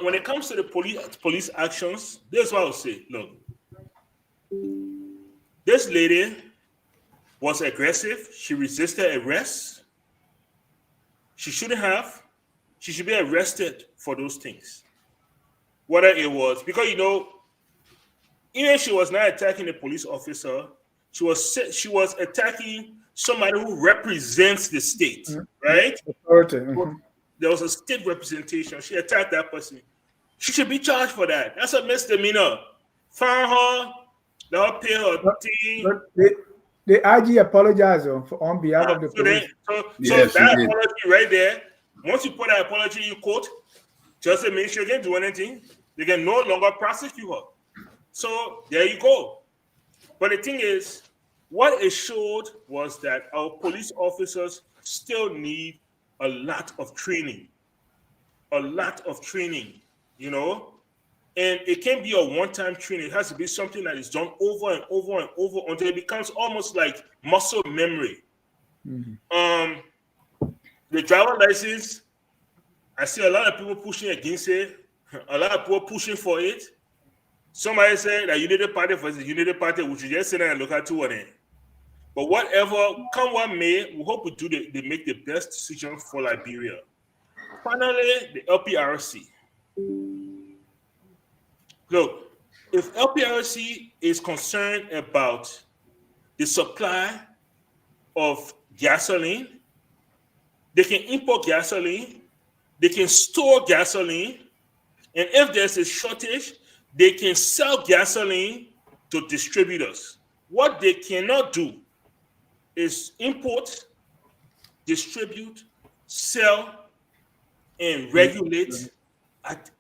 When it comes to the police actions, this is what I'll say. Look, this lady was aggressive. She resisted arrest. She shouldn't have. She should be arrested for those things. Whether it was, because even she was not attacking a police officer, she was attacking somebody who represents the state, right? Mm-hmm. There was a state representation. She attacked that person. She should be charged for that. That's a misdemeanor. Fine her, let her pay her thing. But the IG apologized on behalf of the police. Yes, that apology right there, once you put that apology in court, just the ministry can't do anything. They can no longer prosecute her. So there you go. But the thing is, what it showed was that our police officers still need a lot of training. And it can't be a one-time training. It has to be something that is done over and over and over until it becomes almost like muscle memory. Mm-hmm. The driver license, I see a lot of people pushing against it. A lot of people pushing for it. Somebody said that Unity Party versus Unity Party, we should just sit there and look at 2 of them. But whatever, come what may, we hope they make the best decision for Liberia. Finally, the LPRC. Look, if LPRC is concerned about the supply of gasoline, they can import gasoline, they can store gasoline, and if there's a shortage, they can sell gasoline to distributors. What they cannot do is import, distribute, sell, and regulate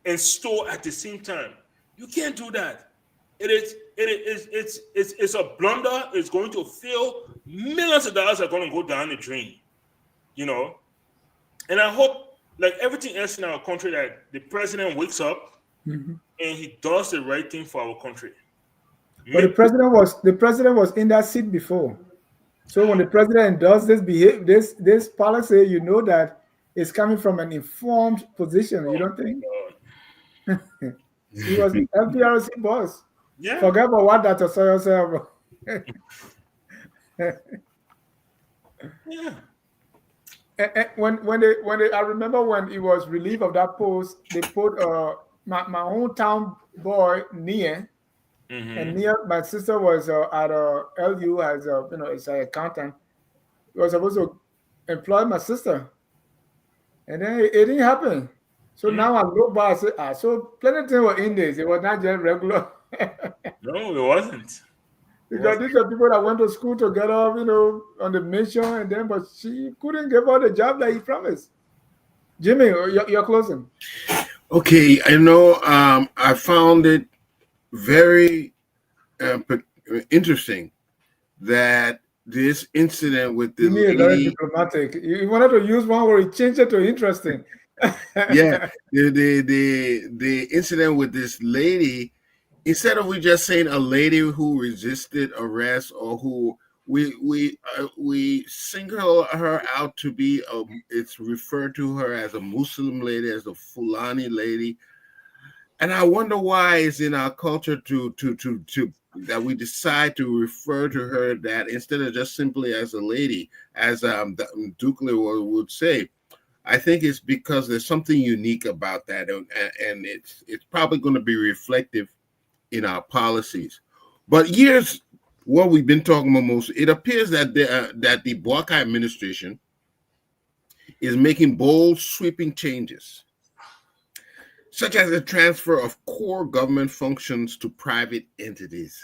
and store at the same time. You can't do that. it's a blunder. It's going to fail. Millions of dollars are going to go down the drain, you know. And I hope, like everything else in our country, that the president wakes up and he does the right thing for our country. But the president was in that seat before. So when the president does this policy, you know that it's coming from an informed position. You don't think? He was the FDRC boss. Yeah. Forget about what Dr. Sawyer said. Yeah. And when they, I remember when he was relieved of that post, they put my hometown boy Nia, and Nia, my sister was at LU as as an accountant. He was supposed to employ my sister, and then it didn't happen. So now I look back, I say, so plenty of things were in this. It was not just regular. No, it wasn't. Because these are people that went to school together, on the mission, and then, but she couldn't give her the job that he promised. Jimmy, you're closing. Okay, I know. I found it very interesting that this incident with the Jimmy is very diplomatic. You wanted to use one where he changed it to interesting. Yeah, the incident with this lady. Instead of we just saying a lady who resisted arrest or who we single her out to be it's referred to her as a Muslim lady, as a Fulani lady, and I wonder why it's in our culture to that we decide to refer to her that instead of just simply as a lady, as Dukle would say. I think it's because there's something unique about that, and it's probably going to be reflective in our policies. But here's what we've been talking about most. It appears that the Bouakai administration is making bold, sweeping changes, such as the transfer of core government functions to private entities,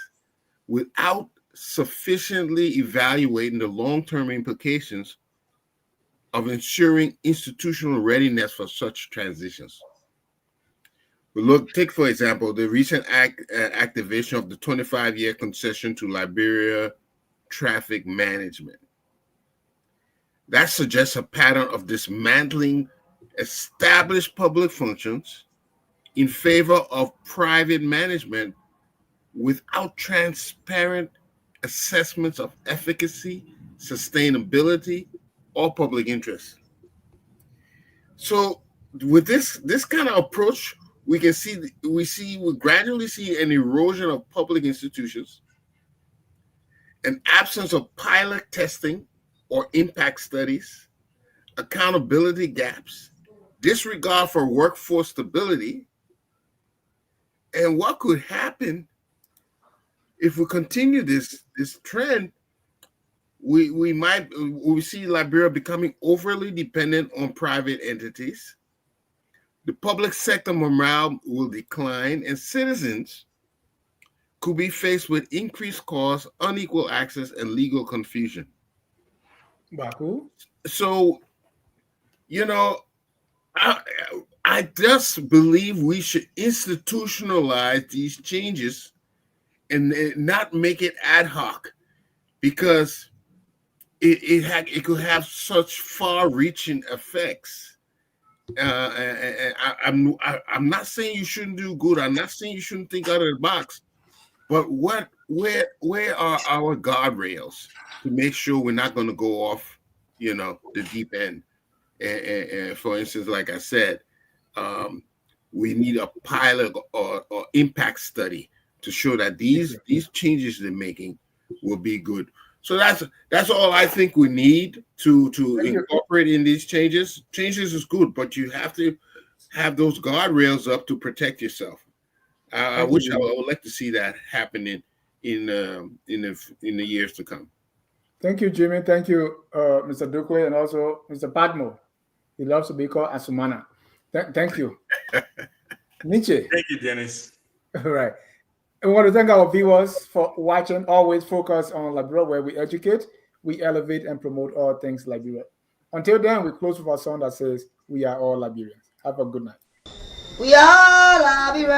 without sufficiently evaluating the long-term implications of ensuring institutional readiness for such transitions. Take, for example, the recent activation of the 25-year concession to Liberia traffic management. That suggests a pattern of dismantling established public functions in favor of private management without transparent assessments of efficacy, sustainability, or public interest. So with this kind of approach, we gradually see an erosion of public institutions, an absence of pilot testing or impact studies, accountability gaps, disregard for workforce stability. And what could happen if we continue this trend? We see Liberia becoming overly dependent on private entities. The public sector morale will decline, and citizens could be faced with increased costs, unequal access, and legal confusion. Baku? So, I just believe we should institutionalize these changes and not make it ad hoc, because it could have such far-reaching effects. I'm not saying you shouldn't do good. I'm not saying you shouldn't think out of the box. But where are our guardrails to make sure we're not going to go off, the deep end? And for instance, like I said, we need a pilot or impact study to show that these changes they're making will be good. So that's all I think we need to incorporate in these changes. Changes is good, but you have to have those guardrails up to protect yourself. I would like to see that happening in the years to come. Thank you, Jimmy. Thank you, Mr. Dukle, and also Mr. Padmo. He loves to be called Asumana. Thank you. Nietzsche. Thank you, Dennis. All right. I want to thank our viewers for watching. Always focus on Liberia, where we educate, we elevate, and promote all things Liberia. Until then, we close with a song that says, "We are all Liberians." Have a good night. We are Liberians.